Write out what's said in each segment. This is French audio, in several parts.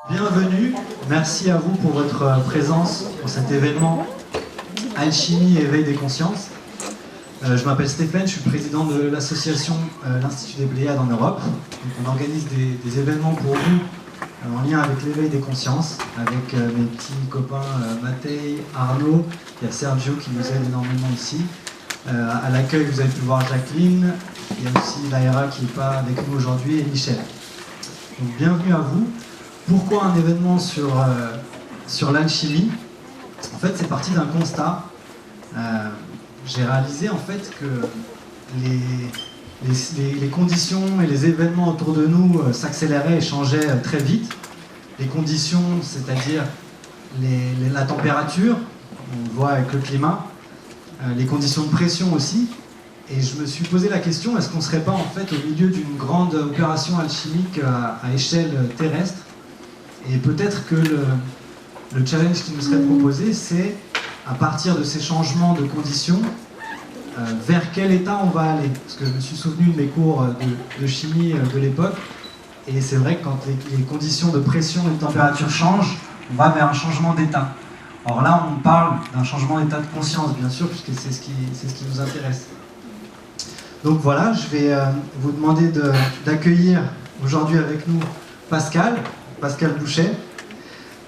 Bienvenue, merci à vous pour votre présence pour cet événement Alchimie et éveil des consciences. Je m'appelle Stéphane, je suis président de l'association l'Institut des Pléiades en Europe. Donc on organise des événements pour vous en lien avec l'éveil des consciences, avec mes petits copains Matej, Arnaud, il y a Sergio qui nous aide énormément ici. À l'accueil, vous avez pu voir Jacqueline, il y a aussi Laïra qui n'est pas avec nous aujourd'hui et Michel. Donc bienvenue à vous. Pourquoi un événement sur l'alchimie? En fait, c'est parti d'un constat. J'ai réalisé en fait que les conditions et les événements autour de nous s'accéléraient et changeaient très vite. Les conditions, c'est-à-dire la température, on le voit avec le climat, les conditions de pression aussi. Et je me suis posé la question, est-ce qu'on ne serait pas en fait au milieu d'une grande opération alchimique à échelle terrestre? Et peut-être que le challenge qui nous serait proposé, c'est, à partir de ces changements de conditions, vers quel état on va aller. Parce que je me suis souvenu de mes cours de chimie de l'époque, et c'est vrai que quand les conditions de pression et de température changent, on va vers un changement d'état. Or là, on parle d'un changement d'état de conscience, bien sûr, puisque c'est ce qui nous intéresse. Donc voilà, je vais vous demander d'accueillir aujourd'hui avec nous Pascal Bouchet.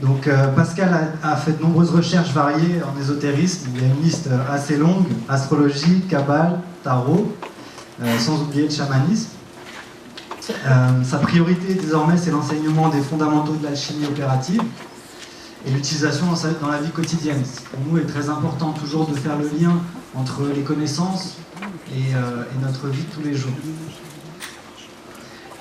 Donc Pascal a fait de nombreuses recherches variées en ésotérisme. Il y a une liste assez longue: astrologie, kabbale, tarot, sans oublier le chamanisme. Sa priorité désormais, c'est l'enseignement des fondamentaux de l'alchimie opérative et l'utilisation dans la vie quotidienne. Pour nous, il est très important toujours de faire le lien entre les connaissances et notre vie de tous les jours.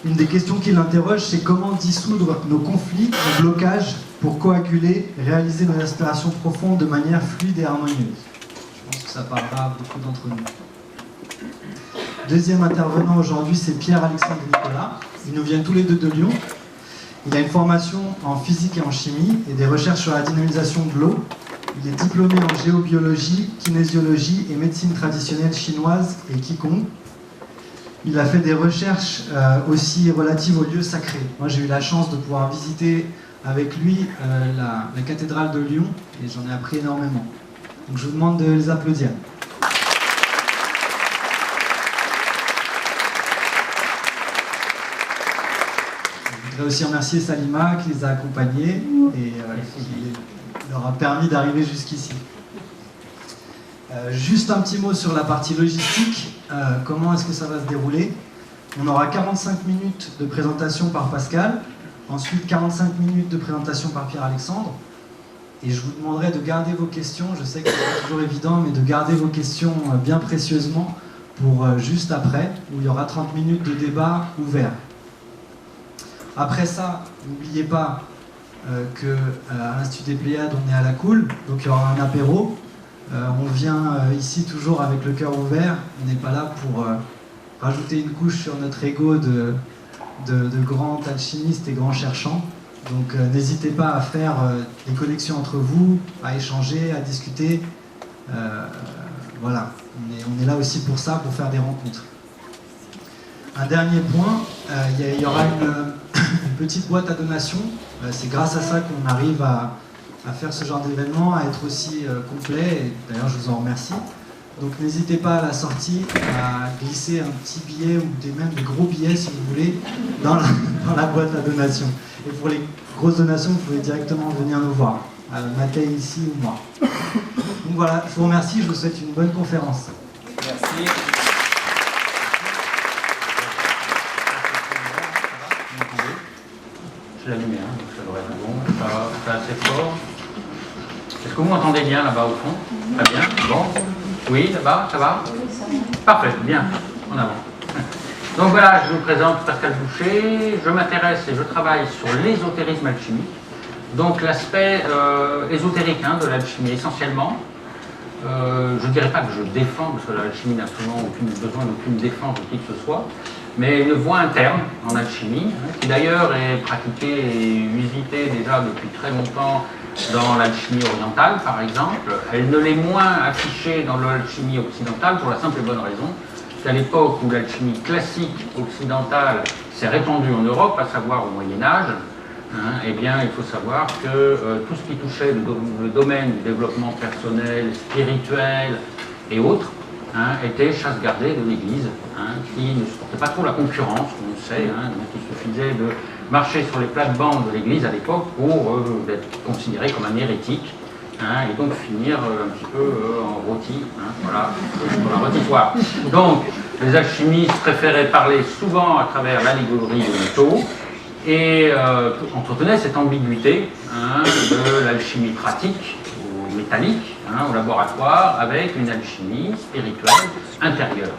Une des questions qui l'interroge, c'est comment dissoudre nos conflits, nos blocages, pour coaguler, réaliser nos aspirations profondes de manière fluide et harmonieuse. Je pense que ça parlera à beaucoup d'entre nous. Deuxième intervenant aujourd'hui, c'est Pierre-Alexandre Nicolas. Ils nous viennent tous les deux de Lyon. Il a une formation en physique et en chimie et des recherches sur la dynamisation de l'eau. Il est diplômé en géobiologie, kinésiologie et médecine traditionnelle chinoise et Qigong. Il a fait des recherches aussi relatives aux lieux sacrés. Moi, j'ai eu la chance de pouvoir visiter avec lui la cathédrale de Lyon et j'en ai appris énormément. Donc, je vous demande de les applaudir. Je voudrais aussi remercier Salima qui les a accompagnés et qui leur a permis d'arriver jusqu'ici. Juste un petit mot sur la partie logistique. Comment est-ce que ça va se dérouler? On aura 45 minutes de présentation par Pascal, ensuite 45 minutes de présentation par Pierre-Alexandre, et je vous demanderai de garder vos questions, je sais que c'est pas toujours évident, mais de garder vos questions bien précieusement pour juste après, où il y aura 30 minutes de débat ouvert. Après ça, n'oubliez pas qu'à l'Institut des Pléiades, on est à la cool, donc il y aura un apéro. On vient ici toujours avec le cœur ouvert, on n'est pas là pour rajouter une couche sur notre ego de grands alchimistes et grands cherchants. Donc n'hésitez pas à faire des connexions entre vous, à échanger, à discuter. Voilà, on est là aussi pour ça, pour faire des rencontres. Un dernier point, il y aura une petite boîte à donation. C'est grâce à ça qu'on arrive à faire ce genre d'événement, à être aussi complet, et d'ailleurs je vous en remercie. Donc n'hésitez pas à la sortie à glisser un petit billet ou même des gros billets si vous voulez dans la boîte à donation. Et pour les grosses donations, vous pouvez directement venir nous voir, Matej ici ou moi. Donc voilà, je vous remercie, je vous souhaite une bonne conférence. Merci. Je l'ai allumé, donc ça devrait être bon, ça va, c'est assez fort. Est-ce que vous m'entendez bien là-bas au fond? Très bien, bon. Oui, là-bas, ça va? Parfait, bien, en avant. Donc voilà, je vous présente Pascal Bouchet. Je m'intéresse et je travaille sur l'ésotérisme alchimique. Donc l'aspect ésotérique de l'alchimie essentiellement. Je ne dirais pas que je défends, parce que l'alchimie n'a absolument besoin d'aucune défense de qui que ce soit, mais une voie interne en alchimie, qui d'ailleurs est pratiquée et usitée déjà depuis très longtemps dans l'alchimie orientale, par exemple. Elle ne l'est moins affichée dans l'alchimie occidentale pour la simple et bonne raison qu'à l'époque où l'alchimie classique occidentale s'est répandue en Europe, à savoir au Moyen-Âge, eh bien, il faut savoir que tout ce qui touchait le domaine du développement personnel, spirituel et autres, était chasse gardée de l'Église, qui ne supportait pas trop la concurrence, on le sait, donc il suffisait de marcher sur les plates-bandes de l'Église à l'époque pour être considéré comme un hérétique, et donc finir un petit peu en rôti, voilà, dans la rôtissoire. Donc, les alchimistes préféraient parler souvent à travers l'allégorie des métaux, et entretenaient cette ambiguïté de l'alchimie pratique ou métallique au laboratoire avec une alchimie spirituelle intérieure.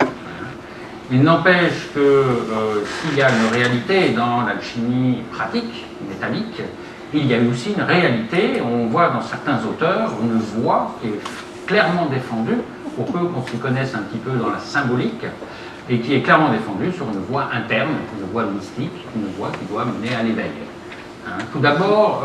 Il n'empêche que s'il y a une réalité dans l'alchimie pratique, métallique, il y a aussi une réalité, on voit dans certains auteurs, une voie qui est clairement défendue, pour peu qu'on s'y connaisse un petit peu dans la symbolique, et qui est clairement défendue sur une voie interne, une voie mystique, une voie qui doit mener à l'éveil. Tout d'abord,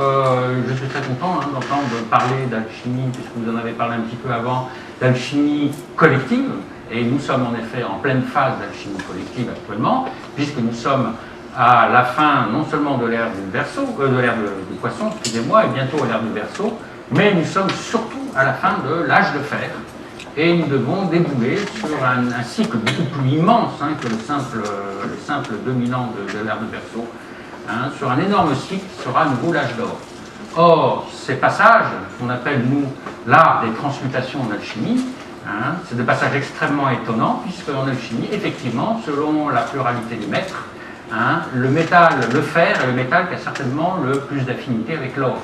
je suis très content d'entendre parler d'alchimie, puisque vous en avez parlé un petit peu avant, d'alchimie collective, et nous sommes en effet en pleine phase d'alchimie collective actuellement, puisque nous sommes à la fin non seulement de l'ère du Verseau, de l'ère du Poisson, excusez-moi, et bientôt à l'ère du Verseau, mais nous sommes surtout à la fin de l'âge de fer, et nous devons débouler sur un cycle beaucoup plus immense que le simple 2000 ans de l'ère du Verseau, sur un énorme cycle qui sera à nouveau l'âge d'or. Or, ces passages, qu'on appelle nous l'art des transmutations en alchimie, c'est des passages extrêmement étonnants, puisque en alchimie, effectivement, selon la pluralité des maîtres, le métal, le fer est le métal qui a certainement le plus d'affinité avec l'or.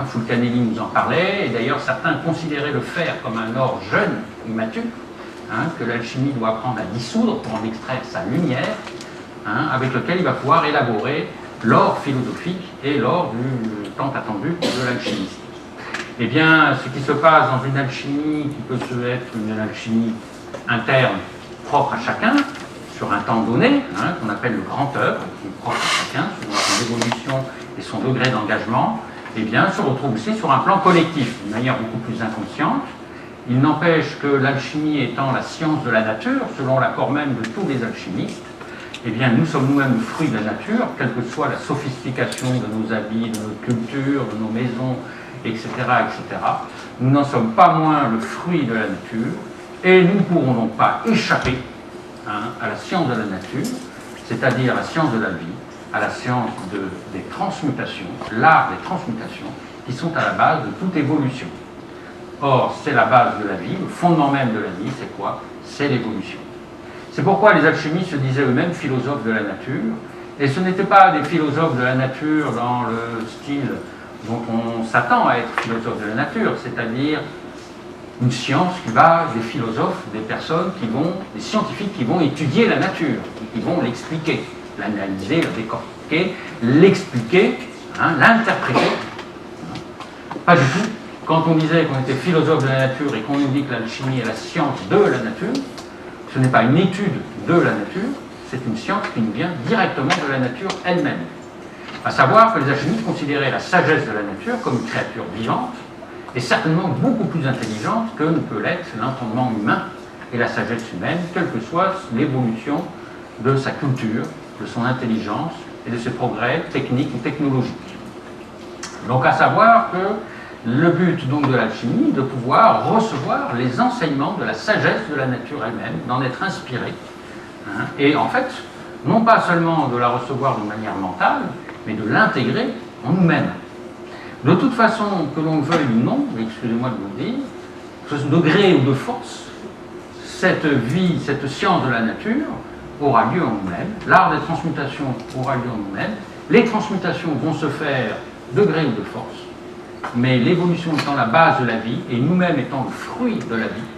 Fulcanelli nous en parlait, et d'ailleurs certains considéraient le fer comme un or jeune, immature, que l'alchimie doit apprendre à dissoudre pour en extraire sa lumière, avec lequel il va pouvoir élaborer l'or philosophique et l'or du tant attendu de l'alchimiste. Eh bien, ce qui se passe dans une alchimie qui peut être une alchimie interne propre à chacun, sur un temps donné, qu'on appelle le grand œuvre, qui est propre à chacun, selon son évolution et son degré d'engagement, eh bien, se retrouve aussi sur un plan collectif, d'une manière beaucoup plus inconsciente. Il n'empêche que l'alchimie étant la science de la nature, selon l'accord même de tous les alchimistes, eh bien, nous sommes nous-mêmes le fruit de la nature, quelle que soit la sophistication de nos habits, de notre culture, de nos maisons, etc., etc. Nous n'en sommes pas moins le fruit de la nature, et nous ne pourrons donc pas échapper à la science de la nature, c'est-à-dire à la science de la vie, à la science des transmutations, l'art des transmutations, qui sont à la base de toute évolution. Or, c'est la base de la vie, le fondement même de la vie, c'est quoi? C'est l'évolution. C'est pourquoi les alchimistes se disaient eux-mêmes philosophes de la nature, et ce n'étaient pas des philosophes de la nature dans le style dont on s'attend à être philosophe de la nature, c'est-à-dire une science qui va des philosophes, des personnes qui vont, des scientifiques qui vont étudier la nature, qui vont l'expliquer, l'analyser, la décortiquer, l'expliquer, l'interpréter. Pas du tout. Quand on disait qu'on était philosophe de la nature et qu'on nous dit que l'alchimie est la science de la nature, ce n'est pas une étude de la nature, c'est une science qui nous vient directement de la nature elle-même. À savoir que les alchimistes considéraient la sagesse de la nature comme une créature vivante et certainement beaucoup plus intelligente que ne peut l'être l'entendement humain et la sagesse humaine, quelle que soit l'évolution de sa culture, de son intelligence et de ses progrès techniques ou technologiques. Donc à savoir que le but donc de l'alchimie est de pouvoir recevoir les enseignements de la sagesse de la nature elle-même, d'en être inspiré, et en fait, non pas seulement de la recevoir de manière mentale, mais de l'intégrer en nous-mêmes. De toute façon, que l'on le veuille ou non, excusez-moi de vous le dire, que ce degré ou de force, cette vie, cette science de la nature aura lieu en nous-mêmes, l'art des transmutations aura lieu en nous-mêmes, les transmutations vont se faire de gré ou de force, mais l'évolution étant la base de la vie, et nous-mêmes étant le fruit de la vie,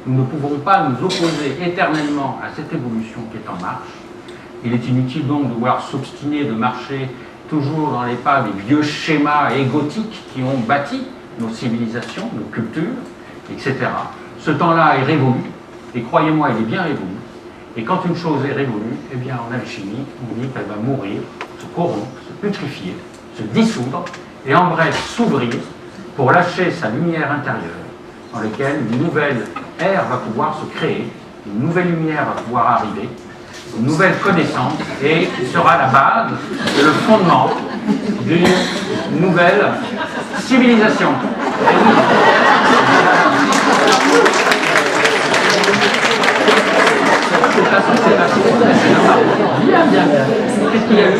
nous ne pouvons pas nous opposer éternellement à cette évolution qui est en marche. Il est inutile donc de vouloir s'obstiner de marcher toujours dans les pas des vieux schémas égotiques qui ont bâti nos civilisations, nos cultures, etc. Ce temps-là est révolu, et croyez-moi, il est bien révolu. Et quand une chose est révolue, eh bien en alchimie, on dit qu'elle va mourir, se corrompre, se putrifier, se dissoudre, et en bref s'ouvrir pour lâcher sa lumière intérieure, dans laquelle une nouvelle ère va pouvoir se créer, une nouvelle lumière va pouvoir arriver, une nouvelle connaissance, et qui sera la base et le fondement d'une nouvelle civilisation. Bien. Qu'est-ce qu'il y a eu?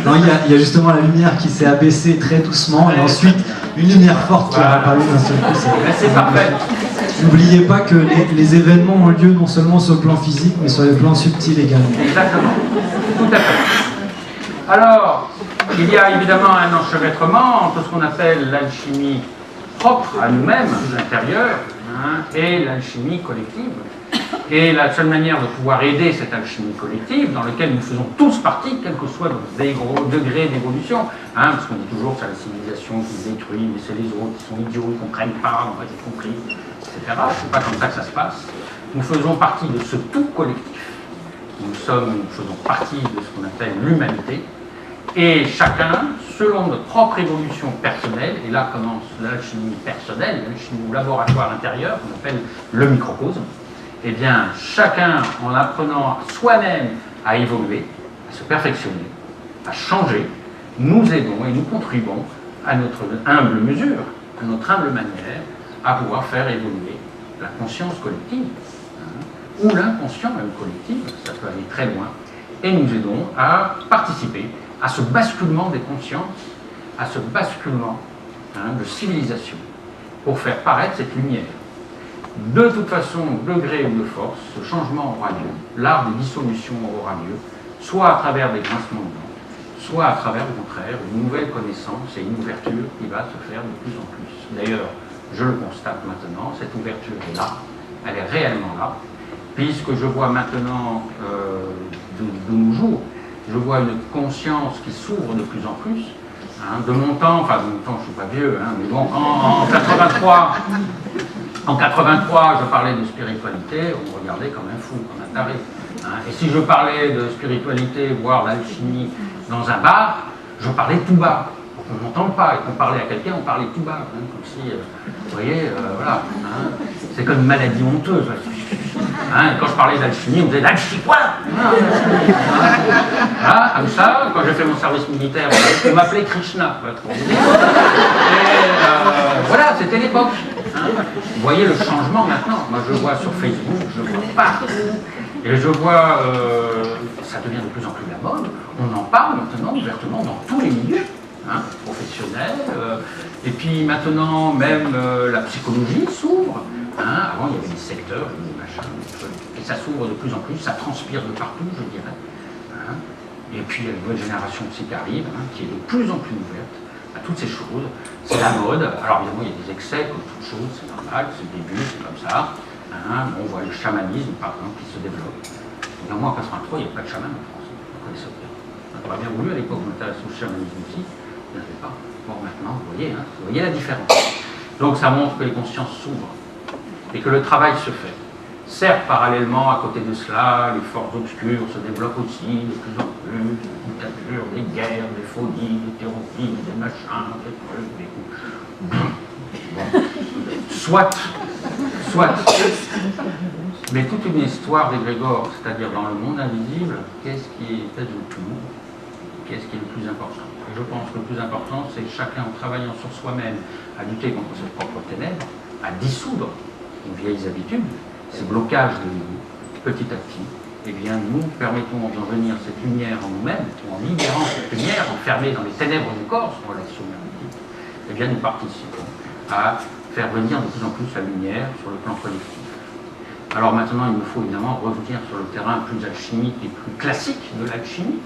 Non, il y a justement la lumière qui s'est abaissée très doucement et ensuite une lumière forte qui a apparu d'un seul coup. C'est parfait. N'oubliez pas que les événements ont lieu non seulement sur le plan physique, mais sur le plan subtil également. Exactement. Tout à fait. Alors, il y a évidemment un enchevêtrement entre ce qu'on appelle l'alchimie propre à nous-mêmes, l'intérieur, et l'alchimie collective. Et la seule manière de pouvoir aider cette alchimie collective, dans laquelle nous faisons tous partie, quel que soit notre degré d'évolution, parce qu'on dit toujours que c'est la civilisation qui détruit, mais c'est les autres qui sont idiots, qui ne comprennent pas, on va être compris, etc. C'est pas comme ça que ça se passe. Nous faisons partie de ce tout collectif. Nous faisons partie de ce qu'on appelle l'humanité. Et chacun, selon notre propre évolution personnelle, et là commence l'alchimie personnelle, l'alchimie au laboratoire intérieur, qu'on appelle le microcosme, eh bien, chacun, en apprenant soi-même à évoluer, à se perfectionner, à changer, nous aidons et nous contribuons à notre humble mesure, à notre humble manière, à pouvoir faire évoluer la conscience collective, ou l'inconscient même collectif, ça peut aller très loin, et nous aidons à participer à ce basculement des consciences, à ce basculement de civilisation, pour faire paraître cette lumière. De toute façon, de gré ou de force, ce changement aura lieu, l'art des dissolutions aura lieu, soit à travers des grincements de dents, soit à travers, au contraire, une nouvelle connaissance et une ouverture qui va se faire de plus en plus. D'ailleurs, je le constate maintenant, cette ouverture est là, elle est réellement là, puisque je vois maintenant, de nos jours, je vois une conscience qui s'ouvre de plus en plus. De mon temps, enfin de mon temps, je ne suis pas vieux, mais bon, en 83, je parlais de spiritualité, on me regardait comme un fou, comme un taré. Et si je parlais de spiritualité, voire d'alchimie dans un bar, je parlais tout bas. Pour qu'on ne m'entende pas, et qu'on parlait à quelqu'un, on parlait tout bas. Comme si, vous voyez, voilà. C'est comme une maladie honteuse. Quand je parlais d'alchimie, on me disait d'alchimie quoi? Comme ça, quand j'ai fait mon service militaire, on m'appelait Krishna. Et voilà, c'était l'époque. Vous voyez le changement maintenant. Moi, je vois sur Facebook, je vois partout. Et je vois, ça devient de plus en plus la mode. On en parle maintenant ouvertement dans tous les milieux, professionnels. Et puis maintenant, même la psychologie s'ouvre. Avant, il y avait des secteurs, des machins, des trucs. Et ça s'ouvre de plus en plus, ça transpire de partout, je dirais. Et puis, il y a une nouvelle génération aussi qui arrive, qui est de plus en plus ouverte à toutes ces choses. C'est la mode. Alors, évidemment, il y a des excès, comme toute chose, c'est normal, c'est le début, c'est comme ça. On voit le chamanisme, par exemple, qui se développe. Néanmoins, en 83, il n'y avait pas de chaman en France. On connaissait bien. On aurait bien voulu, à l'époque, on m'intéresse au chamanisme aussi. Il n'y en avait pas. Bon, maintenant, vous voyez la différence. Donc, ça montre que les consciences s'ouvrent et que le travail se fait. Certes, parallèlement, à côté de cela, les forces obscures se développent aussi de plus en plus, des dictatures, des guerres, des folies, des terroristes, des machins, des trucs, des coups. Bon. Soit. Mais toute une histoire d'égrégore, c'est-à-dire dans le monde invisible, qu'est-ce qui est peut-être le plus lourd, qu'est-ce qui est le plus important? Et je pense que le plus important, c'est chacun en travaillant sur soi-même, à lutter contre ses propres ténèbres, à dissoudre nos vieilles habitudes, ces blocages de nous, petit à petit, eh bien, nous permettons en faisant venir cette lumière en nous-mêmes, ou en libérant cette lumière enfermée dans les ténèbres du corps, sur relation humaine, eh bien, nous participons à faire venir de plus en plus la lumière sur le plan collectif. Alors maintenant, il nous faut évidemment revenir sur le terrain plus alchimique et plus classique de l'alchimie,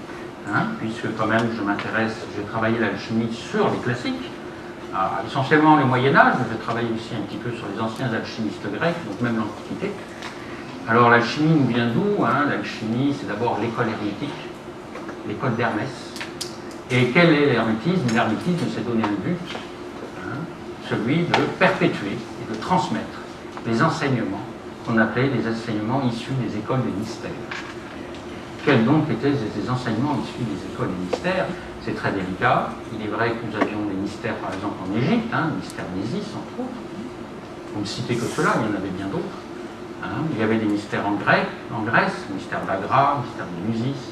puisque quand même, j'ai travaillé l'alchimie sur les classiques, essentiellement le Moyen-Âge, mais j'ai travaillé aussi un petit peu sur les anciens alchimistes grecs, donc même l'Antiquité. Alors l'alchimie nous vient d'où? L'alchimie, c'est d'abord l'école hermétique, l'école d'Hermès. Et quel est l'hermétisme? L'hermétisme s'est donné un but, celui de perpétuer et de transmettre les enseignements qu'on appelait les enseignements issus des écoles des mystères. Quels donc étaient ces enseignements issus des écoles des mystères? C'est très délicat. Il est vrai que nous avions des mystères, par exemple, en Égypte, le mystère d'Isis, entre autres. On ne citait que cela, il y en avait bien d'autres. Il y avait des mystères en Grèce, le mystère d'Agra, le mystère de Musis.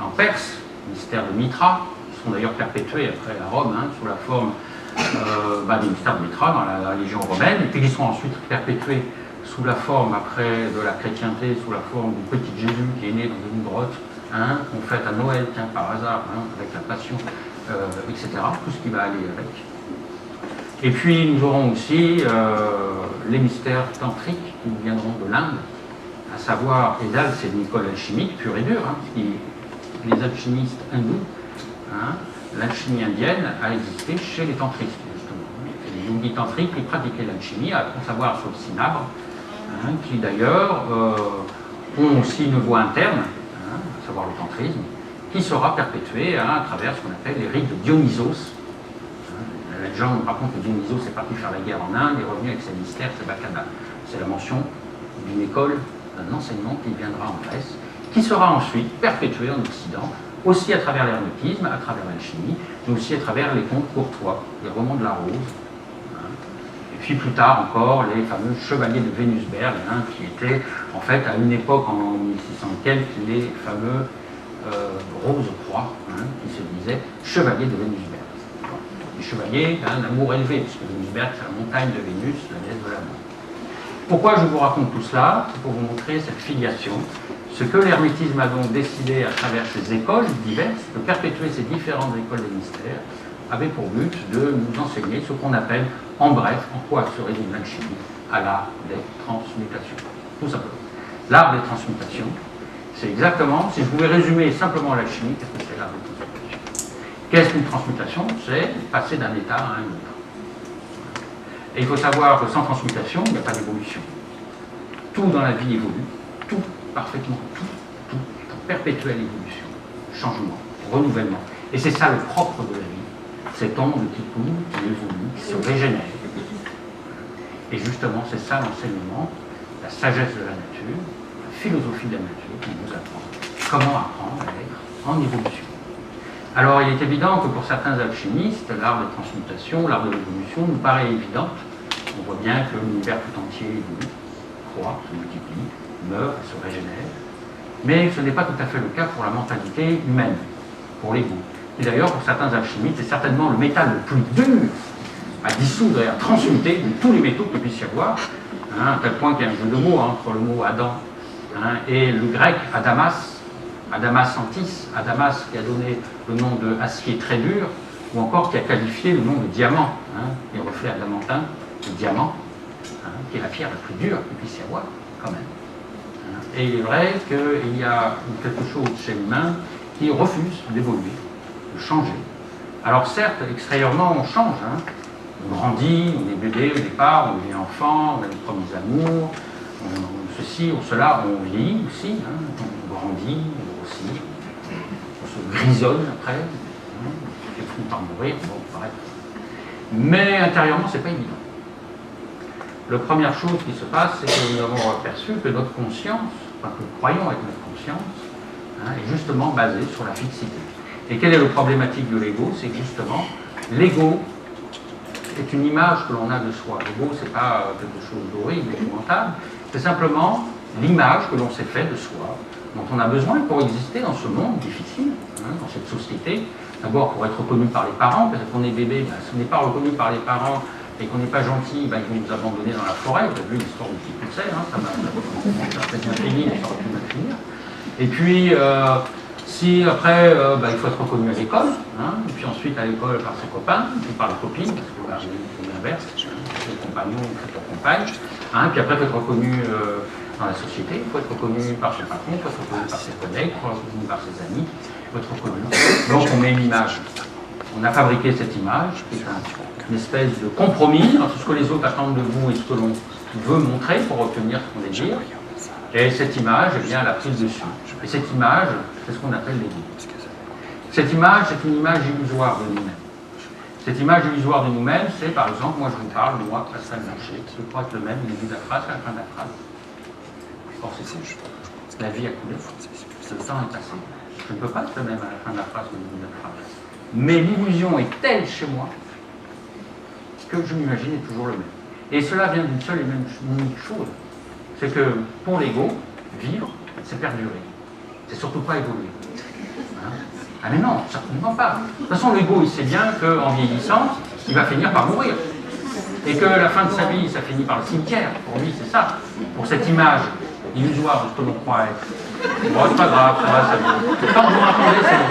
En Perse, mystères de Mitra, qui sont d'ailleurs perpétués après à Rome, sous la forme des mystères de Mitra dans la religion romaine, et puis qui sont ensuite perpétués sous la forme après de la chrétienté, sous la forme du petit Jésus qui est né dans une grotte, qu'on fête à Noël, tiens, par hasard, avec la Passion, etc., tout ce qui va aller avec. Et puis nous aurons aussi les mystères tantriques qui nous viendront de l'Inde, à savoir, et là c'est une école alchimique pure et dure, les alchimistes hindous, l'alchimie indienne a existé chez les tantristes, justement. Et les yogis tantriques qui pratiquaient l'alchimie, à savoir sur le cinabre, qui d'ailleurs ont aussi une voie interne, à savoir le tantrisme, qui sera perpétuée à travers ce qu'on appelle les rites de Dionysos. La légende raconte que Dionysos est parti faire la guerre en Inde et est revenu avec ses mystères, ses bacchana. C'est la mention d'une école, d'un enseignement qui viendra en Grèce, qui sera ensuite perpétué en Occident, aussi à travers l'hermétisme, à travers l'alchimie, mais aussi à travers les contes courtois, les romans de la Rose, et puis plus tard encore les fameux chevaliers de Vénusberg, qui étaient en fait à une époque en 1600 quelques les fameux Rose-Croix, qui se disaient chevaliers de Vénusberg. Les chevaliers d'un amour élevé, puisque Vénusberg c'est la montagne de Vénus, la déesse de l'amour. Pourquoi je vous raconte tout cela? C'est pour vous montrer cette filiation. Ce que l'hermétisme a donc décidé à travers ses écoles diverses, de perpétuer ces différentes écoles des mystères, avait pour but de nous enseigner ce qu'on appelle, en bref, en quoi se résume l'alchimie, à l'art des transmutations. Tout simplement. L'art des transmutations, c'est exactement, si je pouvais résumer simplement l'alchimie, qu'est-ce que c'est l'art des transmutations? Qu'est-ce qu'une transmutation? C'est passer d'un état à un autre. Et il faut savoir que sans transmutation, il n'y a pas d'évolution. Tout dans la vie évolue, tout, parfaitement, tout est en perpétuelle évolution, changement, renouvellement. Et c'est ça le propre de la vie, cet onde qui coule, qui évolue, qui se régénère. Et justement, c'est ça l'enseignement, la sagesse de la nature, la philosophie de la nature qui nous apprend comment apprendre à être en évolution. Alors, il est évident que pour certains alchimistes, l'art de transmutation, l'art de l'évolution nous paraît évident. On voit bien que l'univers tout entier évolue, croît, se multiplie, meurt, se régénère. Mais ce n'est pas tout à fait le cas pour la mentalité humaine, pour l'ego. Et d'ailleurs, pour certains alchimistes, c'est certainement le métal le plus dur à dissoudre et à transmuter de tous les métaux qu'il puisse y avoir, à tel point qu'il y a un jeu de mots entre le mot Adam et le grec Adamas, Adamassantis, Adamas qui a donné le nom de acier très dur, ou encore qui a qualifié le nom de diamant, les reflets adamantins, le diamant, qui est la pierre la plus dure qu'il puisse y avoir, quand même. Et il est vrai qu'il y a quelque chose chez l'humain qui refuse d'évoluer, de changer. Alors certes, extérieurement, on change. On grandit, on est bébé au départ, on devient enfant, on a les premiers amours, on ceci, on cela, on vieillit aussi, on grandit, on grossit, on se grisonne après, on finit par mourir, bon, bref. Mais intérieurement, c'est pas évident. La première chose qui se passe, c'est que nous avons aperçu que notre conscience, enfin que nous croyons avec notre conscience, est justement basée sur la fixité. Et quelle est la problématique de l'ego? C'est que justement, l'ego est une image que l'on a de soi. L'ego, c'est pas quelque chose d'horrible, d'épouvantable, c'est simplement l'image que l'on s'est fait de soi, dont on a besoin pour exister dans ce monde difficile, dans cette société. D'abord pour être reconnu par les parents, parce qu'on est bébé, si on n'est pas reconnu par les parents et qu'on n'est pas gentil, ils vont nous abandonner dans la forêt. Vous avez vu l'histoire du petit Poucet, ça fait bien fini, mais ça aurait pu mal finir. Et puis, si après, il faut être reconnu à l'école, et puis ensuite à l'école par ses copains, puis par les copines, parce que c'est l'inverse, ses compagnons, sa compagne, puis après il faut être reconnu dans la société, il faut être reconnu par son patron, il faut être reconnu par ses collègues, il faut être reconnu par ses amis, il faut être reconnu. Donc on met une image. On a fabriqué cette image, qui est une espèce de compromis entre ce que les autres attendent de vous et ce que l'on veut montrer pour obtenir ce qu'on désire. Et cette image, eh bien, elle a pris le dessus. Et cette image, c'est ce qu'on appelle l'ego. Cette image, c'est une image illusoire de nous-mêmes. Cette image illusoire de nous-mêmes, c'est par exemple, moi je vous parle, moi, Pascal Blanchet, je crois être le même au début de la phrase qu'à la fin de la phrase. Or, c'est fou. La vie a coulé. Le temps est passé. Je ne peux pas être le même à la fin de la phrase qu'au début de la phrase. Mais l'illusion est telle chez moi que je m'imagine est toujours le même. Et cela vient d'une seule et même unique chose. C'est que pour l'ego, vivre, c'est perdurer. C'est surtout pas évoluer. Ah mais non, certainement pas. De toute façon, l'ego, il sait bien qu'en vieillissant, il va finir par mourir. Et que la fin de sa vie, ça finit par le cimetière. Pour lui, c'est ça. Pour cette image illusoire de ce que l'on croit être. Bon, c'est pas grave, ça va, ça va. Tant que vous m'entendez, c'est bon.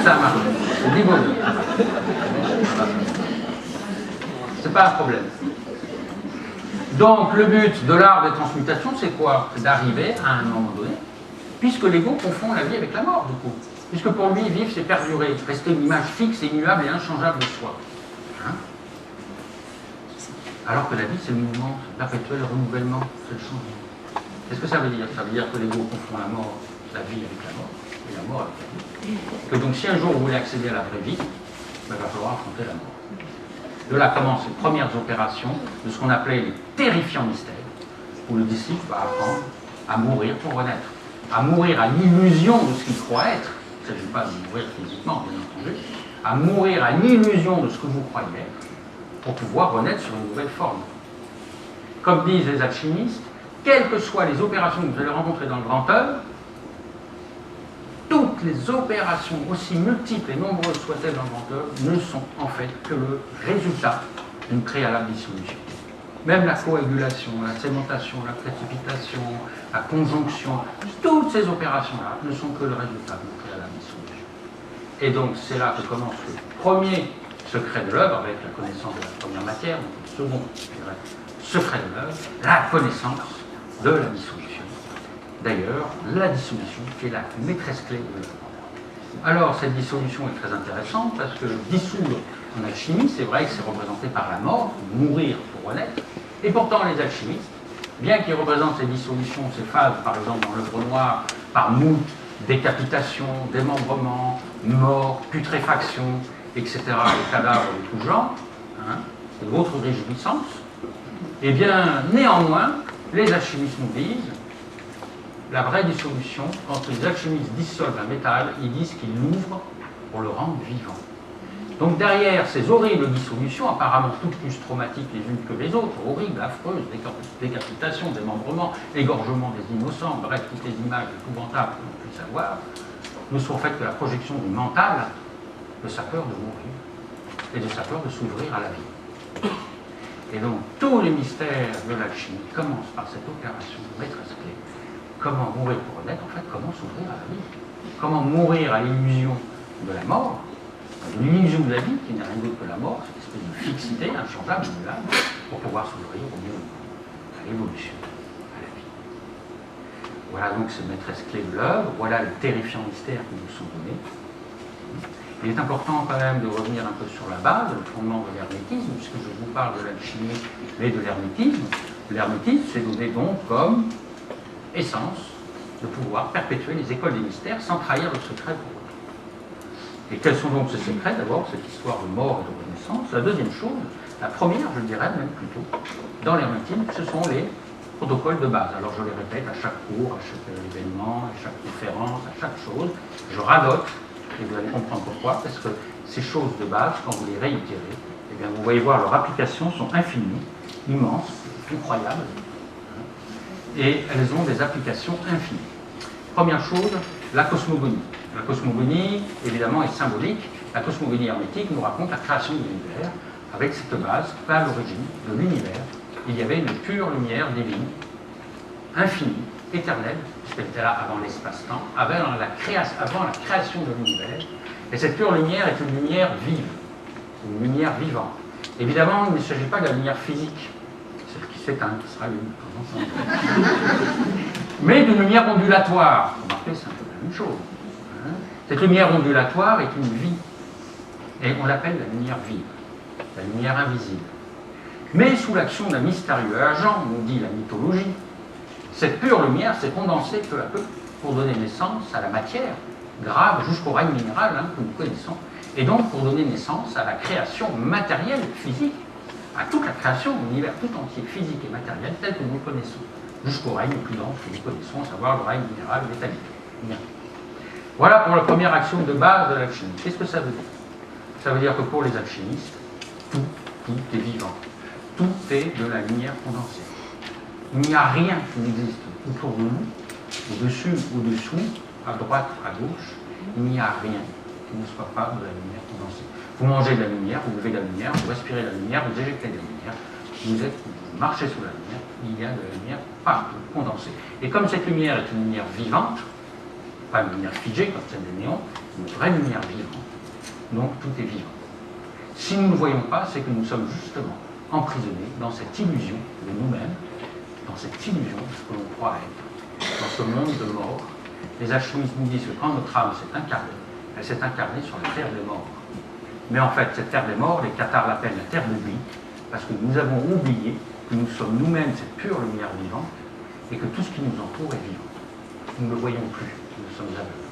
Ça marche. C'est niveau. C'est pas un problème. Donc, le but de l'art des transmutations, c'est quoi? C'est d'arriver à un moment donné, puisque l'ego confond la vie avec la mort, du coup. Puisque pour lui, vivre, c'est perdurer, rester une image fixe, immuable et inchangeable de soi. Hein? Alors que la vie, c'est le mouvement, c'est le perpétuel renouvellement, c'est le changement. Qu'est-ce que ça veut dire? Ça veut dire que l'ego confond la mort, la vie avec la mort, et la mort avec la vie. Que donc, si un jour vous voulez accéder à la vraie vie, il va falloir affronter la mort. De là commencent les premières opérations de ce qu'on appelait les terrifiants mystères, où le disciple va apprendre à mourir pour renaître, à mourir à l'illusion de ce qu'il croit être. Il ne s'agit pas de mourir physiquement, bien entendu, à mourir à l'illusion de ce que vous croyez être, pour pouvoir renaître sur une nouvelle forme. Comme disent les alchimistes, quelles que soient les opérations que vous allez rencontrer dans le grand œuvre, toutes les opérations, aussi multiples et nombreuses soient-elles dans le grand œuvre, ne sont en fait que le résultat d'une préalable dissolution. Même la coagulation, la sémentation, la précipitation, la conjonction, toutes ces opérations-là ne sont que le résultat d'une préalable dissolution. Et donc c'est là que commence le premier secret de l'œuvre, avec la connaissance de la première matière, donc le second, je dirais, secret de l'œuvre, la connaissance de la dissolution. D'ailleurs, la dissolution qui est la maîtresse clé de l'œuvre. Alors, cette dissolution est très intéressante parce que dissoudre en alchimie, c'est vrai que c'est représenté par la mort, mourir pour renaître, et pourtant les alchimistes, bien qu'ils représentent ces dissolutions, ces phases, par exemple dans l'œuvre noire, par moult, décapitation, démembrement, mort, putréfaction, etc., les cadavres de tout genre, hein, et d'autres réjouissances, eh bien, néanmoins, les alchimistes nous disent la vraie dissolution, quand les alchimistes dissolvent un métal, ils disent qu'ils l'ouvrent pour le rendre vivant. Donc derrière ces horribles dissolutions, apparemment toutes plus traumatiques les unes que les autres, horribles, affreuses, décapitation, démembrement, égorgement des innocents, bref, toutes les images épouvantables que l'on puisse avoir, ne sont faites que la projection du mental de sa peur de mourir et de sa peur de s'ouvrir à la vie. Et donc tous les mystères de l'alchimie commencent par cette opération maîtresse clé. Comment mourir pour renaître, en fait, comment s'ouvrir à la vie. Comment mourir à l'illusion de la mort, l'illusion de la vie, qui n'est rien d'autre que la mort, cette espèce de fixité inchangeable, immuable, pour pouvoir s'ouvrir au mieux à l'évolution, à la vie. Voilà donc ces maîtresses clés de l'œuvre, voilà les terrifiants mystères qui nous sont donnés. Il est important quand même de revenir un peu sur la base, le fondement de l'hermétisme, puisque je vous parle de l'alchimie et de l'hermétisme. L'hermétisme, c'est donné donc comme essence de pouvoir perpétuer les écoles des mystères sans trahir le secret pour autrui. Et quels sont donc ces secrets? D'abord, cette histoire de mort et de renaissance. La deuxième chose, la première, je dirais même plutôt, dans l'hermétisme, ce sont les protocoles de base. Alors je les répète à chaque cours, à chaque événement, à chaque conférence, à chaque chose. Je radote, et vous allez comprendre pourquoi, parce que ces choses de base, quand vous les réitérez, eh bien, vous voyez voir leurs applications sont infinies, immenses, incroyables, et elles ont des applications infinies. Première chose, la cosmogonie. La cosmogonie, évidemment, est symbolique. La cosmogonie hermétique nous raconte la création de l'univers, avec cette base qu'à l'origine de l'univers, il y avait une pure lumière divine, infinie, éternelle, puisqu'elle était là avant l'espace-temps, avant la création de l'univers. Et cette pure lumière est une lumière vive, une lumière vivante. Évidemment, il ne s'agit pas de la lumière physique, celle qui s'éteint, qui sera l'une. Mais d'une lumière ondulatoire. Remarquez, c'est un peu la même chose. Hein. Cette lumière ondulatoire est une vie. Et on l'appelle la lumière vive, la lumière invisible. Mais sous l'action d'un mystérieux agent, nous dit la mythologie, cette pure lumière s'est condensée peu à peu pour donner naissance à la matière, grave jusqu'au règne minéral que nous connaissons, et donc pour donner naissance à la création matérielle, physique, à toute la création de l'univers tout entier, physique et matériel, tel que nous le connaissons, jusqu'au règne plus dense que nous connaissons, à savoir le règne minéral métallique. Bien. Voilà pour la première action de base de l'alchimie. Qu'est-ce que ça veut dire? Ça veut dire que pour les alchimistes, tout est vivant. Tout est de la lumière condensée. Il n'y a rien qui n'existe autour de nous, au-dessus, au-dessous, à droite, à gauche, il n'y a rien qui ne soit pas de la lumière condensée. Vous mangez de la lumière, vous buvez de la lumière, vous respirez de la lumière, vous éjectez de la lumière, vous marchez sous la lumière, il y a de la lumière partout, condensée. Et comme cette lumière est une lumière vivante, pas une lumière figée comme celle des néons, une vraie lumière vivante, donc tout est vivant. Si nous ne voyons pas, c'est que nous sommes justement emprisonnés dans cette illusion de nous-mêmes, dans cette illusion de ce que l'on croit être, dans ce monde de mort. Les alchimistes nous disent que quand notre âme s'est incarnée, elle s'est incarnée sur la terre des morts. Mais en fait, cette terre des morts, les cathares l'appellent la terre de vie, parce que nous avons oublié que nous sommes nous-mêmes cette pure lumière vivante, et que tout ce qui nous entoure est vivant. Nous ne le voyons plus, nous sommes aveugles.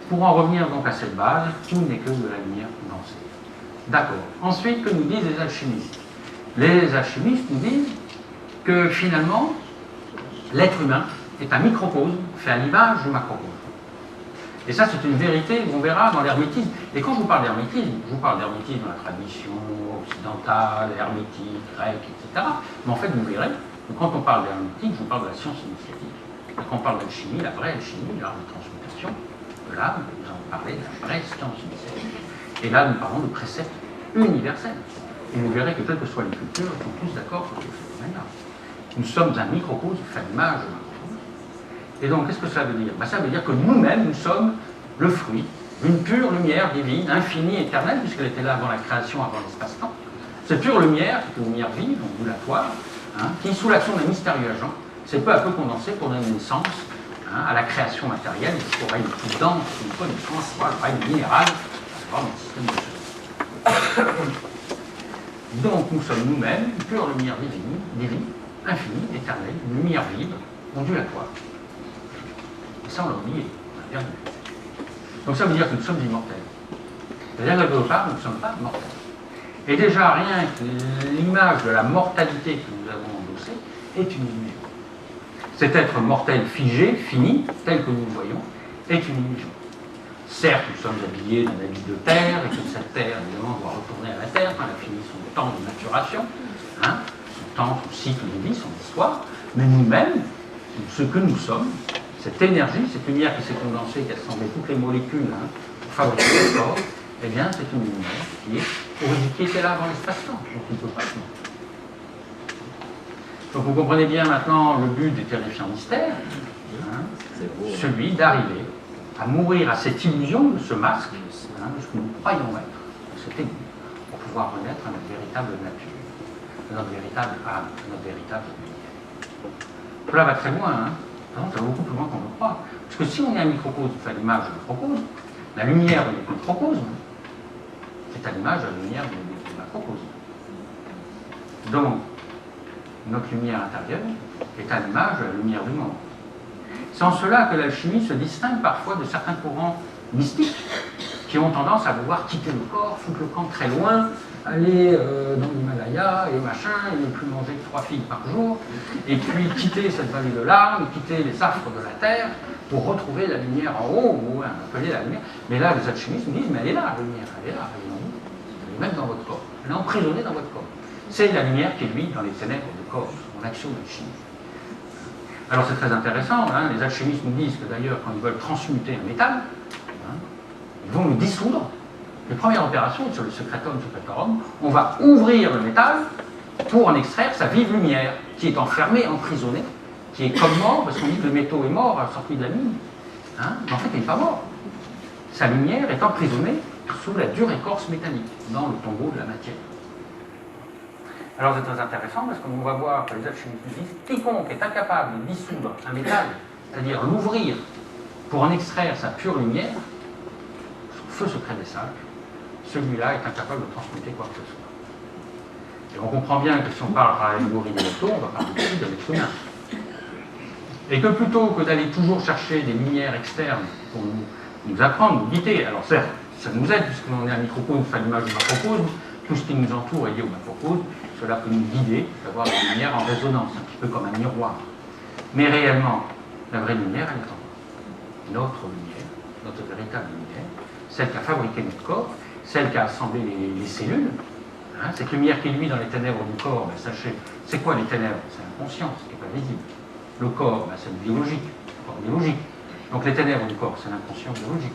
Pour en revenir donc à cette base, tout n'est que de la lumière condensée. D'accord. Ensuite, que nous disent les alchimistes? Les alchimistes nous disent que finalement, l'être humain est un microcosme fait à l'image du macrocosme. Et ça, c'est une vérité, on verra dans l'hermétisme. Et quand je vous parle d'hermétisme, je vous parle d'hermétisme dans la tradition occidentale, hermétique, grecque, etc. Mais en fait, vous verrez que quand on parle d'hermétique, je vous parle de la science initiatique. Et quand on parle d'alchimie, la vraie alchimie, l'art de transmutation de l'âme, nous allons parler de la vraie science initiatique. Et là, nous parlons de préceptes universels. Et vous verrez que, quelles que soient les cultures, ils sont tous d'accord sur ce phénomène-là. Nous sommes un microcosme fait à l'image de macrocosme. Et donc, qu'est-ce que ça veut dire? Ça veut dire que nous-mêmes, nous sommes le fruit d'une pure lumière divine, infinie, éternelle, puisqu'elle était là avant la création, avant l'espace-temps. Cette pure lumière, qui est une lumière vive, ondulatoire, qui, sous l'action d'un mystérieux agent, s'est peu à peu condensée pour donner naissance à la création matérielle, jusqu'au règne plus dense, une connaissance, le règne minéral, à savoir notre système de choses. Donc, nous sommes nous-mêmes une pure lumière divine, infinie, éternelle, une lumière vive, ondulatoire. Et ça, on l'a oublié, on l'a perdu. Donc ça veut dire que nous sommes immortels. C'est-à-dire que quelque part, nous ne sommes pas mortels. Et déjà, rien que l'image de la mortalité que nous avons endossée est une illusion. Cet être mortel figé, fini, tel que nous le voyons, est une illusion. Certes, nous sommes habillés d'un habit de terre, et que cette terre, évidemment, doit retourner à la terre quand elle a fini son temps de maturation, son temps, son cycle de vie, son histoire, mais nous-mêmes, ce que nous sommes, cette énergie, cette lumière qui s'est condensée, qui a assemblé toutes les molécules pour fabriquer le corps, eh bien, c'est une lumière qui était là avant l'espace-temps, donc il ne peut pas se mentir. Donc vous comprenez bien maintenant le but du terrifiant mystère, celui d'arriver à mourir à cette illusion de ce masque, de ce que nous croyons être, de cet égout, pour pouvoir renaître à notre véritable nature, à notre véritable âme, à notre véritable lumière. Cela va très loin, ça va beaucoup plus loin qu'on le croit. Parce que si on est un microcosme, fait à l'image du macrocosme, la lumière de notre microcosme, c'est à l'image de la lumière du macrocosme. Donc, notre lumière intérieure est à l'image de la lumière du monde. C'est en cela que l'alchimie se distingue parfois de certains courants mystiques qui ont tendance à vouloir quitter le corps, foutre le camp très loin, aller dans l'Himalaya et machin, et ne plus manger que 3 figues par jour, et puis quitter cette vallée de larmes, quitter les affres de la terre, pour retrouver la lumière en haut, ou appeler la lumière. Mais là, les alchimistes nous disent, mais elle est là, la lumière, elle est là, elle est en vous, elle est même dans votre corps, elle est emprisonnée dans votre corps. C'est la lumière qui est, lui, dans les ténèbres du corps, en action d'alchimie. Alors c'est très intéressant, les alchimistes nous disent que d'ailleurs, quand ils veulent transmuter un métal, ils vont le dissoudre. Les premières opérations sur le secretum secretorum, on va ouvrir le métal pour en extraire sa vive lumière, qui est enfermée, emprisonnée, qui est comme mort, parce qu'on dit que le métaux est mort sorti de la mine. Mais en fait, il n'est pas mort. Sa lumière est emprisonnée sous la dure écorce métallique, dans le tombeau de la matière. Alors c'est très intéressant parce qu'on va voir que les alchimistes disent quiconque est incapable de dissoudre un métal, c'est-à-dire l'ouvrir pour en extraire sa pure lumière, son feu secret des sages, celui-là est incapable de transmuter quoi que ce soit. Et on comprend bien que si on parle par l'allégorie des métaux, on va parler aussi de l'être humain. Et que plutôt que d'aller toujours chercher des lumières externes pour nous apprendre, nous guider, alors certes, ça nous aide puisqu'on est un microcosme, à l'image du macrocosme, tout ce qui nous entoure est lié au macrocosme, cela peut nous guider, d'avoir la lumière en résonance, un petit peu comme un miroir. Mais réellement, la vraie lumière, elle est en nous. Notre lumière, notre véritable lumière, celle qui a fabriqué notre corps, celle qui a assemblé les cellules, cette lumière qui est lui dans les ténèbres du corps, sachez, c'est quoi les ténèbres? C'est l'inconscience qui n'est pas visible. Le corps, c'est le biologique, le corps biologique. Donc les ténèbres du corps, c'est l'inconscient biologique.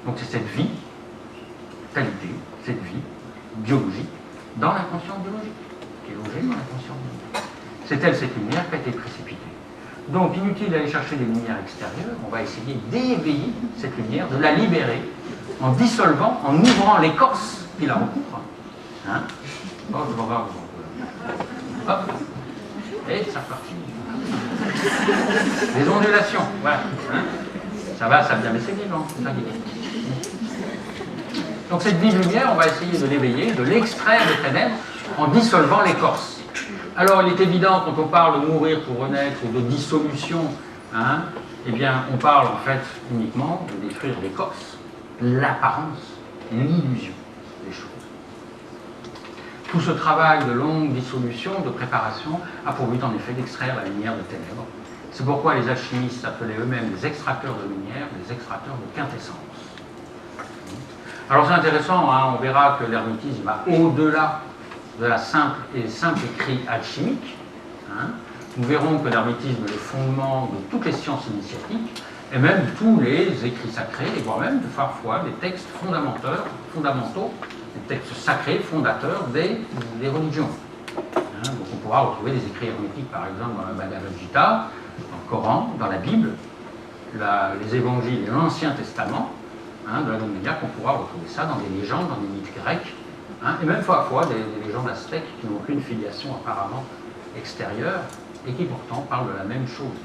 Donc c'est cette vie, qualité, cette vie biologique dans l'inconscient biologique, qui est logée dans l'inconscient biologique. C'est elle, cette lumière, qui a été précipitée. Donc inutile d'aller chercher des lumières extérieures, on va essayer d'éveiller cette lumière, de la libérer, en dissolvant, en ouvrant l'écorce qui la recouvre. Hein? Oh, je vais voir. Hop. Et c'est reparti. Les ondulations, voilà. Hein? Ça va bien baisser les gens, c'est ça qui est. Donc cette vive lumière, on va essayer de l'éveiller, de l'extraire des ténèbres en dissolvant l'écorce. Alors il est évident, quand on parle de mourir pour renaître ou de dissolution, hein, eh bien on parle en fait uniquement de détruire l'écorce, l'apparence, l'illusion des choses. Tout ce travail de longue dissolution, de préparation, a pour but en effet d'extraire la lumière de ténèbres. C'est pourquoi les alchimistes s'appelaient eux-mêmes des extracteurs de lumière, des extracteurs de quintessence. Alors c'est intéressant, hein, on verra que l'hermétisme va au-delà de la simple écrit alchimique. Hein. Nous verrons que l'hermétisme est le fondement de toutes les sciences initiatiques, et même de tous les écrits sacrés, et voire même parfois des textes fondamentaux, des textes sacrés fondateurs des religions. Hein, donc on pourra retrouver des écrits hermétiques, par exemple, dans la Bhagavad Gita, dans le Coran, dans la Bible, les évangiles et l'Ancien Testament, hein, de la même manière qu'on pourra retrouver ça dans des légendes, dans des mythes grecs, hein, et même parfois des légendes aztèques qui n'ont aucune filiation apparemment extérieure, et qui pourtant parlent de la même chose,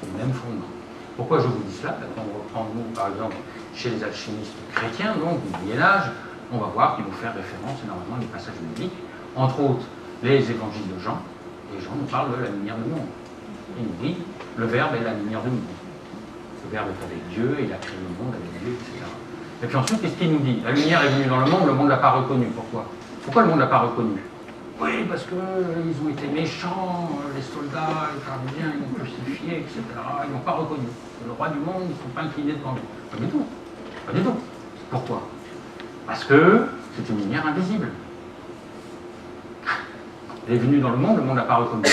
du même fondement. Pourquoi je vous dis cela? Quand on reprend, nous, par exemple, chez les alchimistes chrétiens, donc du Moyen-Âge, on va voir qu'ils vont faire référence énormément à des passages bibliques, entre autres les évangiles de Jean, et Jean nous parle de la lumière du monde. Il nous dit, le Verbe est la lumière du monde. Le Verbe est avec Dieu, il a créé le monde avec Dieu, etc. Et puis ensuite, qu'est-ce qu'il nous dit? La lumière est venue dans le monde ne l'a pas reconnue. Pourquoi? Pourquoi le monde ne l'a pas reconnue? Oui, parce qu'ils ont été méchants, les soldats, les gardiens, ils l'ont crucifié, etc. Ils n'ont pas reconnu. Le roi du monde, ils ne sont pas inclinés devant lui. Pas du tout. Pas du tout. Pourquoi? Parce que c'est une lumière invisible. Elle est venue dans le monde ne l'a pas reconnue.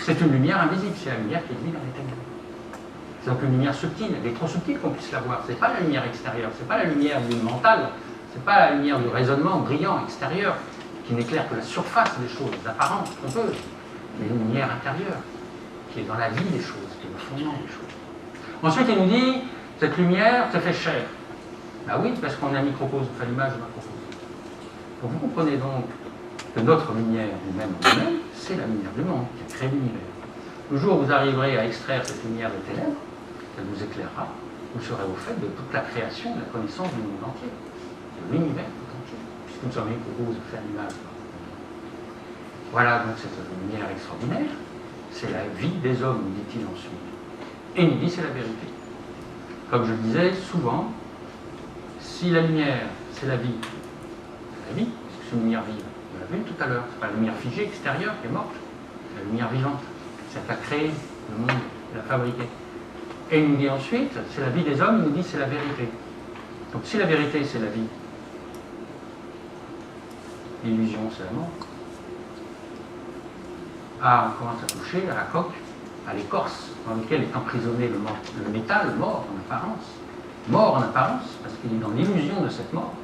C'est une lumière invisible, c'est la lumière qui est venue dans les ténèbres. C'est donc une lumière subtile, elle est trop subtile qu'on puisse la voir. C'est pas la lumière extérieure, c'est pas la lumière du mental, c'est pas la lumière du raisonnement brillant extérieur, qui n'éclaire que la surface des choses, l'apparence trompeuse, mais une lumière intérieure, qui est dans la vie des choses, qui est le fondement des choses. Ensuite, il nous dit, cette lumière se fait chair. Ben oui, parce qu'on a un microcosme, enfin l'image de macrocosme. Donc vous comprenez donc que notre lumière, nous-mêmes, c'est la lumière du monde qui a créé l'univers. Le jour où vous arriverez à extraire cette lumière des ténèbres, elle vous éclairera, vous serez au fait de toute la création, de la connaissance du monde entier, de l'univers tout entier, puisque nous sommes microcosmes de faire l'image. Voilà donc cette lumière extraordinaire, c'est la vie des hommes, nous dit-il ensuite. Et il nous dit c'est la vérité. Comme je le disais souvent, si la lumière, c'est la vie, parce que c'est une lumière vive. On l'a vu tout à l'heure, c'est pas la lumière figée extérieure qui est morte, c'est la lumière vivante. C'est elle qui a créé le monde, l'a fabriqué. Et il nous dit ensuite, c'est la vie des hommes, il nous dit c'est la vérité. Donc si la vérité c'est la vie, l'illusion c'est la mort. Ah, on commence à toucher à la coque, à l'écorce dans laquelle est emprisonné le métal, mort en apparence. Mort en apparence, parce qu'il est dans l'illusion de cette mort.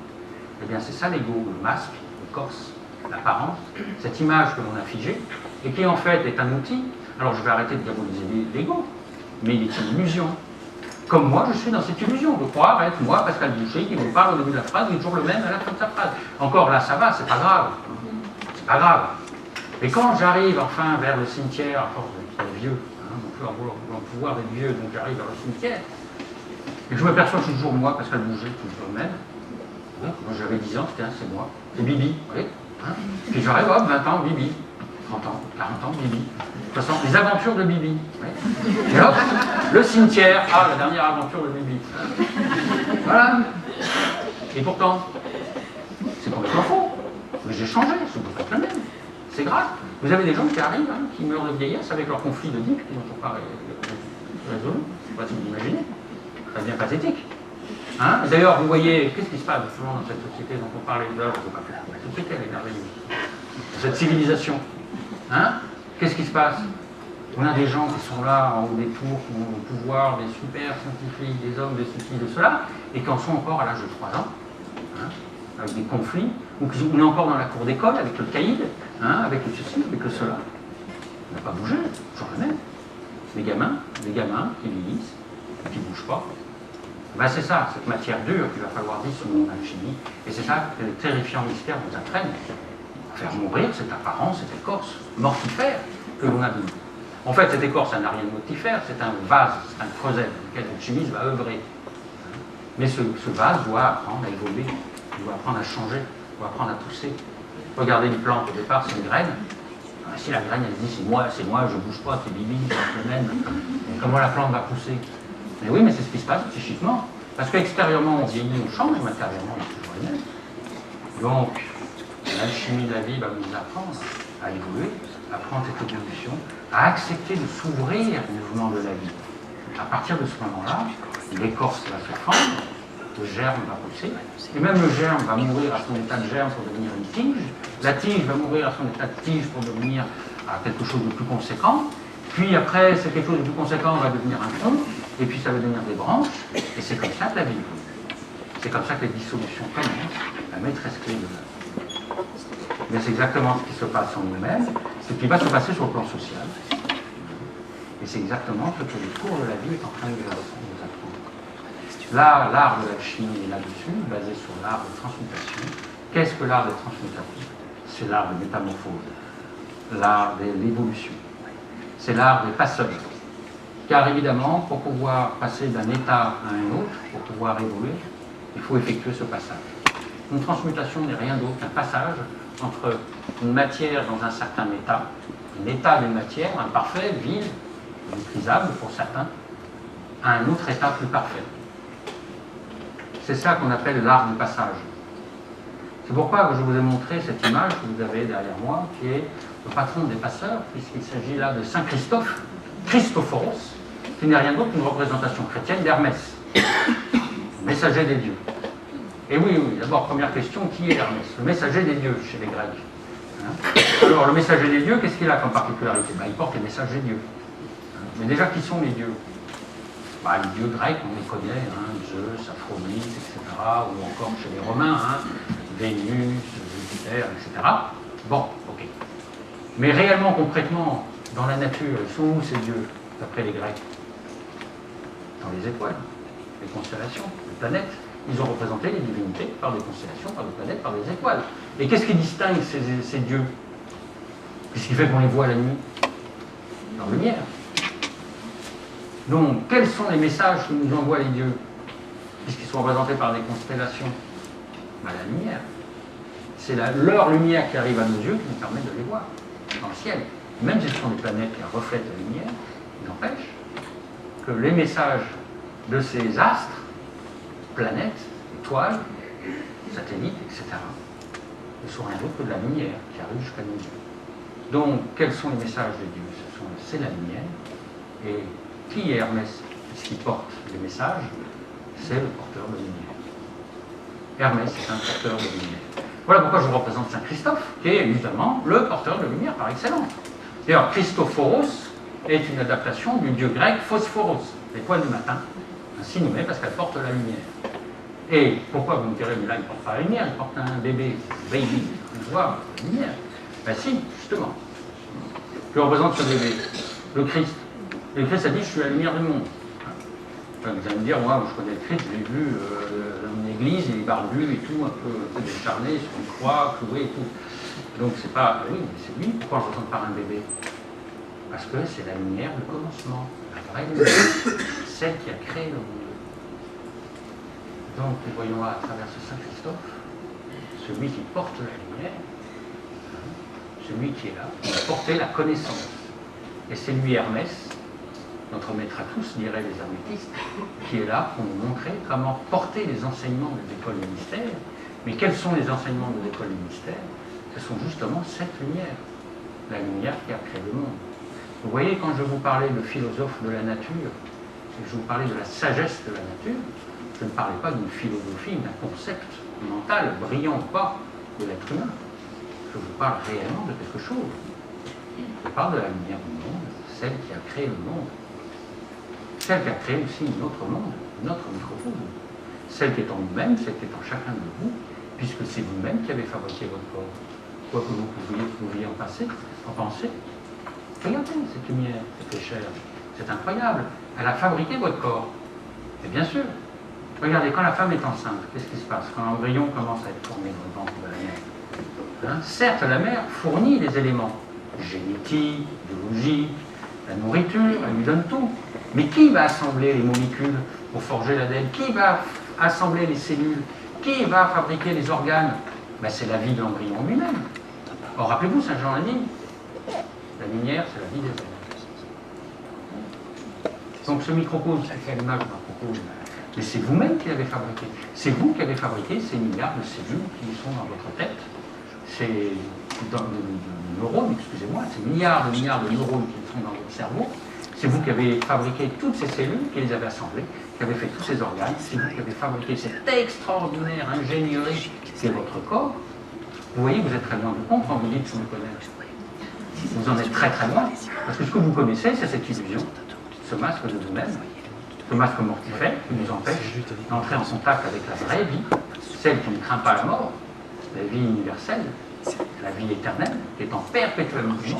Eh bien c'est ça l'ego, le masque, l'écorce, l'apparence, cette image que l'on a figée, et qui en fait est un outil. Alors je vais arrêter de diaboliser l'ego, mais il est une illusion. Comme moi, je suis dans cette illusion de croire être moi, Pascal Boucher, qui vous parle au début de la phrase, il est toujours le même à la fin de sa phrase. Encore là, ça va, c'est pas grave. C'est pas grave. Et quand j'arrive enfin vers le cimetière, à force d'être vieux, hein, on peut pouvoir d'être vieux, donc j'arrive vers le cimetière, et je me perçois que je suis toujours moi, Pascal Boucher, toujours le même. Hein, quand j'avais 10 ans, c'était c'est moi. C'est Bibi, vous voyez, hein. Puis j'arrive, hop, 20 ans, Bibi. 30 ans, 40 ans, Bibi. De toute façon, les aventures de Bibi. Oui. Et hop, le cimetière. Ah, la dernière aventure de Bibi. Voilà. Et pourtant, c'est complètement faux. Mais j'ai changé, je ne suis pas le même. C'est grave. Vous avez des gens qui arrivent, hein, qui meurent de vieillesse avec leur conflit de dip, qui n'ont pas résolu. Je ne sais pas si vous imaginez. Ça devient pathétique. Hein. D'ailleurs, vous voyez, qu'est-ce qui se passe justement dans cette société dont on parlait d'heure, je ne sais pas faire. La société, elle est merveilleuse. Cette civilisation. Hein? Qu'est-ce qui se passe? On a des gens qui sont là en haut des tours, qui ont le pouvoir, des super scientifiques, des hommes, de ceci, de cela, et qui en sont encore à l'âge de 3 ans, hein, avec des conflits, ou qui sont encore dans la cour d'école avec le caïd, hein, avec le ceci, avec le cela. On n'a pas bougé, toujours le même. Des gamins qui vieillissent, qui ne bougent pas. Ben c'est ça, cette matière dure qu'il va falloir dissoudre en alchimie, et c'est ça que les terrifiants mystères nous apprennent. Faire mourir cette apparence, cette écorce mortifère que l'on a vue. En fait, cette écorce, ça n'a rien de mortifère, c'est un vase, c'est un creuset dans lequel l'alchimiste va œuvrer. Mais ce vase doit apprendre à évoluer, il doit apprendre à changer, il doit apprendre à pousser. Regardez une plante, au départ, c'est une graine. Si la graine, elle dit c'est moi, je ne bouge pas, c'est Bibi, c'est le même. Comment la plante va pousser? Mais oui, mais c'est ce qui se passe psychiquement. Parce qu'extérieurement, on vieillit, on change, mais intérieurement, on est toujours les mêmes. Donc, l'alchimie de la vie va nous apprendre à évoluer, à prendre cette évolution, à accepter de s'ouvrir au mouvement de la vie. À partir de ce moment-là, l'écorce va se fendre, le germe va pousser, et même le germe va mourir à son état de germe pour devenir une tige, la tige va mourir à son état de tige pour devenir à quelque chose de plus conséquent, puis après, c'est quelque chose de plus conséquent va devenir un tronc, et puis ça va devenir des branches, et c'est comme ça que la vie évolue. C'est comme ça que les dissolutions commencent, la maîtresse clé de la vie. Mais c'est exactement ce qui se passe en nous-mêmes, ce qui va se passer sur le plan social. Et c'est exactement ce que le cours de la vie est en train de nous apprendre. Là, l'art de l'alchimie est là-dessus, basé sur l'art de transmutation. Qu'est-ce que l'art de transmutation? C'est l'art de métamorphose, l'art de l'évolution. C'est l'art des passeurs. Car évidemment, pour pouvoir passer d'un état à un autre, pour pouvoir évoluer, il faut effectuer ce passage. Une transmutation n'est rien d'autre qu'un passage entre une matière dans un certain état, un état d'une matière, imparfait, vide, méprisable pour certains, à un autre état plus parfait. C'est ça qu'on appelle l'art du passage. C'est pourquoi je vous ai montré cette image que vous avez derrière moi, qui est le patron des passeurs, puisqu'il s'agit là de Saint Christophe, Christophoros, qui n'est rien d'autre qu'une représentation chrétienne d'Hermès, messager des dieux. Et oui, d'abord, première question, qui est Hermès? Le messager des dieux chez les Grecs. Hein? Alors, le messager des dieux, qu'est-ce qu'il a comme particularité? Il porte les messages des dieux. Mais déjà, qui sont les dieux? Les dieux grecs, on les connaît, hein, Zeus, Aphrodite, etc., ou encore chez les Romains, hein, Vénus, Jupiter, etc. Bon, ok. Mais réellement, concrètement, dans la nature, ils sont où ces dieux, d'après les Grecs? Dans les étoiles, les constellations, les planètes. Ils ont représenté les divinités par des constellations, par des planètes, par des étoiles. Et qu'est-ce qui distingue ces dieux? Qu'est-ce qui fait qu'on les voit la nuit? Leur lumière. Donc, quels sont les messages que nous envoient les dieux, puisqu'ils sont représentés par des constellations? La lumière. C'est leur lumière qui arrive à nos yeux qui nous permet de les voir dans le ciel. Même si ce sont des planètes qui reflètent la lumière, il n'empêche que les messages de ces astres, planètes, étoiles, satellites, etc., ne sont rien d'autre que de la lumière qui arrive jusqu'à nos yeux. Donc, quels sont les messages de Dieu? C'est la lumière. Et qui est Hermès? Qui porte les messages? C'est le porteur de lumière. Hermès est un porteur de lumière. Voilà pourquoi je vous représente Saint Christophe, qui est évidemment le porteur de lumière par excellence. D'ailleurs, Christophoros est une adaptation du dieu grec Phosphoros, l'étoile du matin, ainsi nommée parce qu'elle porte la lumière. Et pourquoi vous me direz, mais là il ne porte pas la lumière, il porte un bébé, baby, on voit la lumière. Ben si, justement. Je représente ce bébé, le Christ. Et le Christ a dit, je suis la lumière du monde. Enfin, vous allez me dire, moi je connais le Christ, je l'ai vu dans une église, il est barbu et tout, un peu décharné sur une croix, cloué et tout. Donc c'est pas, oui, mais c'est lui, pourquoi je représente par un bébé? Parce que c'est la lumière du commencement, la vraie lumière, celle qui a créé le monde. Donc nous voyons là à travers ce Saint Christophe, celui qui porte la lumière, celui qui est là, qui a porté la connaissance. Et c'est lui Hermès, notre maître à tous, diraient les hermétistes, qui est là pour nous montrer comment porter les enseignements de l'école du mystère. Mais quels sont les enseignements de l'école du mystère? Ce sont justement cette lumière, la lumière qui a créé le monde. Vous voyez, quand je vous parlais de philosophe de la nature, et je vous parlais de la sagesse de la nature, je ne parlais pas d'une philosophie, d'un concept mental, brillant ou pas, de l'être humain. Je vous parle réellement de quelque chose. Je parle de la lumière du monde, celle qui a créé le monde. Celle qui a créé aussi notre monde, notre microcosme. Celle qui est en nous-mêmes, celle qui est en chacun de vous, puisque c'est vous-même qui avez fabriqué votre corps. Quoi que vous pouviez en penser. Regardez cette lumière, cette chair. C'est incroyable. Elle a fabriqué votre corps. Et bien sûr. Regardez, quand la femme est enceinte, qu'est-ce qui se passe? Quand l'embryon commence à être formé dans le ventre de la mère. Certes, la mère fournit les éléments génétiques, biologiques, la nourriture, elle lui donne tout. Mais qui va assembler les molécules pour forger l'ADN? Qui va assembler les cellules? Qui va fabriquer les organes? Ben, c'est la vie de l'embryon lui-même. Or, rappelez-vous, Saint Jean l'a dit, la lumière, c'est la vie des êtres. Donc ce microcosme, c'est à l'image d'un microcosme, mais c'est vous-même qui l'avez fabriqué. C'est vous qui avez fabriqué ces milliards de cellules qui sont dans votre tête. C'est dans le neurone, excusez-moi, ces milliards de neurones qui sont dans votre cerveau. C'est vous qui avez fabriqué toutes ces cellules, qui les avez assemblées, qui avez fait tous ces organes. C'est vous qui avez fabriqué cette extraordinaire ingénierie qui est votre corps. Vous voyez, vous êtes très loin du compte quand vous dites « je me connais ». Vous en êtes très très loin. Parce que ce que vous connaissez, c'est cette illusion, ce masque de vous-même, ce masque mortifère qui nous empêche d'entrer en contact avec la vraie vie, celle qui ne craint pas la mort, la vie universelle, la vie éternelle, qui est en perpétuel mouvement.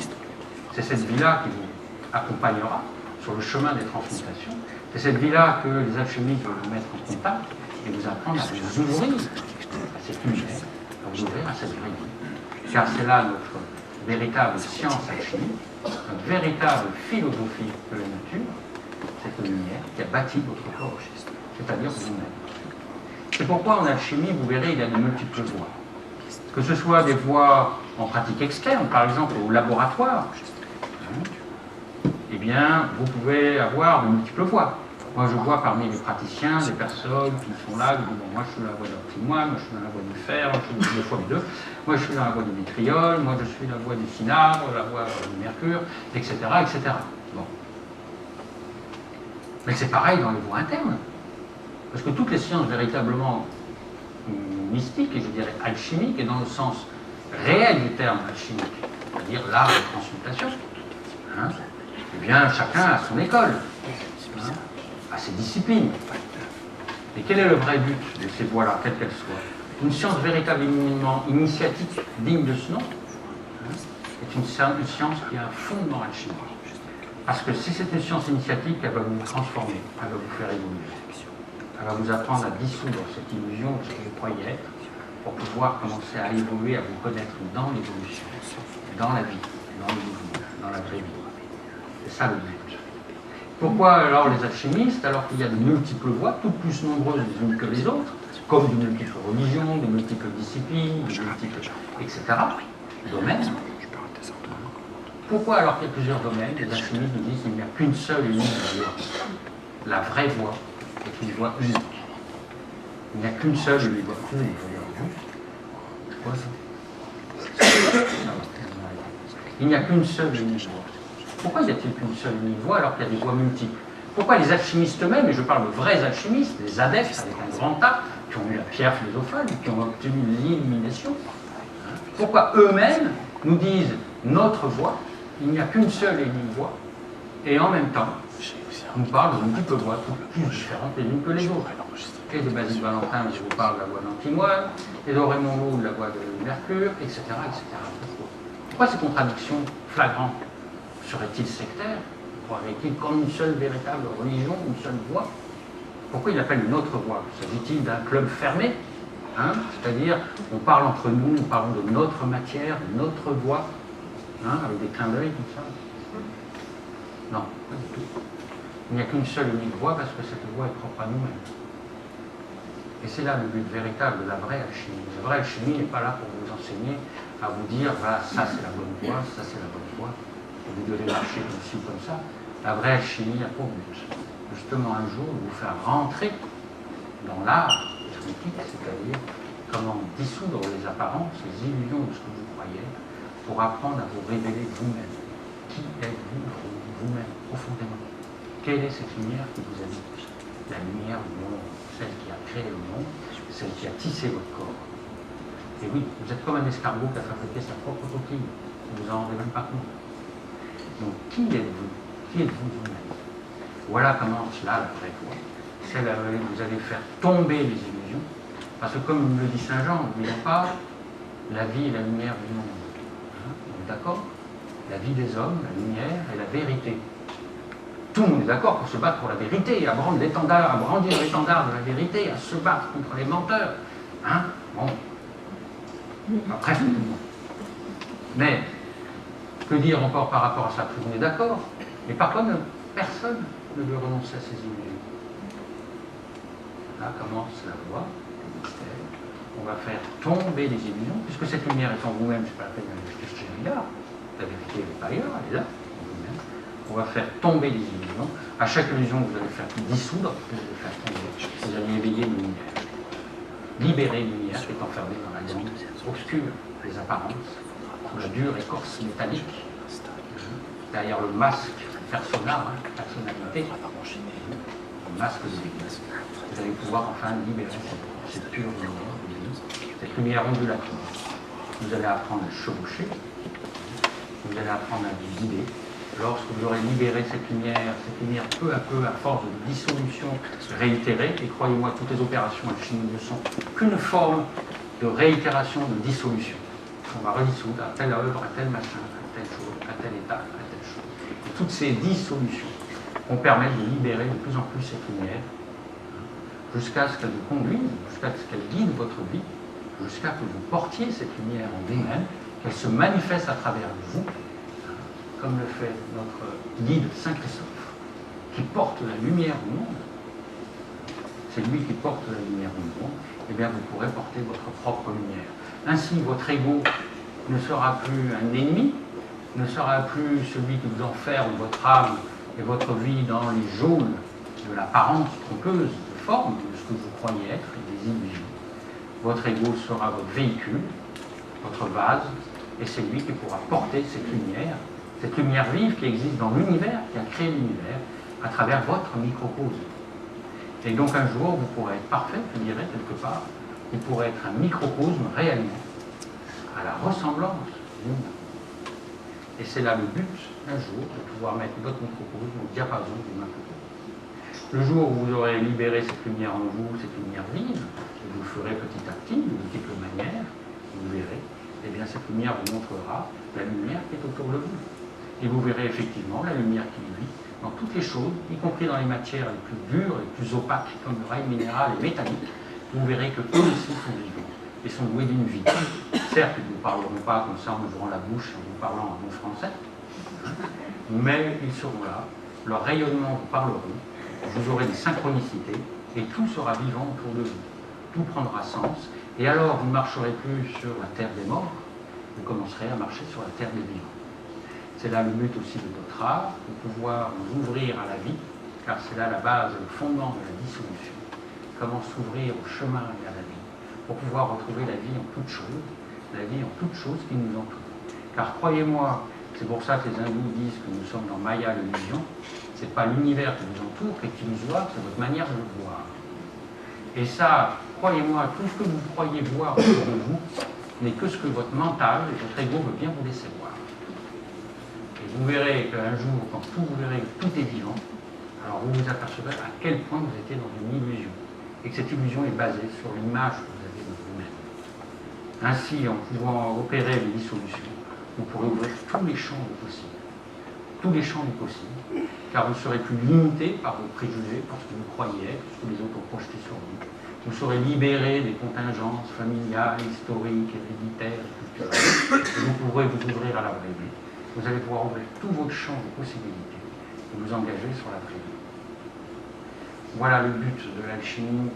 C'est cette vie-là qui vous accompagnera sur le chemin des transmutations. C'est cette vie-là que les alchimistes veulent vous mettre en contact et vous apprendre à vous ouvrir à cette lumière, à vous ouvrir à cette vraie vie. Car c'est là notre véritable science alchimique, notre véritable philosophie de la nature, cette lumière qui a bâti votre corps, c'est-à-dire vous-même. C'est pourquoi en alchimie, vous verrez, il y a de multiples voies. Que ce soit des voies en pratique externe, par exemple au laboratoire, eh bien, vous pouvez avoir de multiples voies. Moi, je vois parmi les praticiens des personnes qui sont là, qui disent bon, moi je suis dans la voie de l'antimoine, moi je suis dans la voie du fer, moi je suis deux fois les deux, moi je suis dans la voie du vitriol, moi je suis dans la voie du cinabre, la voie du mercure, etc. etc. Bon. Mais c'est pareil dans les voies internes. Parce que toutes les sciences véritablement mystiques, et je dirais alchimiques, et dans le sens réel du terme alchimique, c'est-à-dire l'art de transmutation, eh bien chacun a son école. À ses disciplines. Et quel est le vrai but de ces voies-là, quelles qu'elles soient? Une science véritablement initiatique, digne de ce nom, est une science qui a un fondement alchimique. Parce que si c'est une science initiatique, elle va vous transformer, elle va vous faire évoluer. Elle va vous apprendre à dissoudre cette illusion de ce que vous croyez être, pour pouvoir commencer à évoluer, à vous connaître dans l'évolution, dans la vie, dans le mouvement, dans la vraie vie. C'est ça le but. Pourquoi alors les alchimistes, alors qu'il y a de multiples voies, toutes plus nombreuses les unes que les autres, comme de multiples religions, de multiples disciplines, de multiples, etc., domaines. Pourquoi alors qu'il y a plusieurs domaines, les alchimistes nous disent qu'il n'y a qu'une seule et unique voie. La vraie voie est une voie unique. Il n'y a qu'une seule et unique voie. Il n'y a qu'une seule et unique voie. Pourquoi y a-t-il qu'une seule unique voie alors qu'il y a des voies multiples? Pourquoi les alchimistes eux-mêmes, et je parle de vrais alchimistes, des adeptes avec un grand A, qui ont eu la pierre philosophale, qui ont obtenu l'illumination, pourquoi eux-mêmes nous disent notre voie, il n'y a qu'une seule et unique voie, et en même temps, nous parlent de multiples voies, toutes plus différentes les unes que les autres. Et de Basile Valentin, je vous parle de la voie d'Antimoine, et de Raymond Lowe, de la voie de Mercure, etc. etc. Pourquoi ces contradictions flagrantes? Serait-il sectaire? Croirait-il comme une seule véritable religion, une seule voie? Pourquoi il appelle une autre voie? S'agit-il d'un club fermé? C'est-à-dire, on parle entre nous, nous parlons de notre matière, de notre voie, avec des clins d'œil comme ça? Non, pas du tout. Il n'y a qu'une seule unique voie parce que cette voie est propre à nous-mêmes. Et c'est là le but véritable de la vraie alchimie. La vraie alchimie n'est pas là pour vous enseigner, à vous dire, voilà, ça c'est la bonne voie, ça c'est la bonne voie. Vous devez marcher comme ci, comme ça. La vraie alchimie a pour but, justement un jour, de vous faire rentrer dans l'art hermétique, c'est-à-dire comment dissoudre les apparences, les illusions de ce que vous croyez, pour apprendre à vous révéler vous-même. Qui êtes-vous vous-même, profondément? Quelle est cette lumière qui vous habite? La lumière du monde, celle qui a créé le monde, celle qui a tissé votre corps. Et oui, vous êtes comme un escargot qui a fabriqué sa propre coquille. Vous vous en rendez même pas compte. Donc, qui êtes-vous? Qui êtes-vous vous-même? Voilà comment cela la vraie foi. C'est là où vous allez faire tomber les illusions. Parce que comme le dit Saint Jean, n'oublions pas, la vie est la lumière du monde. Hein, on est d'accord? La vie des hommes, la lumière et la vérité. Tout le monde est d'accord pour se battre pour la vérité, à brandir l'étendard de la vérité, à se battre contre les menteurs. Hein? Bon. Après, tout le monde. Mais, que dire encore par rapport à ça? Tout le monde est d'accord. Mais par contre, personne ne veut renoncer à ses illusions. Là commence la voie du mystère. On va faire tomber les illusions, puisque cette lumière est en vous-même, c'est pas la peine d'aller chercher ailleurs. La vérité, elle n'est pas ailleurs, elle est là, en vous-même. On va faire tomber les illusions. À chaque illusion, vous allez faire dissoudre, vous allez faire tomber. Vous allez éveiller une lumière. Libérer une lumière qui est enfermée dans la grande obscure des apparences, sous la dure écorce métallique, derrière le masque personnel, personnalité, le masque de l'Église. Vous allez pouvoir enfin libérer cette pure lumière, cette lumière ondulatoire. Vous allez apprendre à chevaucher, vous allez apprendre à vous guider. Lorsque vous aurez libéré cette lumière peu à peu, à force de dissolution réitérée, et croyez-moi, toutes les opérations alchimiques ne sont qu'une forme de réitération, de dissolution. On va redissoudre à telle œuvre, à tel machin, à telle chose, à tel état, à telle chose. Et toutes ces dissolutions vont permettre de libérer de plus en plus cette lumière, jusqu'à ce qu'elle vous conduise, jusqu'à ce qu'elle guide votre vie, jusqu'à que vous portiez cette lumière en vous-même, qu'elle se manifeste à travers vous, comme le fait notre guide Saint Christophe, qui porte la lumière au monde. C'est lui qui porte la lumière au monde. Eh bien, vous pourrez porter votre propre lumière. Ainsi, votre ego ne sera plus un ennemi, ne sera plus celui qui vous enferme votre âme et votre vie dans les geôles de l'apparence trompeuse de forme de ce que vous croyez être et des illusions. Votre ego sera votre véhicule, votre vase, et c'est lui qui pourra porter cette lumière vive qui existe dans l'univers, qui a créé l'univers, à travers votre microcosme. Et donc un jour, vous pourrez être parfait, je dirais, quelque part, vous pourrez être un microcosme réellement, à la ressemblance d'humain. Et c'est là le but, un jour, de pouvoir mettre votre microcosme au diapason du macrocosme. Le jour où vous aurez libéré cette lumière en vous, cette lumière vive, et vous le ferez petit à petit, de multiples manières, vous verrez, eh bien cette lumière vous montrera la lumière qui est autour de vous. Et vous verrez effectivement la lumière qui vit dans toutes les choses, y compris dans les matières les plus dures, les plus opaques, comme le rail minéral et métallique. Vous verrez que eux aussi sont vivants et sont doués d'une vie. Certes, ils ne vous parleront pas comme ça en ouvrant la bouche et en vous parlant en bon français, mais ils seront là, leur rayonnement vous parleront, vous aurez des synchronicités et tout sera vivant autour de vous. Tout prendra sens et alors vous ne marcherez plus sur la terre des morts, vous commencerez à marcher sur la terre des vivants. C'est là le but aussi de notre art, de pouvoir nous ouvrir à la vie, car c'est là la base, le fondement de la dissolution. Comment s'ouvrir au chemin et à la vie, pour pouvoir retrouver la vie en toute chose, la vie en toute chose qui nous entoure. Car croyez-moi, c'est pour ça que les hindous disent que nous sommes dans Maya, l'illusion, c'est pas l'univers qui nous entoure et qui nous voit, c'est votre manière de le voir. Et ça, croyez-moi, tout ce que vous croyez voir autour de vous n'est que ce que votre mental et votre ego veut bien vous laisser voir. Et vous verrez qu'un jour, quand vous verrez que tout est vivant, alors vous vous apercevrez à quel point vous étiez dans une illusion. Et que cette illusion est basée sur l'image que vous avez de vous-même. Ainsi, en pouvant opérer les dissolutions, vous pourrez ouvrir tous les champs du possible. Tous les champs du possible, car vous ne serez plus limité par vos préjugés, par ce que vous croyez être, ce que les autres ont projeté sur vous. Vous serez libéré des contingences familiales, historiques, héréditaires, culturelles, et vous pourrez vous ouvrir à la vraie vie. Vous allez pouvoir ouvrir tous vos champs de possibilités et vous engager sur la vraie vie. Voilà le but de l'alchimie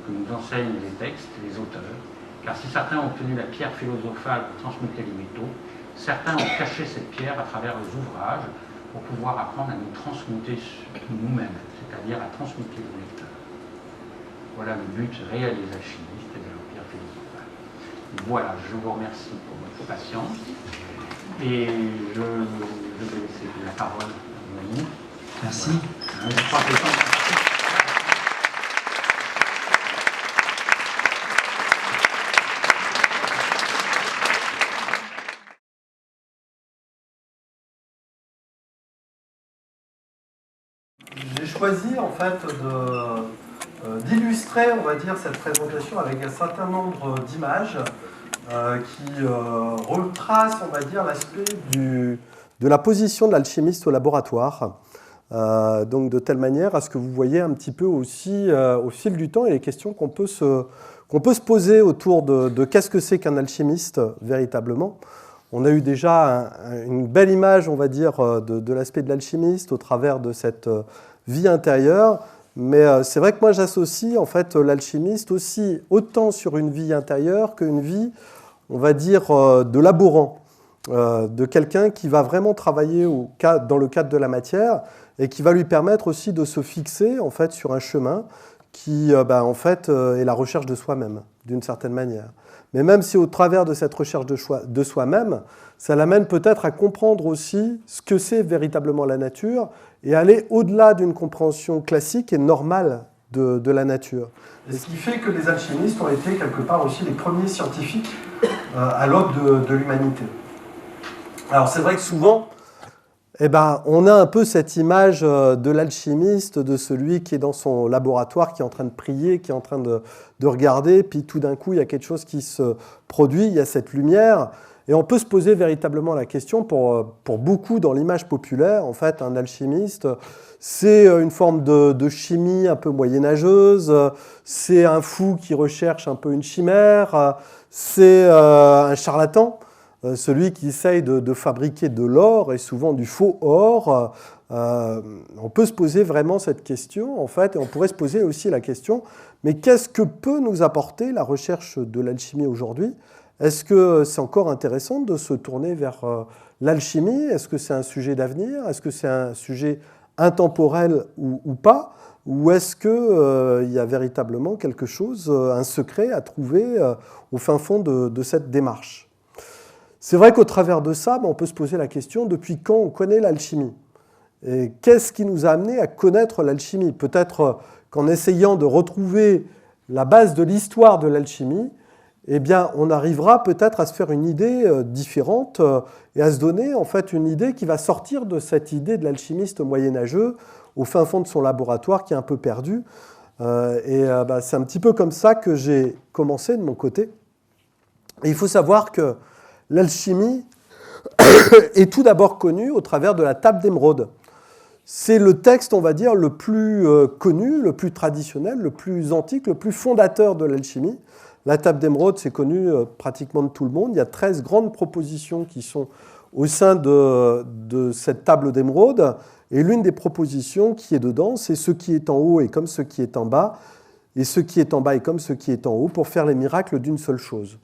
que nous enseignent les textes, les auteurs, car si certains ont obtenu la pierre philosophale pour transmuter les métaux, certains ont caché cette pierre à travers les ouvrages pour pouvoir apprendre à nous transmuter nous-mêmes, c'est-à-dire à transmuter le lecteur. Voilà le but réel des alchimistes et de leur pierre philosophale. Voilà, je vous remercie pour votre patience et je vais laisser la parole à Manu. Merci. Voilà. Je crois que le temps... fait d'illustrer, on va dire, cette présentation avec un certain nombre d'images qui retracent, on va dire, l'aspect de la position de l'alchimiste au laboratoire. Donc de telle manière à ce que vous voyez un petit peu aussi au fil du temps et les questions qu'on peut se poser autour de qu'est-ce que c'est qu'un alchimiste véritablement. On a eu déjà une belle image, on va dire, de l'aspect de l'alchimiste au travers de cette vie intérieure, mais c'est vrai que moi j'associe en fait l'alchimiste aussi autant sur une vie intérieure qu'une vie, on va dire, de laborant, de quelqu'un qui va vraiment travailler dans le cadre de la matière et qui va lui permettre aussi de se fixer en fait sur un chemin qui en fait est la recherche de soi-même d'une certaine manière. Mais même si au travers de cette recherche de soi-même, ça l'amène peut-être à comprendre aussi ce que c'est véritablement la nature et aller au-delà d'une compréhension classique et normale de la nature. Et ce qui fait que les alchimistes ont été quelque part aussi les premiers scientifiques à l'aube de l'humanité. Alors c'est vrai que souvent, on a un peu cette image de l'alchimiste, de celui qui est dans son laboratoire, qui est en train de prier, qui est en train de regarder, puis tout d'un coup, il y a quelque chose qui se produit, il y a cette lumière, et on peut se poser véritablement la question, pour beaucoup dans l'image populaire, en fait, un alchimiste, c'est une forme de chimie un peu moyenâgeuse, c'est un fou qui recherche un peu une chimère, c'est un charlatan, celui qui essaye de fabriquer de l'or et souvent du faux or. On peut se poser vraiment cette question, en fait, et on pourrait se poser aussi la question, mais qu'est-ce que peut nous apporter la recherche de l'alchimie aujourd'hui ? Est-ce que c'est encore intéressant de se tourner vers l'alchimie ? Est-ce que c'est un sujet d'avenir ? Est-ce que c'est un sujet intemporel ou pas ? Ou est-ce qu'il y a véritablement quelque chose, un secret à trouver au fin fond de cette démarche ? C'est vrai qu'au travers de ça, on peut se poser la question depuis quand on connaît l'alchimie ? Et qu'est-ce qui nous a amené à connaître l'alchimie ? Peut-être qu'en essayant de retrouver la base de l'histoire de l'alchimie, on arrivera peut-être à se faire une idée différente et à se donner en fait une idée qui va sortir de cette idée de l'alchimiste moyenâgeux au fin fond de son laboratoire qui est un peu perdu. C'est un petit peu comme ça que j'ai commencé de mon côté. Et il faut savoir que l'alchimie est tout d'abord connue au travers de la table d'émeraude. C'est le texte, on va dire, le plus connu, le plus traditionnel, le plus antique, le plus fondateur de l'alchimie. La table d'émeraude, c'est connu pratiquement de tout le monde. Il y a 13 grandes propositions qui sont au sein de cette table d'émeraude. Et l'une des propositions qui est dedans, c'est ce qui est en haut est comme ce qui est en bas, et ce qui est en bas est comme ce qui est en haut, pour faire les miracles d'une seule chose.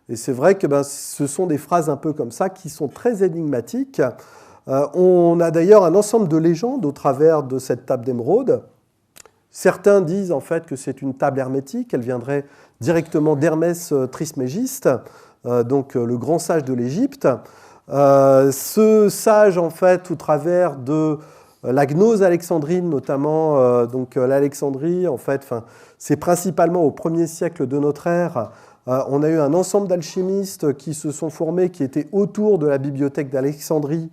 Et c'est vrai que ce sont des phrases un peu comme ça qui sont très énigmatiques. On a d'ailleurs un ensemble de légendes au travers de cette table d'émeraude. Certains disent en fait que c'est une table hermétique, elle viendrait directement d'Hermès Trismégiste, donc le grand sage de l'Égypte. Ce sage, en fait, au travers de la gnose alexandrine, notamment, l'Alexandrie, en fait, c'est principalement au 1er siècle de notre ère. On a eu un ensemble d'alchimistes qui se sont formés, qui étaient autour de la bibliothèque d'Alexandrie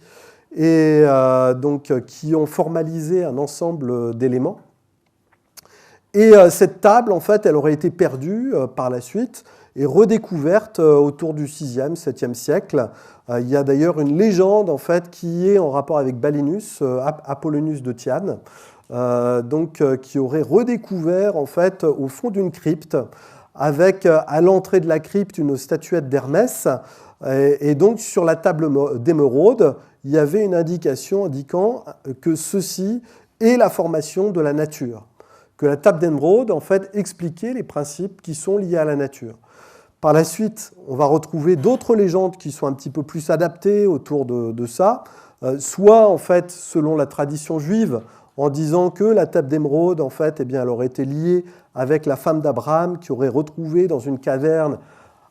et qui ont formalisé un ensemble d'éléments. Et cette table, en fait, elle aurait été perdue par la suite et redécouverte autour du 6e, 7e siècle. Il y a d'ailleurs une légende, en fait, qui est en rapport avec Balinus, Apollonius de Tyane, qui aurait redécouvert, en fait, au fond d'une crypte, avec à l'entrée de la crypte une statuette d'Hermès. Et donc, sur la table d'émeraude, il y avait une indication indiquant que ceci est la formation de la nature. Que la table d'émeraude, en fait, expliquait les principes qui sont liés à la nature. Par la suite, on va retrouver d'autres légendes qui sont un petit peu plus adaptées autour de ça, soit, en fait, selon la tradition juive, en disant que la table d'émeraude, en fait, elle aurait été liée avec la femme d'Abraham qui aurait retrouvé dans une caverne,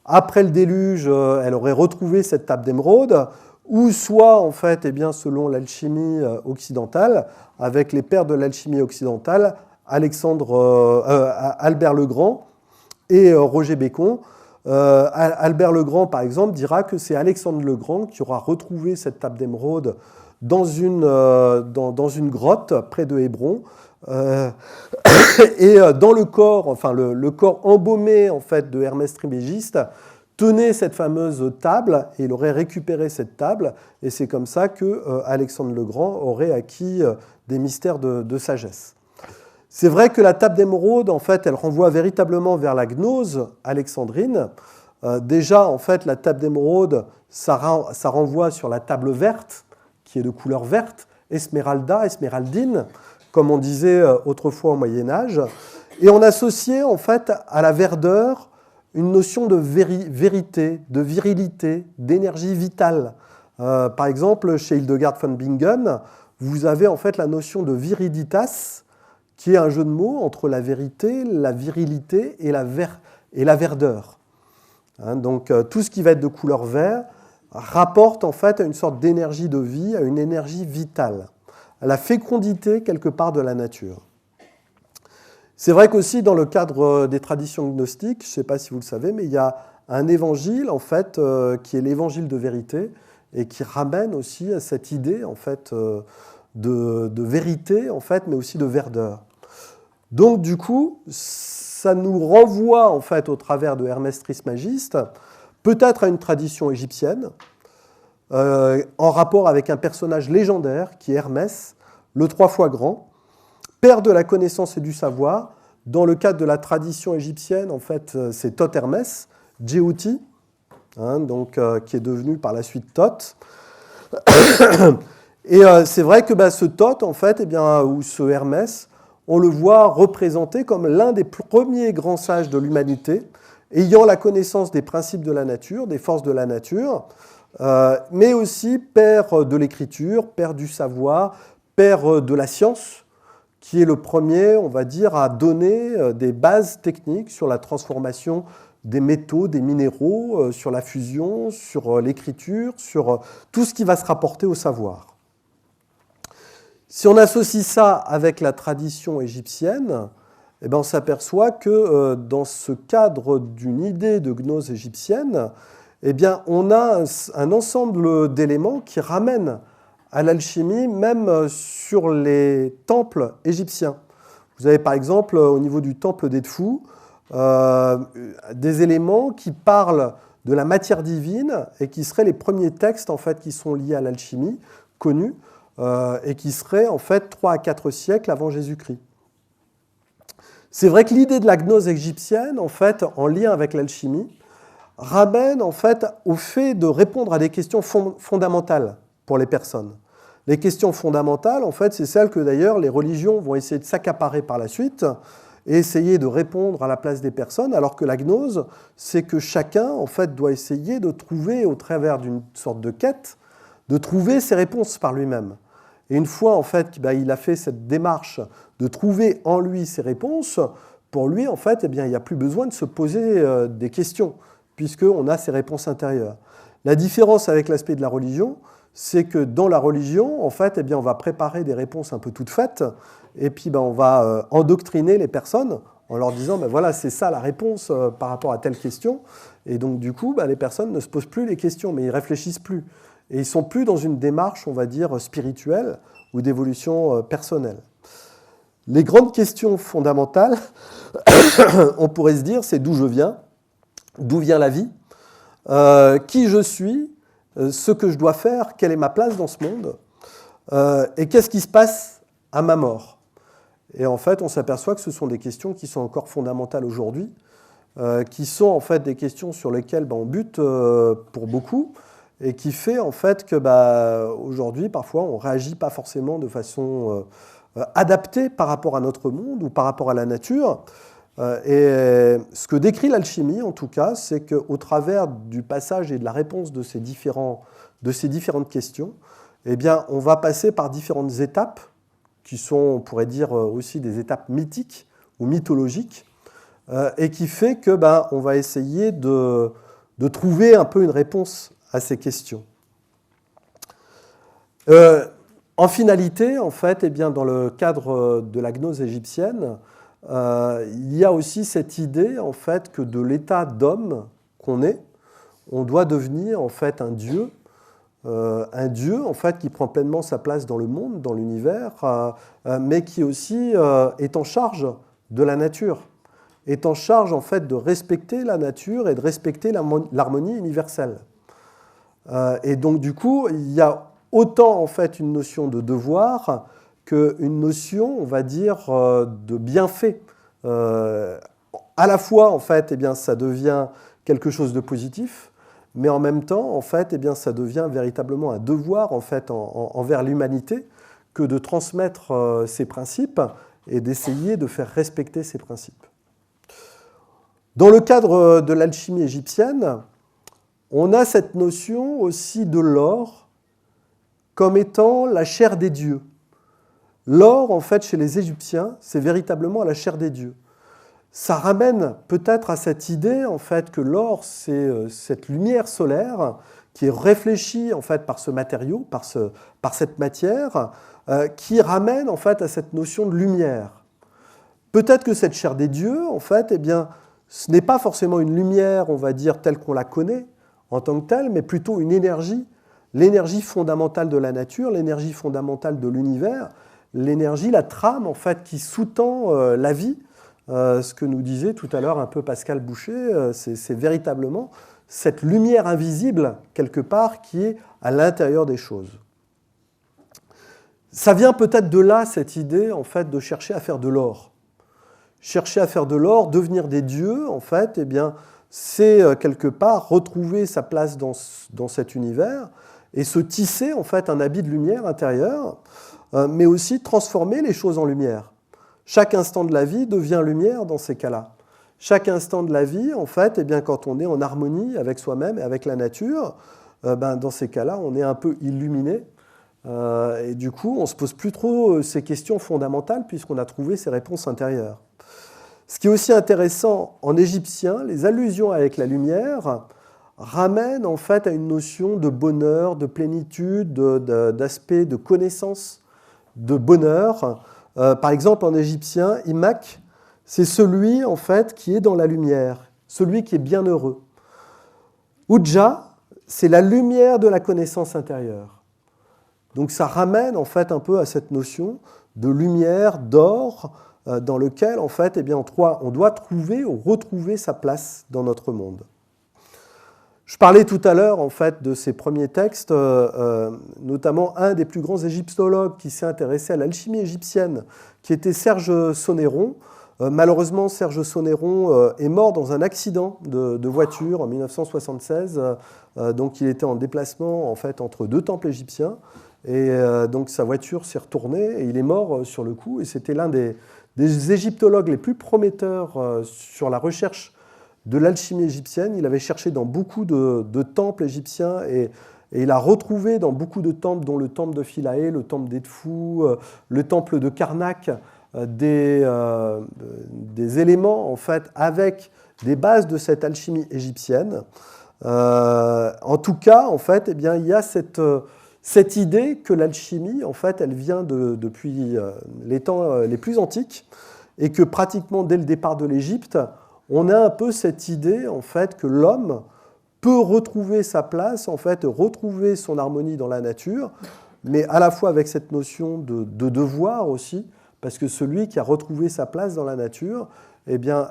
après le déluge, elle aurait retrouvé cette table d'émeraude, ou soit, en fait, selon l'alchimie occidentale, avec les pères de l'alchimie occidentale, Albert le Grand et Roger Bacon. Albert le Grand, par exemple, dira que c'est Alexandre le Grand qui aura retrouvé cette table d'émeraude dans une grotte près de Hébron, Et dans le corps, enfin le corps embaumé en fait de Hermès Trismégiste tenait cette fameuse table, et il aurait récupéré cette table, et c'est comme ça que Alexandre le Grand aurait acquis des mystères de sagesse. C'est vrai que la table d'émeraude, en fait, elle renvoie véritablement vers la gnose alexandrine. Déjà, en fait, la table d'émeraude, ça renvoie sur la table verte, qui est de couleur verte, esmeralda, esmeraldine, comme on disait autrefois au Moyen-Âge. Et on associait, en fait, à la verdeur une notion de vérité, de virilité, d'énergie vitale. Par exemple, chez Hildegard von Bingen, vous avez en fait la notion de viriditas, qui est un jeu de mots entre la vérité, la virilité et la verdeur. Donc tout ce qui va être de couleur vert rapporte en fait à une sorte d'énergie de vie, à une énergie vitale, à la fécondité quelque part de la nature. C'est vrai qu'aussi dans le cadre des traditions gnostiques, je ne sais pas si vous le savez, mais il y a un évangile en fait qui est l'évangile de vérité et qui ramène aussi à cette idée en fait de vérité en fait, mais aussi de verdeur. Donc du coup, ça nous renvoie en fait au travers de Hermès Trismégiste, peut-être à une tradition égyptienne, en rapport avec un personnage légendaire qui est Hermès, le 3 fois grand, père de la connaissance et du savoir. Dans le cadre de la tradition égyptienne, en fait, c'est Thoth Hermès, Djéouti, donc, qui est devenu par la suite Thoth. Et c'est vrai que ce Thoth, en fait, ou ce Hermès, on le voit représenté comme l'un des premiers grands sages de l'humanité, ayant la connaissance des principes de la nature, des forces de la nature, mais aussi père de l'écriture, père du savoir, père de la science, qui est le premier, on va dire, à donner des bases techniques sur la transformation des métaux, des minéraux, sur la fusion, sur l'écriture, sur tout ce qui va se rapporter au savoir. Si on associe ça avec la tradition égyptienne, on s'aperçoit que dans ce cadre d'une idée de gnose égyptienne, on a un ensemble d'éléments qui ramènent à l'alchimie, même sur les temples égyptiens. Vous avez par exemple au niveau du temple d'Edfou des éléments qui parlent de la matière divine et qui seraient les premiers textes en fait, qui sont liés à l'alchimie, connus, et qui seraient en fait 3 à 4 siècles avant Jésus-Christ. C'est vrai que l'idée de la gnose égyptienne, en fait, en lien avec l'alchimie, ramène en fait au fait de répondre à des questions fondamentales pour les personnes. Les questions fondamentales, en fait, c'est celles que d'ailleurs les religions vont essayer de s'accaparer par la suite et essayer de répondre à la place des personnes, alors que la gnose, c'est que chacun, en fait, doit essayer de trouver, au travers d'une sorte de quête, de trouver ses réponses par lui-même. Et une fois, en fait, il a fait cette démarche de trouver en lui ses réponses, pour lui, en fait, il n'y a plus besoin de se poser des questions, puisqu'on a ses réponses intérieures. La différence avec l'aspect de la religion, c'est que dans la religion, en fait, on va préparer des réponses un peu toutes faites, et puis on va endoctriner les personnes en leur disant, voilà, c'est ça la réponse par rapport à telle question. Et donc, du coup, les personnes ne se posent plus les questions, mais ils ne réfléchissent plus. Et ils ne sont plus dans une démarche, on va dire, spirituelle ou d'évolution personnelle. Les grandes questions fondamentales, on pourrait se dire, c'est d'où je viens, d'où vient la vie, qui je suis, ce que je dois faire, quelle est ma place dans ce monde, et qu'est-ce qui se passe à ma mort. Et en fait, on s'aperçoit que ce sont des questions qui sont encore fondamentales aujourd'hui, qui sont en fait des questions sur lesquelles on bute pour beaucoup, et qui fait en fait que aujourd'hui, parfois, on ne réagit pas forcément de façon adaptée par rapport à notre monde ou par rapport à la nature. Et ce que décrit l'alchimie, en tout cas, c'est qu'au travers du passage et de la réponse de ces différentes questions, on va passer par différentes étapes, qui sont, on pourrait dire, aussi des étapes mythiques ou mythologiques, et qui fait que on va essayer de trouver un peu une réponse à ces questions. En finalité, en fait, dans le cadre de la gnose égyptienne, il y a aussi cette idée en fait, que de l'état d'homme qu'on est, on doit devenir en fait un dieu un Dieu en fait qui prend pleinement sa place dans le monde, dans l'univers, mais qui aussi est en charge de la nature, est en charge en fait de respecter la nature et de respecter l'harmonie universelle. Et donc du coup, il y a autant en fait une notion de devoir qu'une notion, on va dire, de bienfait. À la fois, en fait, eh bien, ça devient quelque chose de positif, mais en même temps, en fait, eh bien, ça devient véritablement un devoir en fait, envers l'humanité que de transmettre ces principes et d'essayer de faire respecter ces principes. Dans le cadre de l'alchimie égyptienne, on a cette notion aussi de l'or comme étant la chair des dieux. L'or, en fait, chez les Égyptiens, c'est véritablement la chair des dieux. Ça ramène peut-être à cette idée en fait, que l'or, c'est cette lumière solaire qui est réfléchie en fait, par ce matériau, par cette matière, qui ramène en fait, à cette notion de lumière. Peut-être que cette chair des dieux, en fait, eh bien, ce n'est pas forcément une lumière, on va dire, telle qu'on la connaît en tant que telle, mais plutôt une énergie, l'énergie fondamentale de la nature, l'énergie fondamentale de l'univers, l'énergie, la trame en fait, qui sous-tend la vie. Ce que nous disait tout à l'heure un peu Pascal Boucher, c'est véritablement cette lumière invisible, quelque part, qui est à l'intérieur des choses. Ça vient peut-être de là, cette idée, en fait, de chercher à faire de l'or. Chercher à faire de l'or, devenir des dieux, en fait, eh bien, c'est quelque part retrouver sa place dans cet univers et se tisser, en fait, un habit de lumière intérieure, mais aussi transformer les choses en lumière. Chaque instant de la vie devient lumière dans ces cas-là. Chaque instant de la vie, en fait, eh bien, quand on est en harmonie avec soi-même et avec la nature, dans ces cas-là, on est un peu illuminé. Et du coup, on ne se pose plus trop ces questions fondamentales puisqu'on a trouvé ces réponses intérieures. Ce qui est aussi intéressant en égyptien, les allusions avec la lumière ramènent en fait à une notion de bonheur, de plénitude, d'aspect, de connaissance, de bonheur. Par exemple, en égyptien, Imak, c'est celui en fait qui est dans la lumière, celui qui est bienheureux. Udja, c'est la lumière de la connaissance intérieure. Donc ça ramène en fait un peu à cette notion de lumière, d'or, dans lequel en fait, eh bien, on doit trouver ou retrouver sa place dans notre monde. Je parlais tout à l'heure en fait, de ces premiers textes, notamment un des plus grands égyptologues qui s'est intéressé à l'alchimie égyptienne, qui était Serge Saunéron. Malheureusement, Serge Saunéron est mort dans un accident de voiture en 1976. Donc il était en déplacement en fait, entre deux temples égyptiens. Et donc sa voiture s'est retournée et il est mort sur le coup. Et c'était l'un des égyptologues les plus prometteurs sur la recherche de l'alchimie égyptienne. Il avait cherché dans beaucoup de temples égyptiens et il a retrouvé dans beaucoup de temples, dont le temple de Philae, le temple d'Edfou, le temple de Karnak, des éléments en fait, avec des bases de cette alchimie égyptienne. En tout cas, en fait, eh bien, il y a cette idée que l'alchimie, en fait, elle vient depuis les temps les plus antiques et que pratiquement dès le départ de l'Égypte, on a un peu cette idée en fait, que l'homme peut retrouver sa place, en fait, retrouver son harmonie dans la nature, mais à la fois avec cette notion de devoir aussi, parce que celui qui a retrouvé sa place dans la nature, eh bien,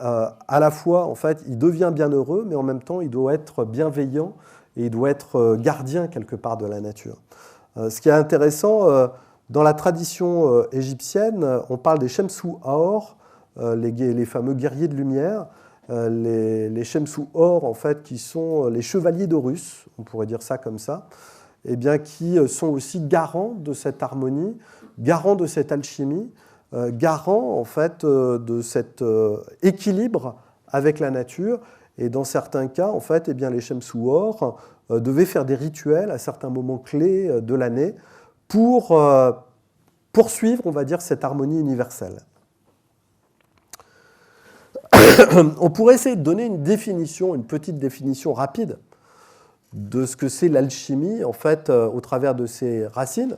à la fois, en fait, il devient bienheureux, mais en même temps, il doit être bienveillant et il doit être gardien quelque part de la nature. Ce qui est intéressant, dans la tradition égyptienne, on parle des Shemsu Aor, les fameux guerriers de lumière, les Shemsu Or, en fait, qui sont les chevaliers d'Horus, on pourrait dire ça comme ça, eh bien, qui sont aussi garants de cette harmonie, garants de cette alchimie, garants en fait, de cet équilibre avec la nature. Et dans certains cas, en fait, eh bien, les Shemsu Or devaient faire des rituels à certains moments clés de l'année pour poursuivre, on va dire, cette harmonie universelle. On pourrait essayer de donner une définition, une petite définition rapide de ce que c'est l'alchimie, en fait, au travers de ses racines.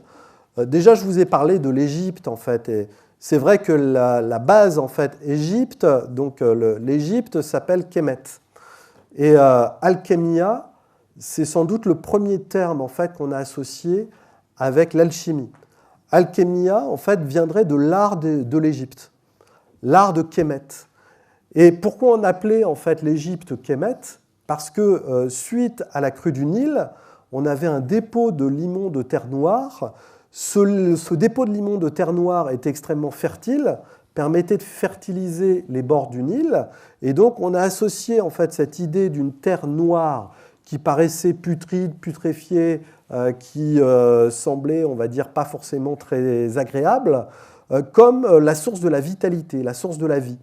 Déjà, je vous ai parlé de l'Égypte, en fait, et c'est vrai que la base, en fait, Égypte, donc l'Égypte s'appelle Kemet. Et alchemia, c'est sans doute le premier terme en fait, qu'on a associé avec l'alchimie. Alchemia, en fait, viendrait de l'art de l'Égypte, l'art de Kémet. Et pourquoi on appelait en fait l'Égypte Kémet? Parce que suite à la crue du Nil, on avait un dépôt de limon de terre noire. Ce dépôt de limon de terre noire était extrêmement fertile, permettait de fertiliser les bords du Nil. Et donc, on a associé en fait cette idée d'une terre noire qui paraissait putride, putréfiée, qui semblait, on va dire, pas forcément très agréable, comme la source de la vitalité, la source de la vie.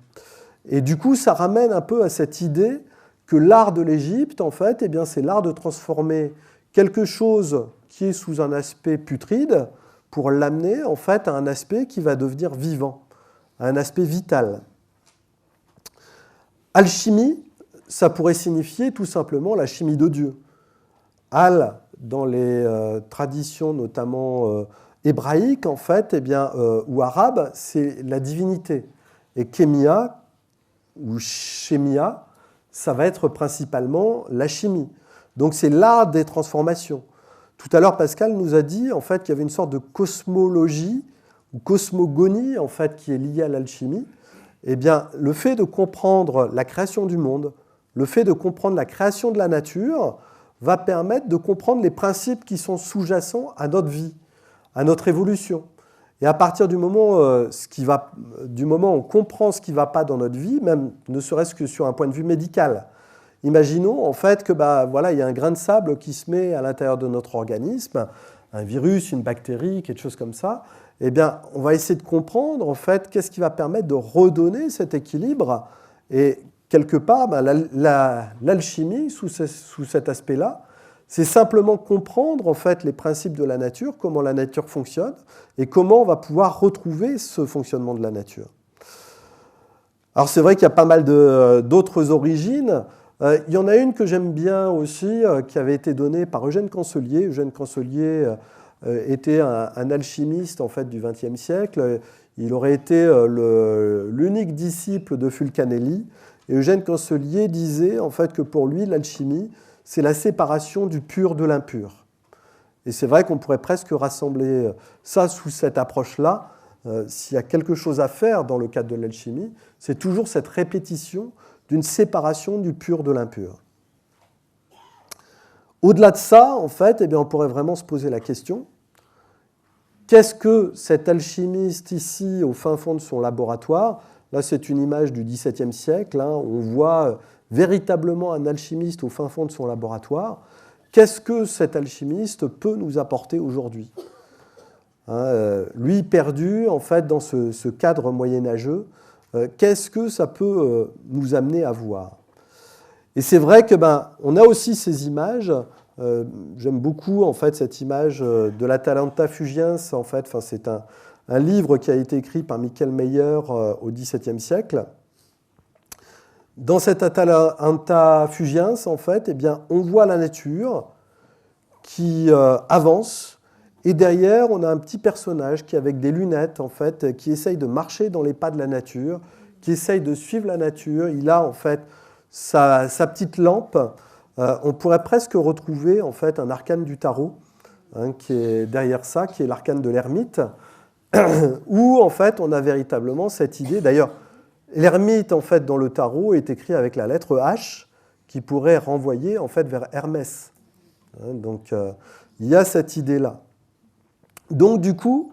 Et du coup, ça ramène un peu à cette idée que l'art de l'Égypte, en fait, eh bien, c'est l'art de transformer quelque chose qui est sous un aspect putride pour l'amener, en fait, à un aspect qui va devenir vivant, à un aspect vital. Alchimie, ça pourrait signifier tout simplement la chimie de Dieu. Al, dans les traditions notamment hébraïques, en fait, eh bien, ou arabes, c'est la divinité. Et kémia, ou chémia, ça va être principalement la chimie. Donc c'est l'art des transformations. Tout à l'heure, Pascal nous a dit en fait, qu'il y avait une sorte de cosmologie ou cosmogonie en fait, qui est liée à l'alchimie. Eh bien, le fait de comprendre la création du monde, le fait de comprendre la création de la nature, va permettre de comprendre les principes qui sont sous-jacents à notre vie, à notre évolution. Et à partir du moment, où on comprend ce qui ne va pas dans notre vie, même ne serait-ce que sur un point de vue médical, imaginons en fait que voilà, il y a un grain de sable qui se met à l'intérieur de notre organisme, un virus, une bactérie, quelque chose comme ça. Eh bien, on va essayer de comprendre en fait qu'est-ce qui va permettre de redonner cet équilibre. Et quelque part, l'alchimie, sous cet aspect-là, c'est simplement comprendre en fait les principes de la nature, comment la nature fonctionne et comment on va pouvoir retrouver ce fonctionnement de la nature. Alors c'est vrai qu'il y a pas mal d'autres origines. Il y en a une que j'aime bien aussi, qui avait été donnée par Eugène Cancelier. Eugène Cancelier était un alchimiste en fait, du XXe siècle. Il aurait été l'unique disciple de Fulcanelli. Et Eugène Cancelier disait en fait, que pour lui, l'alchimie, c'est la séparation du pur de l'impur. Et c'est vrai qu'on pourrait presque rassembler ça sous cette approche-là. S'il y a quelque chose à faire dans le cadre de l'alchimie, c'est toujours cette répétition d'une séparation du pur de l'impur. Au-delà de ça, en fait, eh bien, on pourrait vraiment se poser la question, qu'est-ce que cet alchimiste ici, au fin fond de son laboratoire, là c'est une image du XVIIe siècle, hein, on voit véritablement un alchimiste au fin fond de son laboratoire, qu'est-ce que cet alchimiste peut nous apporter aujourd'hui ? Lui perdu, en fait, dans ce cadre moyenâgeux, qu'est-ce que ça peut nous amener à voir ? Et c'est vrai que on a aussi ces images. J'aime beaucoup en fait cette image de l'Atalanta Fugiens. En fait, c'est un livre qui a été écrit par Michael Meyer au XVIIe siècle. Dans cette Atalanta Fugiens, en fait, eh bien, on voit la nature qui avance. Et derrière, on a un petit personnage qui, avec des lunettes, en fait, qui essaye de marcher dans les pas de la nature, qui essaye de suivre la nature. Il a en fait sa petite lampe. On pourrait presque retrouver en fait un arcane du tarot, hein, qui est derrière ça, qui est l'arcane de l'ermite, où en fait on a véritablement cette idée. D'ailleurs, l'ermite en fait dans le tarot est écrit avec la lettre H, qui pourrait renvoyer en fait vers Hermès. Donc il y a cette idée-là. Donc du coup,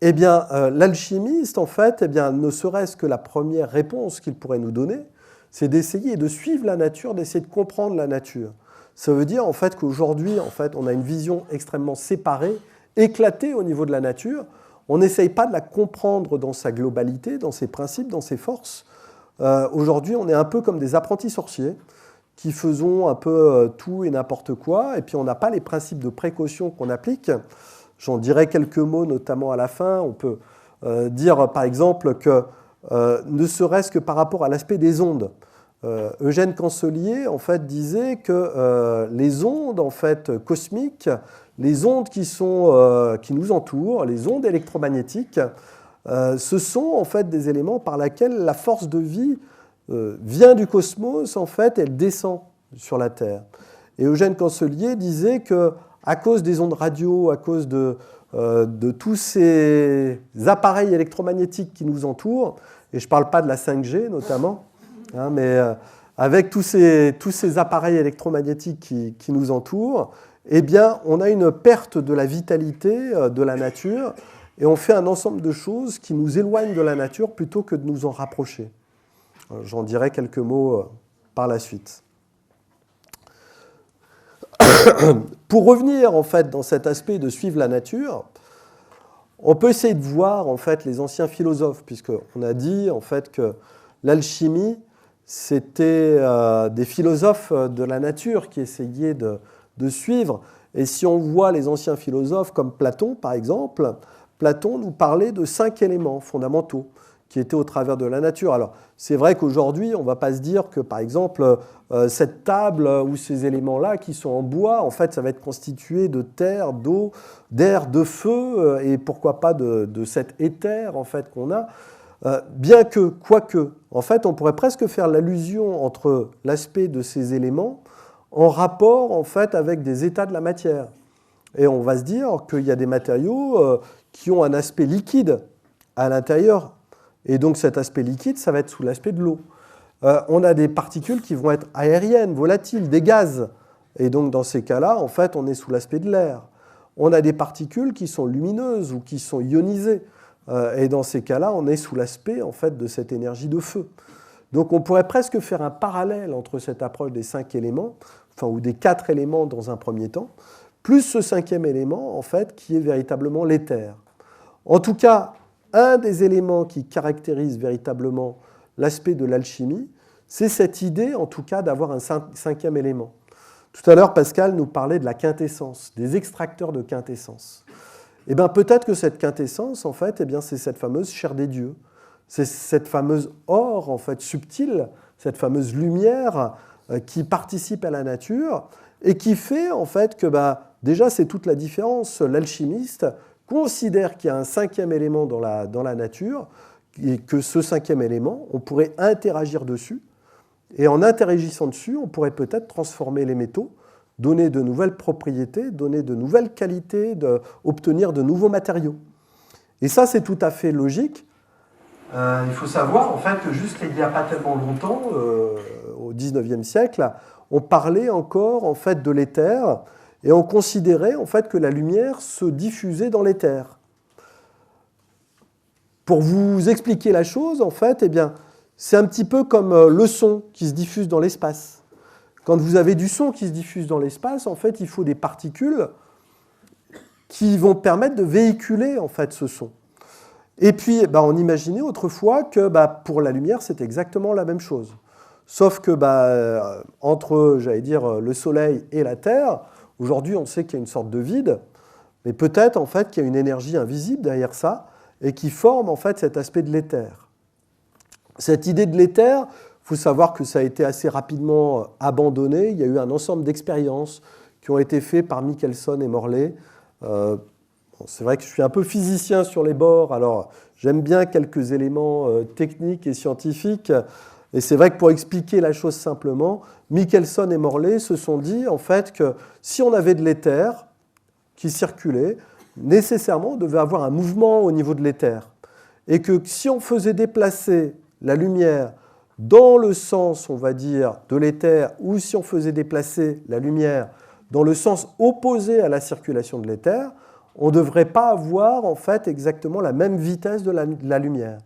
eh bien, l'alchimiste, en fait, eh bien, ne serait-ce que la première réponse qu'il pourrait nous donner, c'est d'essayer de suivre la nature, d'essayer de comprendre la nature. Ça veut dire en fait qu'aujourd'hui, en fait, on a une vision extrêmement séparée, éclatée au niveau de la nature. On n'essaye pas de la comprendre dans sa globalité, dans ses principes, dans ses forces. Aujourd'hui, on est un peu comme des apprentis sorciers qui faisons un peu tout et n'importe quoi, et puis on n'a pas les principes de précaution qu'on applique. J'en dirai quelques mots, notamment à la fin. On peut dire, par exemple, que ne serait-ce que par rapport à l'aspect des ondes, Eugène Cancelier, en fait, disait que les ondes, en fait, cosmiques, les ondes qui nous entourent, les ondes électromagnétiques, ce sont, en fait, des éléments par lesquels la force de vie vient du cosmos, en fait, elle descend sur la Terre. Et Eugène Cancelier disait qu'à cause des ondes radio, à cause de tous ces appareils électromagnétiques qui nous entourent, et je ne parle pas de la 5G notamment, hein, mais avec tous ces appareils électromagnétiques qui nous entourent, eh bien, on a une perte de la vitalité de la nature et on fait un ensemble de choses qui nous éloignent de la nature plutôt que de nous en rapprocher. J'en dirai quelques mots par la suite. Pour revenir en fait dans cet aspect de suivre la nature, on peut essayer de voir en fait les anciens philosophes, puisqu'on a dit en fait que l'alchimie c'était des philosophes de la nature qui essayaient de suivre. Et si on voit les anciens philosophes comme Platon par exemple, Platon nous parlait de 5 éléments fondamentaux qui étaient au travers de la nature. Alors, c'est vrai qu'aujourd'hui, on ne va pas se dire que, par exemple, cette table ou ces éléments-là qui sont en bois, en fait, ça va être constitué de terre, d'eau, d'air, de feu, et pourquoi pas de cet éther, en fait, qu'on a. Bien que, quoique, en fait, on pourrait presque faire l'allusion entre l'aspect de ces éléments en rapport, en fait, avec des états de la matière. Et on va se dire qu'il y a des matériaux qui ont un aspect liquide à l'intérieur. Et donc cet aspect liquide, ça va être sous l'aspect de l'eau. On a des particules qui vont être aériennes, volatiles, des gaz. Et donc dans ces cas-là, en fait, on est sous l'aspect de l'air. On a des particules qui sont lumineuses ou qui sont ionisées. Et dans ces cas-là, on est sous l'aspect en fait, de cette énergie de feu. Donc on pourrait presque faire un parallèle entre cette approche des 5 éléments, enfin, ou des 4 éléments dans un premier temps, plus ce 5e élément, en fait, qui est véritablement l'éther. En tout cas, un des éléments qui caractérise véritablement l'aspect de l'alchimie, c'est cette idée, en tout cas, d'avoir un 5e élément. Tout à l'heure, Pascal nous parlait de la quintessence, des extracteurs de quintessence. Eh bien, peut-être que cette quintessence, en fait, eh bien, c'est cette fameuse chair des dieux. C'est cette fameuse or, en fait, subtile, cette fameuse lumière qui participe à la nature et qui fait, en fait, que déjà, c'est toute la différence. L'alchimiste considère qu'il y a un 5e élément dans la nature et que ce 5e élément, on pourrait interagir dessus. Et en interagissant dessus, on pourrait peut-être transformer les métaux, donner de nouvelles propriétés, donner de nouvelles qualités, obtenir de nouveaux matériaux. Et ça, c'est tout à fait logique. Il faut savoir, en fait, que juste il n'y a pas tellement longtemps, au XIXe siècle, on parlait encore, en fait, de l'éther et on considérait, en fait, que la lumière se diffusait dans l'éther. Pour vous expliquer la chose, en fait, eh bien, c'est un petit peu comme le son qui se diffuse dans l'espace. Quand vous avez du son qui se diffuse dans l'espace, en fait, il faut des particules qui vont permettre de véhiculer, en fait, ce son. Et puis, on imaginait autrefois que pour la lumière, c'est exactement la même chose. Sauf que entre, j'allais dire, le Soleil et la Terre, aujourd'hui, on sait qu'il y a une sorte de vide, mais peut-être, en fait, qu'il y a une énergie invisible derrière ça et qui forme, en fait, cet aspect de l'éther. Cette idée de l'éther, il faut savoir que ça a été assez rapidement abandonné. Il y a eu un ensemble d'expériences qui ont été faites par Michelson et Morley. C'est vrai que je suis un peu physicien sur les bords, alors j'aime bien quelques éléments techniques et scientifiques. Et c'est vrai que pour expliquer la chose simplement, Michelson et Morley se sont dit en fait que si on avait de l'éther qui circulait, nécessairement on devait avoir un mouvement au niveau de l'éther. Et que si on faisait déplacer la lumière dans le sens, on va dire, de l'éther, ou si on faisait déplacer la lumière dans le sens opposé à la circulation de l'éther, on ne devrait pas avoir en fait exactement la même vitesse de la lumière.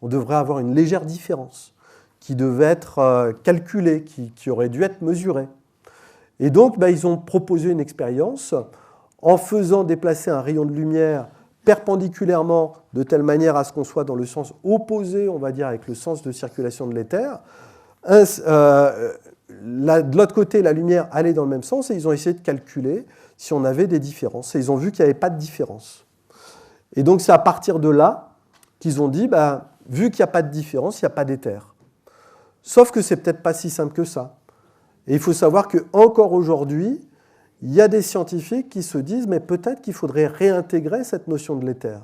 On devrait avoir une légère différence qui devait être calculée, qui aurait dû être mesurée. Et donc, ils ont proposé une expérience en faisant déplacer un rayon de lumière perpendiculairement de telle manière à ce qu'on soit dans le sens opposé, on va dire, avec le sens de circulation de l'éther. De l'autre côté, la lumière allait dans le même sens et ils ont essayé de calculer si on avait des différences. Et ils ont vu qu'il n'y avait pas de différence. Et donc, c'est à partir de là qu'ils ont dit, vu qu'il n'y a pas de différence, il n'y a pas d'éther. Sauf que ce n'est peut-être pas si simple que ça. Et il faut savoir qu'encore aujourd'hui, il y a des scientifiques qui se disent, mais peut-être qu'il faudrait réintégrer cette notion de l'éther.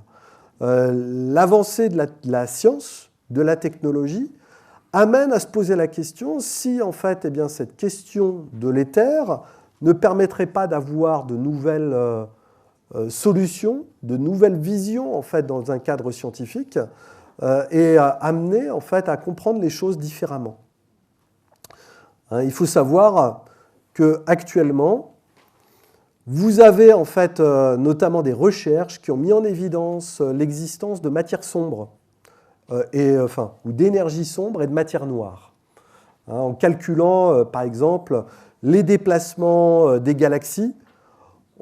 L'avancée de la science, de la technologie, amène à se poser la question si, en fait, cette question de l'éther ne permettrait pas d'avoir de nouvelles solutions, de nouvelles visions en fait, dans un cadre scientifique et amener en fait, à comprendre les choses différemment. Il faut savoir qu'actuellement, vous avez en fait notamment des recherches qui ont mis en évidence l'existence de matière sombre, ou d'énergie sombre et de matière noire. En calculant par exemple les déplacements des galaxies,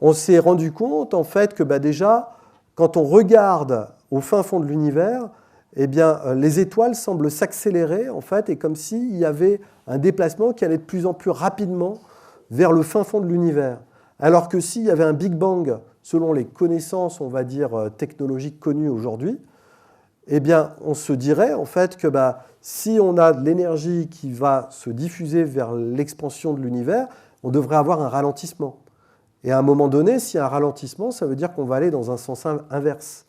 on s'est rendu compte en fait que déjà, quand on regarde au fin fond de l'univers, eh bien, les étoiles semblent s'accélérer en fait, et comme s'il y avait un déplacement qui allait de plus en plus rapidement vers le fin fond de l'univers. Alors que s'il y avait un Big Bang, selon les connaissances, on va dire, technologiques connues aujourd'hui, eh bien, on se dirait en fait que si on a de l'énergie qui va se diffuser vers l'expansion de l'univers, on devrait avoir un ralentissement. Et à un moment donné, s'il y a un ralentissement, ça veut dire qu'on va aller dans un sens inverse.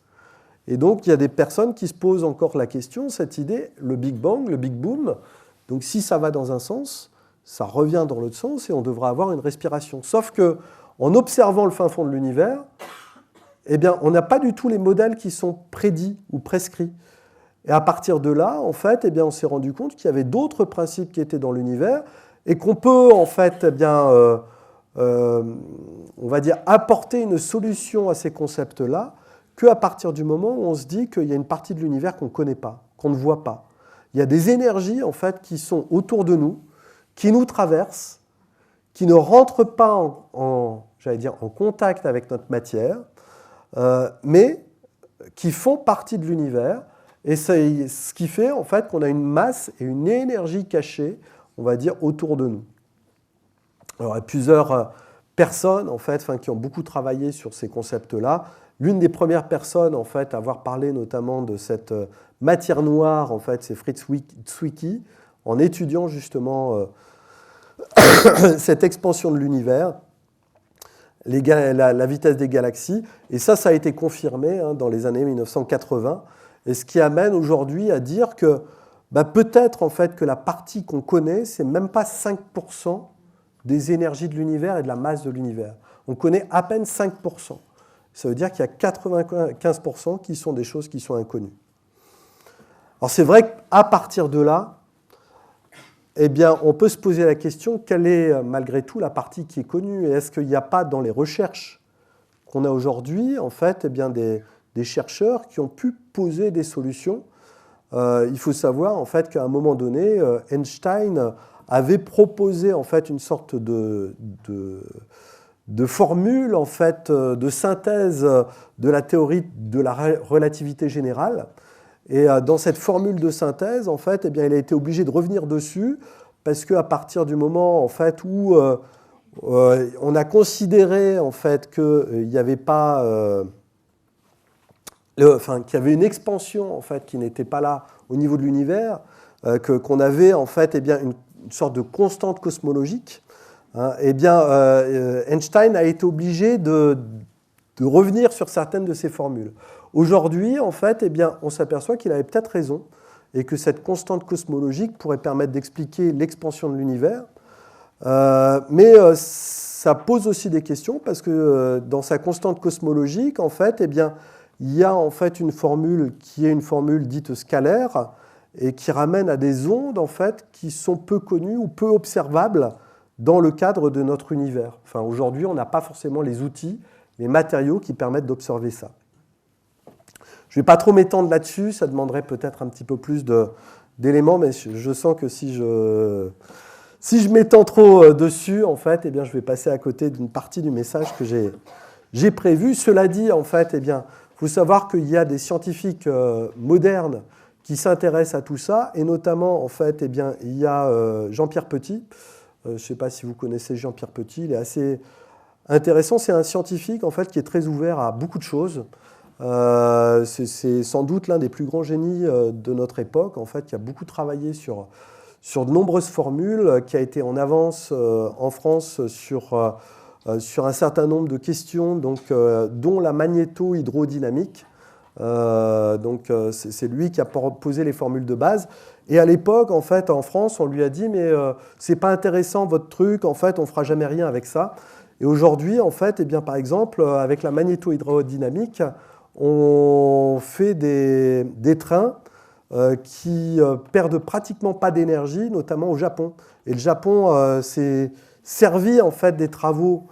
Et donc, il y a des personnes qui se posent encore la question, cette idée, le Big Bang, le Big Boom, donc si ça va dans un sens, ça revient dans l'autre sens et on devra avoir une respiration. Sauf qu'en observant le fin fond de l'univers, eh bien, on n'a pas du tout les modèles qui sont prédits ou prescrits. Et à partir de là, en fait, eh bien, on s'est rendu compte qu'il y avait d'autres principes qui étaient dans l'univers et qu'on peut, en fait, eh bien, on va dire, apporter une solution à ces concepts-là qu'à partir du moment où on se dit qu'il y a une partie de l'univers qu'on ne connaît pas, qu'on ne voit pas. Il y a des énergies, en fait, qui sont autour de nous, qui nous traversent, qui ne rentrent pas en contact avec notre matière, mais qui font partie de l'univers. Et c'est ce qui fait en fait qu'on a une masse et une énergie cachée, on va dire, autour de nous. Alors, il y a plusieurs personnes en fait, qui ont beaucoup travaillé sur ces concepts-là. L'une des premières personnes en fait, à avoir parlé notamment de cette matière noire, en fait, c'est Fritz Zwicky, en étudiant justement cette expansion de l'univers, la vitesse des galaxies. Et ça a été confirmé dans les années 1980. Et ce qui amène aujourd'hui à dire que peut-être en fait, que la partie qu'on connaît, c'est même pas 5% des énergies de l'univers et de la masse de l'univers. On connaît à peine 5%. Ça veut dire qu'il y a 95% qui sont des choses qui sont inconnues. Alors c'est vrai qu'à partir de là, eh bien, on peut se poser la question, quelle est malgré tout la partie qui est connue? Et est-ce qu'il n'y a pas dans les recherches qu'on a aujourd'hui, en fait, eh bien, des chercheurs qui ont pu poser des solutions? Il faut savoir en fait, qu'à un moment donné, Einstein avait proposé en fait, une sorte de formule en fait, de synthèse de la théorie de la relativité générale. Et dans cette formule de synthèse, en fait, eh bien, il a été obligé de revenir dessus parce qu'à partir du moment en fait, où on a considéré en fait, qu'il n'y avait pas... qu'il y avait une expansion en fait, qui n'était pas là au niveau de l'univers, qu'on avait en fait, eh bien, une sorte de constante cosmologique, eh bien, Einstein a été obligé de revenir sur certaines de ces formules. Aujourd'hui, en fait, eh bien, on s'aperçoit qu'il avait peut-être raison et que cette constante cosmologique pourrait permettre d'expliquer l'expansion de l'univers. Mais ça pose aussi des questions parce que dans sa constante cosmologique, en fait, eh bien, il y a en fait une formule qui est une formule dite scalaire et qui ramène à des ondes en fait, qui sont peu connues ou peu observables dans le cadre de notre univers. Enfin, aujourd'hui, on n'a pas forcément les outils, les matériaux qui permettent d'observer ça. Je ne vais pas trop m'étendre là-dessus, ça demanderait peut-être un petit peu plus d'éléments, mais je sens que si je m'étends trop dessus, en fait, eh bien, je vais passer à côté d'une partie du message que j'ai prévu. Cela dit, en fait, eh bien, il faut savoir qu'il y a des scientifiques modernes qui s'intéressent à tout ça, et notamment, en fait, eh bien, il y a Jean-Pierre Petit. Je ne sais pas si vous connaissez Jean-Pierre Petit, il est assez intéressant. C'est un scientifique, en fait, qui est très ouvert à beaucoup de choses. C'est sans doute l'un des plus grands génies de notre époque, en fait, qui a beaucoup travaillé sur de nombreuses formules, qui a été en avance en France sur un certain nombre de questions, donc, dont la magnéto-hydrodynamique. Donc, c'est lui qui a posé les formules de base. Et à l'époque, en fait, en France, on lui a dit, mais c'est pas intéressant votre truc, en fait, on fera jamais rien avec ça. Et aujourd'hui, en fait, eh bien, par exemple, avec la magnéto-hydrodynamique, on fait des trains qui perdent pratiquement pas d'énergie, notamment au Japon. Et le Japon s'est servi en fait des travaux,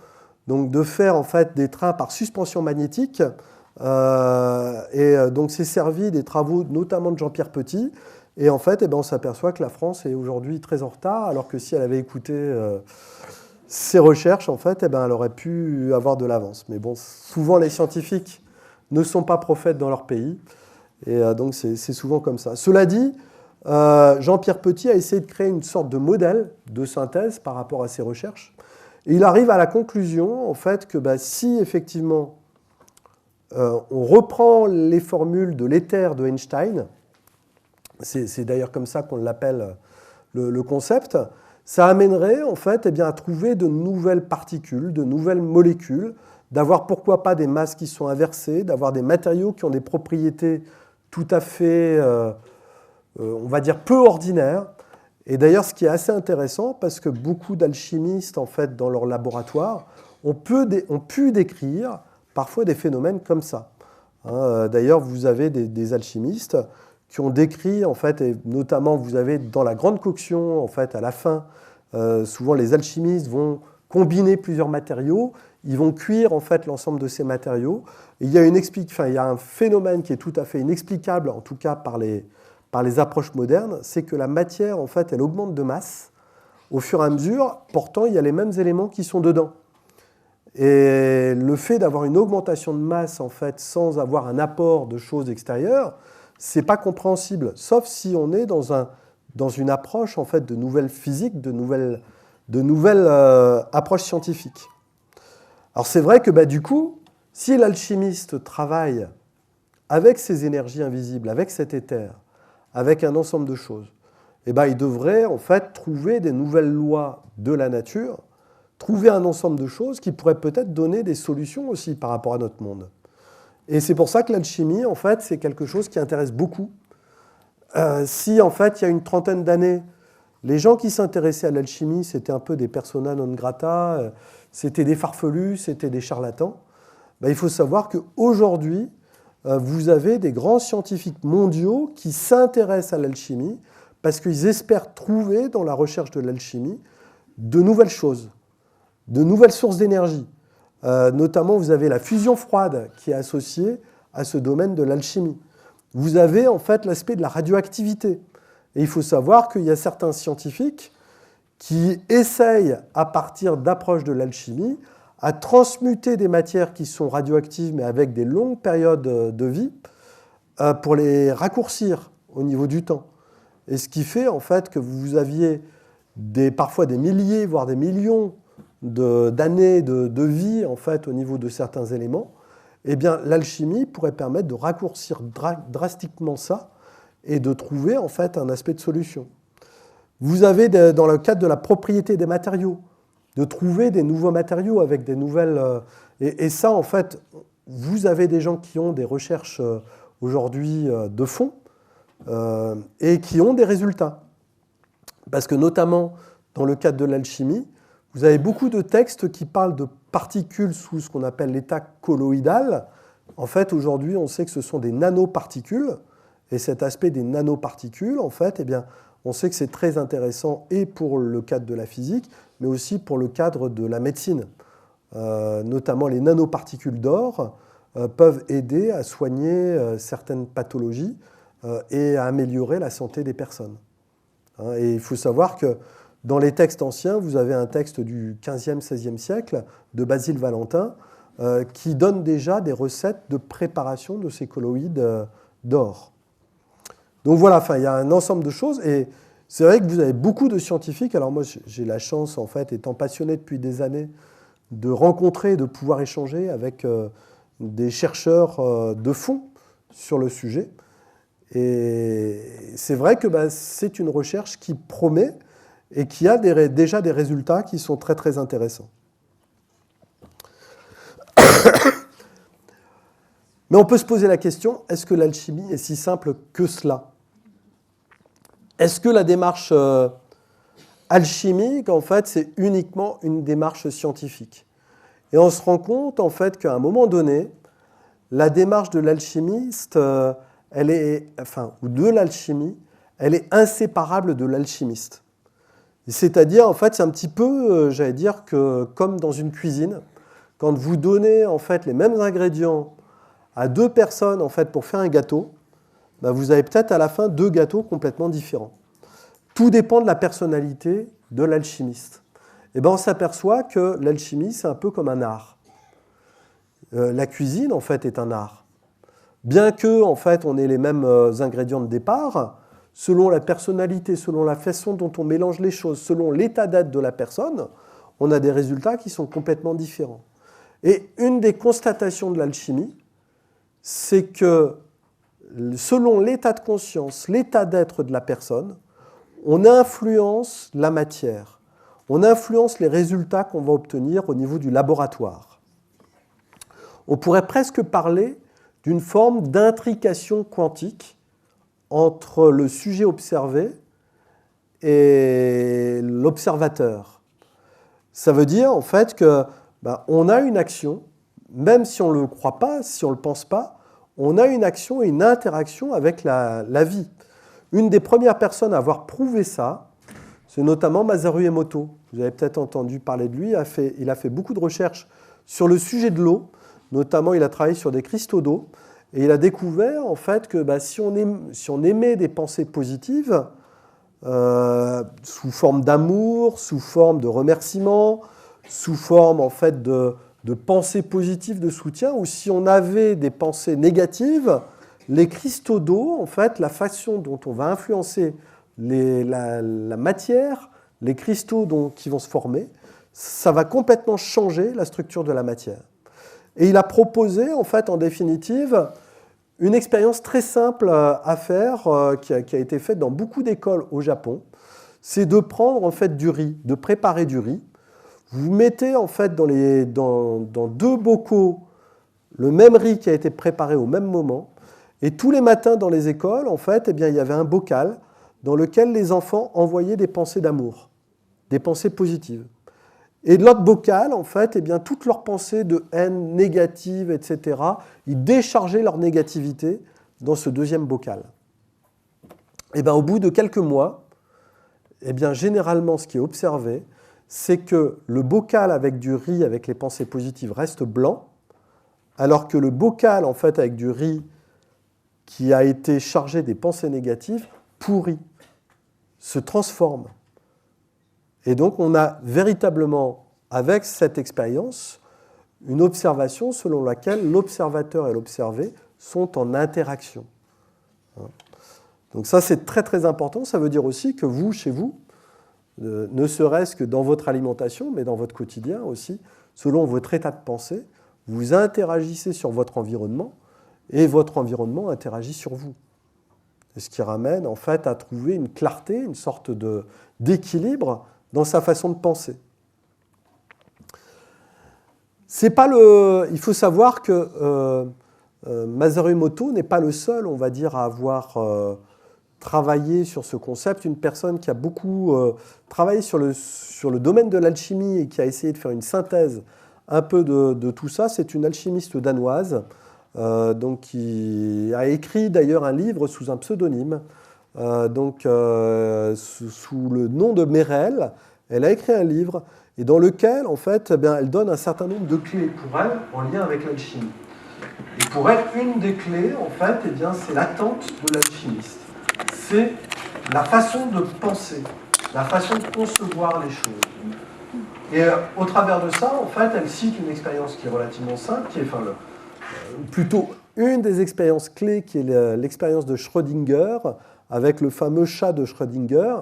donc de faire en fait des trains par suspension magnétique. Donc s'est servi des travaux notamment de Jean-Pierre Petit. Et en fait, eh ben, on s'aperçoit que la France est aujourd'hui très en retard, alors que si elle avait écouté ses recherches, en fait, eh ben, elle aurait pu avoir de l'avance. Mais bon, souvent les scientifiques ne sont pas prophètes dans leur pays. Et donc, c'est souvent comme ça. Cela dit, Jean-Pierre Petit a essayé de créer une sorte de modèle de synthèse par rapport à ses recherches. Et il arrive à la conclusion, en fait, que si effectivement on reprend les formules de l'éther de Einstein, c'est d'ailleurs comme ça qu'on l'appelle le concept, ça amènerait en fait, eh bien, à trouver de nouvelles particules, de nouvelles molécules, d'avoir pourquoi pas des masses qui sont inversées, d'avoir des matériaux qui ont des propriétés tout à fait, on va dire, peu ordinaires. Et d'ailleurs, ce qui est assez intéressant, parce que beaucoup d'alchimistes, en fait, dans leur laboratoire, ont pu décrire parfois des phénomènes comme ça. D'ailleurs, vous avez des alchimistes qui ont décrit, en fait, et notamment vous avez dans la grande coction, en fait, à la fin, souvent les alchimistes vont combiner plusieurs matériaux, ils vont cuire en fait l'ensemble de ces matériaux. Et il y a un phénomène qui est tout à fait inexplicable, en tout cas par les approches modernes, c'est que la matière, en fait, elle augmente de masse au fur et à mesure, pourtant il y a les mêmes éléments qui sont dedans. Et le fait d'avoir une augmentation de masse, en fait, sans avoir un apport de choses extérieures, c'est pas compréhensible, sauf si on est dans une approche, en fait, de nouvelles physiques, de nouvelles approches scientifiques. Alors c'est vrai que du coup, si l'alchimiste travaille avec ces énergies invisibles, avec cet éther, avec un ensemble de choses, il devrait en fait trouver des nouvelles lois de la nature, trouver un ensemble de choses qui pourraient peut-être donner des solutions aussi par rapport à notre monde. Et c'est pour ça que l'alchimie, en fait, c'est quelque chose qui intéresse beaucoup. Si en fait, il y a une trentaine d'années, les gens qui s'intéressaient à l'alchimie, c'était un peu des persona non grata, c'était des farfelus, c'était des charlatans. Il faut savoir qu'aujourd'hui, vous avez des grands scientifiques mondiaux qui s'intéressent à l'alchimie parce qu'ils espèrent trouver dans la recherche de l'alchimie de nouvelles choses, de nouvelles sources d'énergie. Notamment, vous avez la fusion froide qui est associée à ce domaine de l'alchimie. Vous avez en fait l'aspect de la radioactivité. Et il faut savoir qu'il y a certains scientifiques qui essayent, à partir d'approches de l'alchimie, à transmuter des matières qui sont radioactives, mais avec des longues périodes de vie, pour les raccourcir au niveau du temps. Et ce qui fait en fait que vous aviez parfois des milliers, voire des millions d'années de vie en fait, au niveau de certains éléments. Eh bien, l'alchimie pourrait permettre de raccourcir drastiquement ça et de trouver en fait un aspect de solution. Vous avez, dans le cadre de la propriété des matériaux, de trouver des nouveaux matériaux avec des nouvelles... Et ça, en fait, vous avez des gens qui ont des recherches aujourd'hui de fond et qui ont des résultats. Parce que notamment, dans le cadre de l'alchimie, vous avez beaucoup de textes qui parlent de particules sous ce qu'on appelle l'état colloïdal. En fait, aujourd'hui, on sait que ce sont des nanoparticules. Et cet aspect des nanoparticules, en fait, eh bien, on sait que c'est très intéressant et pour le cadre de la physique, mais aussi pour le cadre de la médecine. Notamment les nanoparticules d'or peuvent aider à soigner certaines pathologies et à améliorer la santé des personnes. Et il faut savoir que dans les textes anciens, vous avez un texte du XVe, XVIe siècle de Basile Valentin qui donne déjà des recettes de préparation de ces colloïdes d'or. Donc voilà, il y a un ensemble de choses et c'est vrai que vous avez beaucoup de scientifiques. Alors moi, j'ai la chance, en fait, étant passionné depuis des années, de rencontrer, de pouvoir échanger avec des chercheurs de fond sur le sujet. Et c'est vrai que c'est une recherche qui promet et qui a déjà des résultats qui sont très très intéressants. Mais on peut se poser la question, est-ce que l'alchimie est si simple que cela ? est-ce que la démarche alchimique, en fait, c'est uniquement une démarche scientifique? Et on se rend compte, en fait, qu'à un moment donné, la démarche de l'alchimiste, ou de l'alchimie, elle est inséparable de l'alchimiste. C'est-à-dire, en fait, c'est un petit peu, j'allais dire, que comme dans une cuisine, quand vous donnez, en fait, les mêmes ingrédients à deux personnes, en fait, pour faire un gâteau, ben, vous avez peut-être à la fin deux gâteaux complètement différents. Tout dépend de la personnalité de l'alchimiste. Et ben, on s'aperçoit que l'alchimie, c'est un peu comme un art. La cuisine, en fait, est un art. Bien que, en fait, on ait les mêmes ingrédients de départ, selon la personnalité, selon la façon dont on mélange les choses, selon l'état d'être de la personne, on a des résultats qui sont complètement différents. Et une des constatations de l'alchimie, c'est que selon l'état de conscience, l'état d'être de la personne, on influence la matière, on influence les résultats qu'on va obtenir au niveau du laboratoire. On pourrait presque parler d'une forme d'intrication quantique entre le sujet observé et l'observateur. Ça veut dire en fait que on a une action, même si on ne le croit pas, si on ne le pense pas, on a une action et une interaction avec la vie. Une des premières personnes à avoir prouvé ça, c'est notamment Masaru Emoto. Vous avez peut-être entendu parler de lui, il a fait beaucoup de recherches sur le sujet de l'eau, notamment il a travaillé sur des cristaux d'eau, et il a découvert en fait que si on émet des pensées positives, sous forme d'amour, sous forme de remerciement, sous forme en fait de pensées positives de soutien, ou si on avait des pensées négatives, les cristaux d'eau, en fait, la façon dont on va influencer la matière, les cristaux qui vont se former, ça va complètement changer la structure de la matière. Et il a proposé, en fait, en définitive, une expérience très simple à faire, qui a été faite dans beaucoup d'écoles au Japon. C'est de prendre en fait du riz, de préparer du riz. Vous mettez en fait dans deux bocaux le même riz qui a été préparé au même moment. Et tous les matins dans les écoles, en fait, il y avait un bocal dans lequel les enfants envoyaient des pensées d'amour, des pensées positives. Et de l'autre bocal, en fait, toutes leurs pensées de haine, négatives, etc., ils déchargeaient leur négativité dans ce deuxième bocal. Et au bout de quelques mois, généralement, ce qui est observé, c'est que le bocal avec du riz, avec les pensées positives, reste blanc, alors que le bocal, en fait, avec du riz qui a été chargé des pensées négatives, pourrit, se transforme. Et donc, on a véritablement, avec cette expérience, une observation selon laquelle l'observateur et l'observé sont en interaction. Donc ça, c'est très très important. Ça veut dire aussi que vous, chez vous, ne serait-ce que dans votre alimentation, mais dans votre quotidien aussi, selon votre état de pensée, vous interagissez sur votre environnement et votre environnement interagit sur vous. Et ce qui ramène en fait à trouver une clarté, une sorte d'équilibre dans sa façon de penser. Il faut savoir que Masaru Emoto n'est pas le seul, on va dire, à avoir travaillé sur ce concept. Une personne qui a beaucoup travaillé sur le domaine de l'alchimie et qui a essayé de faire une synthèse un peu de tout ça, c'est une alchimiste danoise, qui a écrit d'ailleurs un livre sous un pseudonyme, sous le nom de Merel. Elle a écrit un livre et dans lequel, en fait, elle donne un certain nombre de clés pour elle en lien avec l'alchimie. Et pour elle, une des clés, en fait, c'est l'attente de l'alchimiste. C'est la façon de penser, la façon de concevoir les choses. Et au travers de ça, en fait, elle cite une expérience qui est relativement simple, qui est plutôt une des expériences clés, qui est l'expérience de Schrödinger, avec le fameux chat de Schrödinger.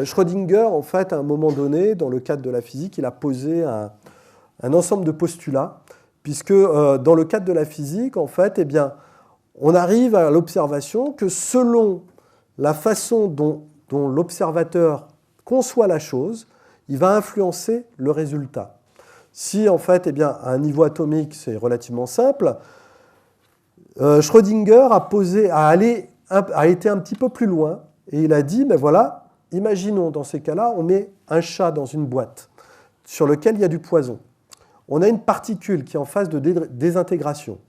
Schrödinger, en fait, à un moment donné, dans le cadre de la physique, il a posé un ensemble de postulats, puisque dans le cadre de la physique, en fait, on arrive à l'observation que selon la façon dont l'observateur conçoit la chose, il va influencer le résultat. Si, en fait, à un niveau atomique, c'est relativement simple, Schrödinger a été un petit peu plus loin Et il a dit, mais voilà, imaginons dans ces cas-là, on met un chat dans une boîte sur lequel il y a du poison. On a une particule qui est en phase de désintégration.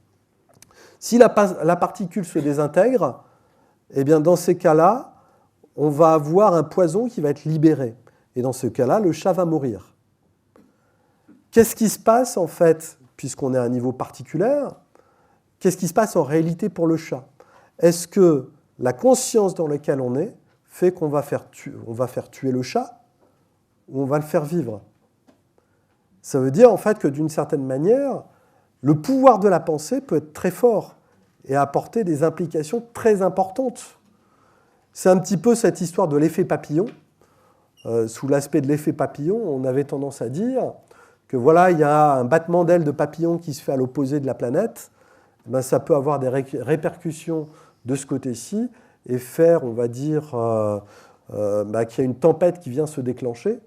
Si la particule se désintègre, eh bien dans ces cas-là, on va avoir un poison qui va être libéré. Et dans ce cas-là, le chat va mourir. Qu'est-ce qui se passe en fait, puisqu'on est à un niveau particulaire? Qu'est-ce qui se passe en réalité pour le chat? Est-ce que la conscience dans laquelle on est fait qu'on va faire tuer le chat ou on va le faire vivre? Ça veut dire en fait que d'une certaine manière, le pouvoir de la pensée peut être très fort et apporter des implications très importantes. C'est un petit peu cette histoire de l'effet papillon. Sous l'aspect de l'effet papillon, on avait tendance à dire que voilà, il y a un battement d'ailes de papillon qui se fait à l'opposé de la planète. Ben, ça peut avoir des répercussions de ce côté-ci et faire, on va dire, qu'il y a une tempête qui vient se déclencher.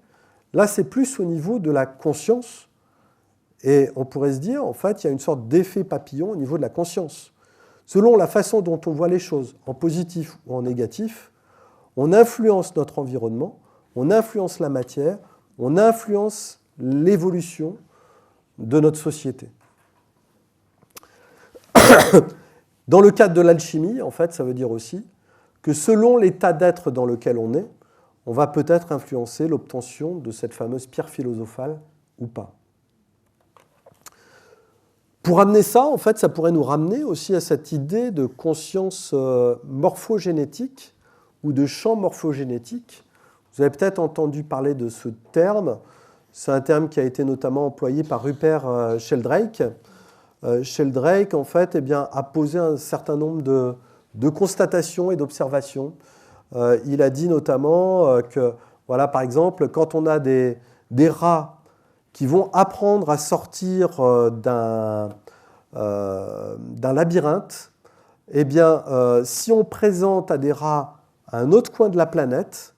Là, c'est plus au niveau de la conscience. Et on pourrait se dire, en fait, il y a une sorte d'effet papillon au niveau de la conscience. Selon la façon dont on voit les choses, en positif ou en négatif, on influence notre environnement, on influence la matière, on influence l'évolution de notre société. Dans le cadre de l'alchimie, en fait, ça veut dire aussi que selon l'état d'être dans lequel on est, on va peut-être influencer l'obtention de cette fameuse pierre philosophale ou pas. Pour amener ça, en fait, ça pourrait nous ramener aussi à cette idée de conscience morphogénétique ou de champ morphogénétique. Vous avez peut-être entendu parler de ce terme. C'est un terme qui a été notamment employé par Rupert Sheldrake. Sheldrake, en fait, a posé un certain nombre de constatations et d'observations. Il a dit notamment que, voilà, par exemple, quand on a des rats qui vont apprendre à sortir d'un labyrinthe, eh bien, si on présente à des rats à un autre coin de la planète,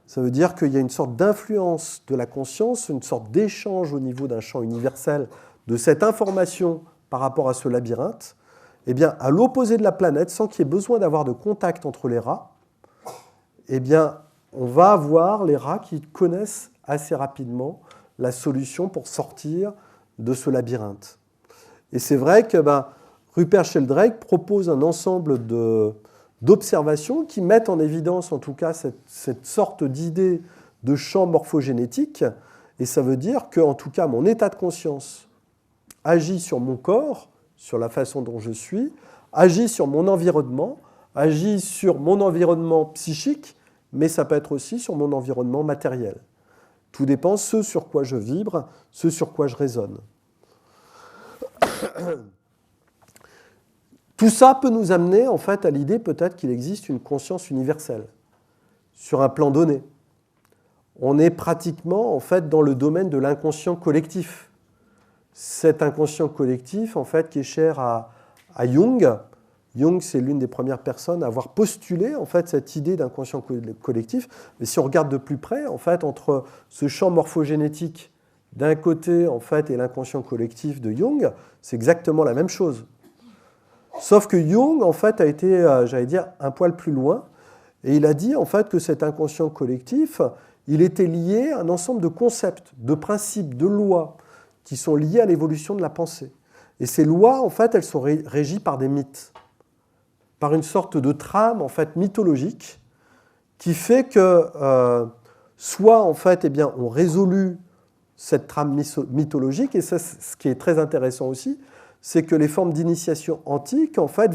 ça veut dire qu'il y a une sorte d'influence de la conscience, une sorte d'échange au niveau d'un champ universel de cette information par rapport à ce labyrinthe. Eh bien, à l'opposé de la planète, sans qu'il y ait besoin d'avoir de contact entre les rats, eh bien, on va avoir les rats qui connaissent assez rapidement la solution pour sortir de ce labyrinthe. Et c'est vrai que Rupert Sheldrake propose un ensemble d'observations qui mettent en évidence en tout cas cette sorte d'idée de champ morphogénétique. Et ça veut dire que, en tout cas, mon état de conscience agit sur mon corps, sur la façon dont je suis, agit sur mon environnement psychique, mais ça peut être aussi sur mon environnement matériel. Tout dépend de ce sur quoi je vibre, ce sur quoi je résonne. Tout ça peut nous amener en fait à l'idée peut-être qu'il existe une conscience universelle sur un plan donné. On est pratiquement en fait dans le domaine de l'inconscient collectif. Cet inconscient collectif en fait qui est cher à Jung. Jung, c'est l'une des premières personnes à avoir postulé en fait cette idée d'inconscient collectif. Mais si on regarde de plus près, en fait, entre ce champ morphogénétique d'un côté en fait et l'inconscient collectif de Jung, c'est exactement la même chose. Sauf que Jung en fait a été, j'allais dire, un poil plus loin, et il a dit en fait que cet inconscient collectif, il était lié à un ensemble de concepts, de principes, de lois qui sont liés à l'évolution de la pensée. Et ces lois, en fait, elles sont régies par des mythes, par une sorte de trame en fait mythologique qui fait que soit en fait on résolut cette trame mythologique, et ça, ce qui est très intéressant aussi, c'est que les formes d'initiation antiques en fait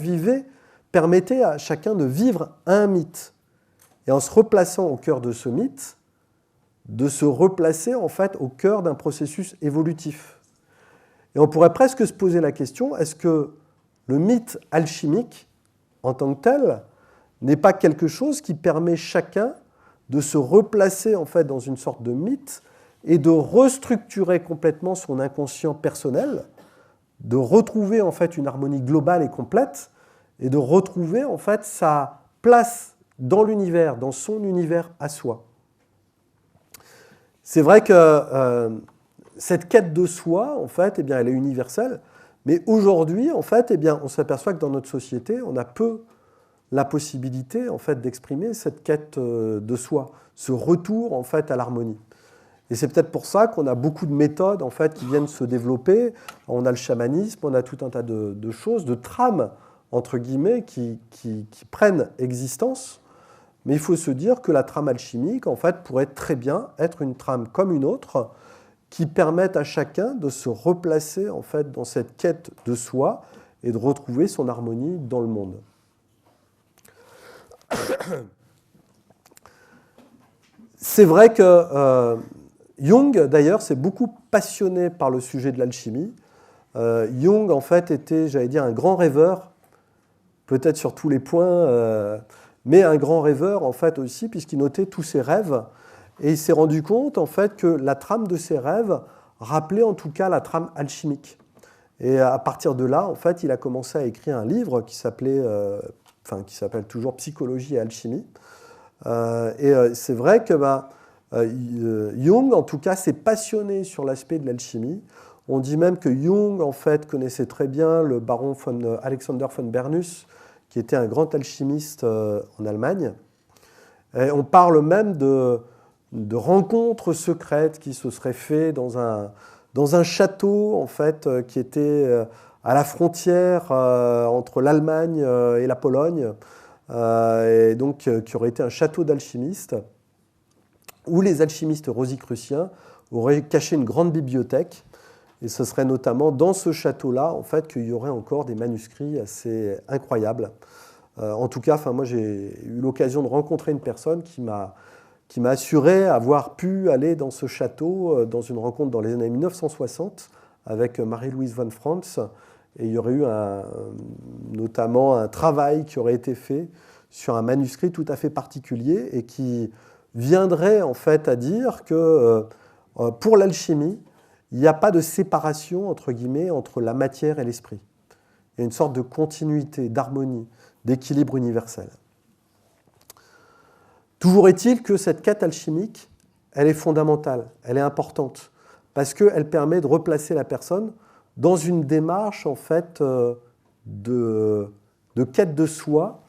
permettaient à chacun de vivre un mythe, et en se replaçant au cœur de ce mythe, de se replacer en fait au cœur d'un processus évolutif. Et on pourrait presque se poser la question, est-ce que le mythe alchimique en tant que tel n'est pas quelque chose qui permet chacun de se replacer en fait dans une sorte de mythe et de restructurer complètement son inconscient personnel, de retrouver en fait une harmonie globale et complète et de retrouver en fait sa place dans l'univers, dans son univers à soi. C'est vrai que cette quête de soi, en fait, elle est universelle. Mais aujourd'hui, en fait, on s'aperçoit que dans notre société, on a peu la possibilité en fait, d'exprimer cette quête de soi, ce retour en fait, à l'harmonie. Et c'est peut-être pour ça qu'on a beaucoup de méthodes en fait, qui viennent se développer. On a le chamanisme, on a tout un tas de choses, de trames, entre guillemets, qui prennent existence. Mais il faut se dire que la trame alchimique, en fait, pourrait très bien être une trame comme une autre, qui permette à chacun de se replacer en fait, dans cette quête de soi et de retrouver son harmonie dans le monde. C'est vrai que Jung, d'ailleurs, s'est beaucoup passionné par le sujet de l'alchimie. Jung, en fait, était, j'allais dire, un grand rêveur, peut-être sur tous les points, mais un grand rêveur, en fait, aussi, puisqu'il notait tous ses rêves. Et il s'est rendu compte, en fait, que la trame de ses rêves rappelait, en tout cas, la trame alchimique. Et à partir de là, en fait, il a commencé à écrire un livre qui s'appelle toujours Psychologie et alchimie. Et c'est vrai que Jung, en tout cas, s'est passionné sur l'aspect de l'alchimie. On dit même que Jung, en fait, connaissait très bien le baron Alexander von Bernus, qui était un grand alchimiste en Allemagne. Et on parle même de rencontres secrètes qui se seraient faites dans un château, en fait, qui était à la frontière entre l'Allemagne et la Pologne, et donc qui aurait été un château d'alchimistes, où les alchimistes rosicruciens auraient caché une grande bibliothèque. Et ce serait notamment dans ce château-là, en fait, qu'il y aurait encore des manuscrits assez incroyables. En tout cas, moi, j'ai eu l'occasion de rencontrer une personne qui m'a assuré avoir pu aller dans ce château dans une rencontre dans les années 1960 avec Marie-Louise von Franz. Et il y aurait eu notamment un travail qui aurait été fait sur un manuscrit tout à fait particulier et qui viendrait en fait à dire que pour l'alchimie, il n'y a pas de séparation entre guillemets entre la matière et l'esprit. Il y a une sorte de continuité, d'harmonie, d'équilibre universel. Toujours est-il que cette quête alchimique, elle est fondamentale, elle est importante, parce qu'elle permet de replacer la personne dans une démarche en fait de quête de soi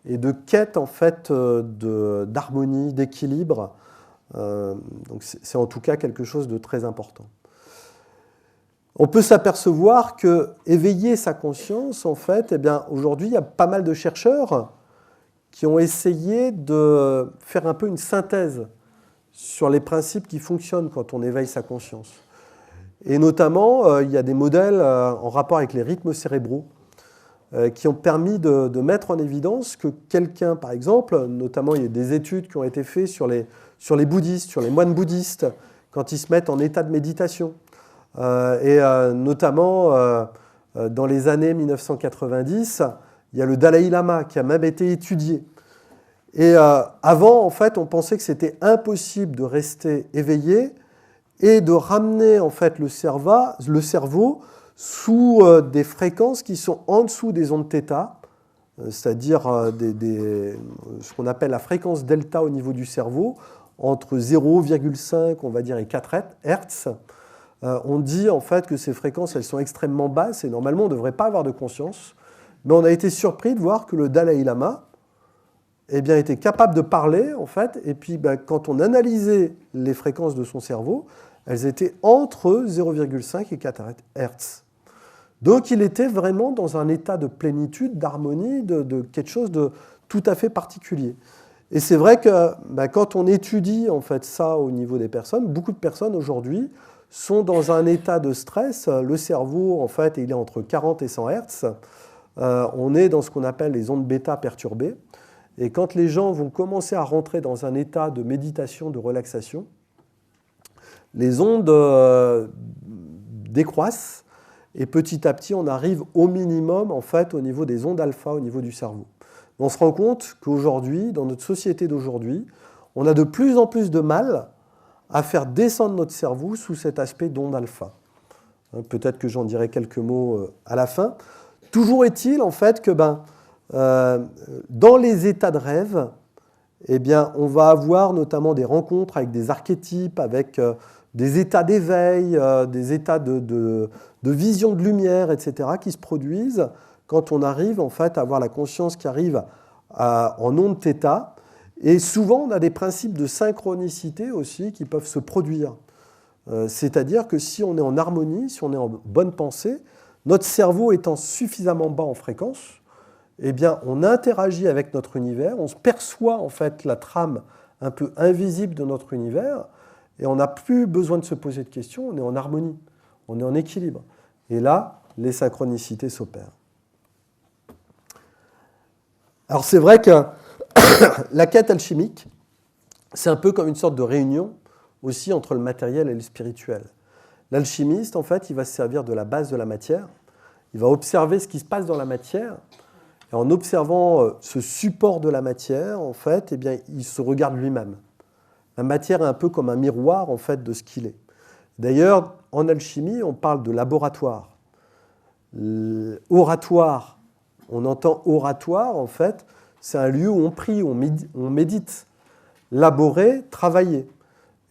et de quête en fait d'harmonie, d'équilibre. Donc c'est en tout cas quelque chose de très important. On peut s'apercevoir que éveiller sa conscience, en fait, eh bien, aujourd'hui, il y a pas mal de chercheurs qui ont essayé de faire un peu une synthèse sur les principes qui fonctionnent quand on éveille sa conscience. Et notamment, il y a des modèles en rapport avec les rythmes cérébraux qui ont permis de mettre en évidence que quelqu'un, par exemple, notamment il y a des études qui ont été faites sur les bouddhistes, sur les moines bouddhistes, quand ils se mettent en état de méditation. Et notamment, dans les années 1990, il y a le Dalai Lama qui a même été étudié. Et avant, en fait, on pensait que c'était impossible de rester éveillé et de ramener en fait, le cerveau sous des fréquences qui sont en dessous des ondes θ, c'est-à-dire ce qu'on appelle la fréquence delta au niveau du cerveau, entre 0,5 on va dire, et 4 Hz. On dit en fait que ces fréquences elles sont extrêmement basses et normalement on ne devrait pas avoir de conscience. Mais on a été surpris de voir que le Dalai Lama eh bien, était capable de parler, en fait, et puis quand on analysait les fréquences de son cerveau, elles étaient entre 0,5 et 4 Hz. Donc il était vraiment dans un état de plénitude, d'harmonie, de quelque chose de tout à fait particulier. Et c'est vrai que quand on étudie en fait, ça au niveau des personnes, beaucoup de personnes aujourd'hui sont dans un état de stress. Le cerveau, en fait, il est entre 40 et 100 Hz. On est dans ce qu'on appelle les ondes bêta perturbées. Et quand les gens vont commencer à rentrer dans un état de méditation, de relaxation, les ondes décroissent et petit à petit, on arrive au minimum en fait, au niveau des ondes alpha, au niveau du cerveau. On se rend compte qu'aujourd'hui, dans notre société d'aujourd'hui, on a de plus en plus de mal à faire descendre notre cerveau sous cet aspect d'onde alpha. Peut-être que j'en dirai quelques mots à la fin. Toujours est-il en fait que dans les états de rêve, eh bien, on va avoir notamment des rencontres avec des archétypes, avec des états d'éveil, des états de vision de lumière, etc., qui se produisent quand on arrive en fait, à avoir la conscience qui arrive en ondes θ. Et souvent, on a des principes de synchronicité aussi qui peuvent se produire. C'est-à-dire que si on est en harmonie, si on est en bonne pensée, notre cerveau étant suffisamment bas en fréquence, eh bien, on interagit avec notre univers, on se perçoit en fait la trame un peu invisible de notre univers, et on n'a plus besoin de se poser de questions, on est en harmonie, on est en équilibre. Et là, les synchronicités s'opèrent. Alors c'est vrai que la quête alchimique, c'est un peu comme une sorte de réunion aussi entre le matériel et le spirituel. L'alchimiste, en fait, il va se servir de la base de la matière, il va observer ce qui se passe dans la matière, et en observant ce support de la matière, en fait, eh bien, il se regarde lui-même. La matière est un peu comme un miroir, en fait, de ce qu'il est. D'ailleurs, en alchimie, on parle de laboratoire. Oratoire, on entend oratoire, en fait, c'est un lieu où on prie, où on médite. Laborer, travailler.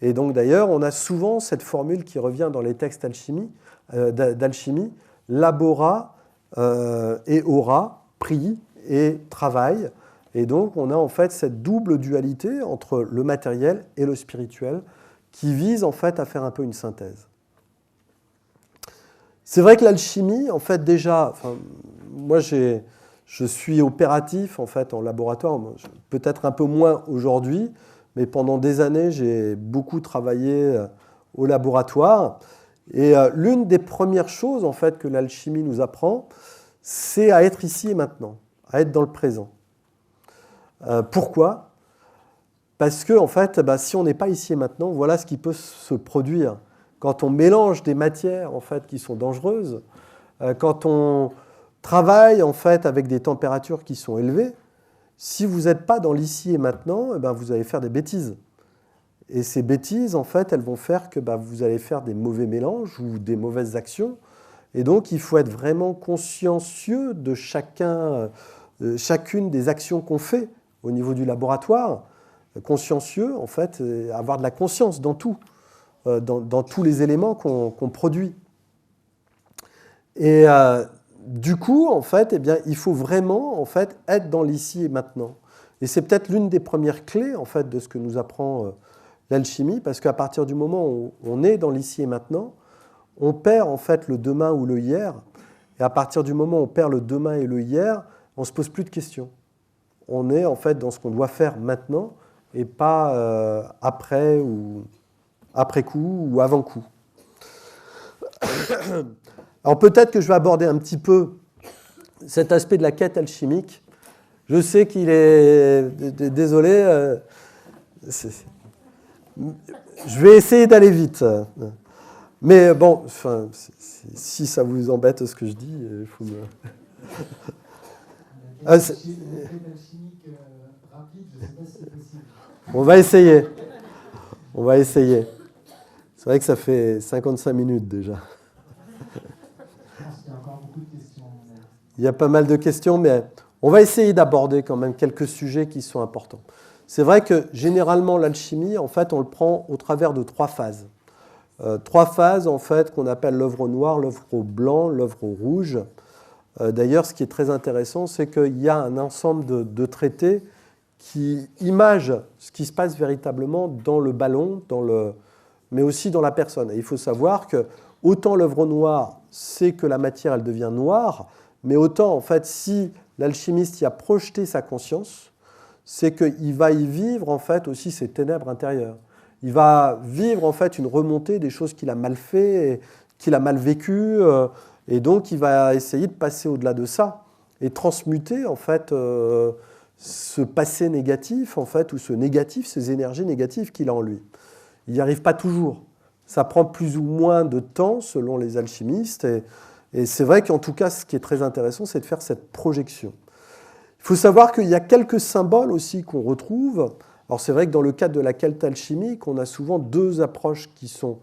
Et donc, d'ailleurs, on a souvent cette formule qui revient dans les textes d'alchimie, labora et ora, prie et travail. Et donc, on a en fait cette double dualité entre le matériel et le spirituel qui vise en fait à faire un peu une synthèse. C'est vrai que l'alchimie, en fait, déjà, moi je suis opératif en fait en laboratoire, peut-être un peu moins aujourd'hui, mais pendant des années, j'ai beaucoup travaillé au laboratoire. Et l'une des premières choses en fait que l'alchimie nous apprend, c'est à être ici et maintenant, à être dans le présent. Pourquoi ? Parce que en fait, si on n'est pas ici et maintenant, voilà ce qui peut se produire. Quand on mélange des matières en fait, qui sont dangereuses, quand on travaille en fait, avec des températures qui sont élevées, si vous n'êtes pas dans l'ici et maintenant, vous allez faire des bêtises. Et ces bêtises, en fait, elles vont faire que vous allez faire des mauvais mélanges ou des mauvaises actions. Et donc, il faut être vraiment consciencieux de chacune des actions qu'on fait au niveau du laboratoire. Consciencieux, en fait, avoir de la conscience dans tout, dans tous les éléments qu'on produit. Et du coup, en fait, il faut vraiment en fait, être dans l'ici et maintenant. Et c'est peut-être l'une des premières clés en fait, de ce que nous apprend l'alchimie, parce qu'à partir du moment où on est dans l'ici et maintenant, on perd en fait le demain ou le hier. Et à partir du moment où on perd le demain et le hier, on ne se pose plus de questions. On est en fait dans ce qu'on doit faire maintenant et pas après coup ou avant coup. Alors peut-être que je vais aborder un petit peu cet aspect de la quête alchimique. Je sais qu'il est... Désolé. Je vais essayer d'aller vite. Mais bon, si ça vous embête ce que je dis, il faut me... On va essayer. C'est vrai que ça fait 55 minutes déjà. Il y a pas mal de questions, mais on va essayer d'aborder quand même quelques sujets qui sont importants. C'est vrai que généralement l'alchimie, en fait, on le prend au travers de 3 phases. 3 phases en fait qu'on appelle l'œuvre noire, l'œuvre blanc, l'œuvre rouge. D'ailleurs, ce qui est très intéressant, c'est qu'il y a un ensemble de traités qui imagent ce qui se passe véritablement dans le ballon, mais aussi dans la personne. Et il faut savoir que autant l'œuvre noire, c'est que la matière elle devient noire, mais autant en fait si l'alchimiste y a projeté sa conscience, c'est qu'il va y vivre en fait aussi ses ténèbres intérieures. Il va vivre en fait une remontée des choses qu'il a mal fait, qu'il a mal vécues, et donc il va essayer de passer au-delà de ça et transmuter en fait ce passé négatif en fait ou ce négatif, ces énergies négatives qu'il a en lui. Il n'y arrive pas toujours. Ça prend plus ou moins de temps selon les alchimistes, et c'est vrai qu'en tout cas, ce qui est très intéressant, c'est de faire cette projection. Il faut savoir qu'il y a quelques symboles aussi qu'on retrouve. Alors c'est vrai que dans le cadre de la quête alchimique, on a souvent 2 approches qui sont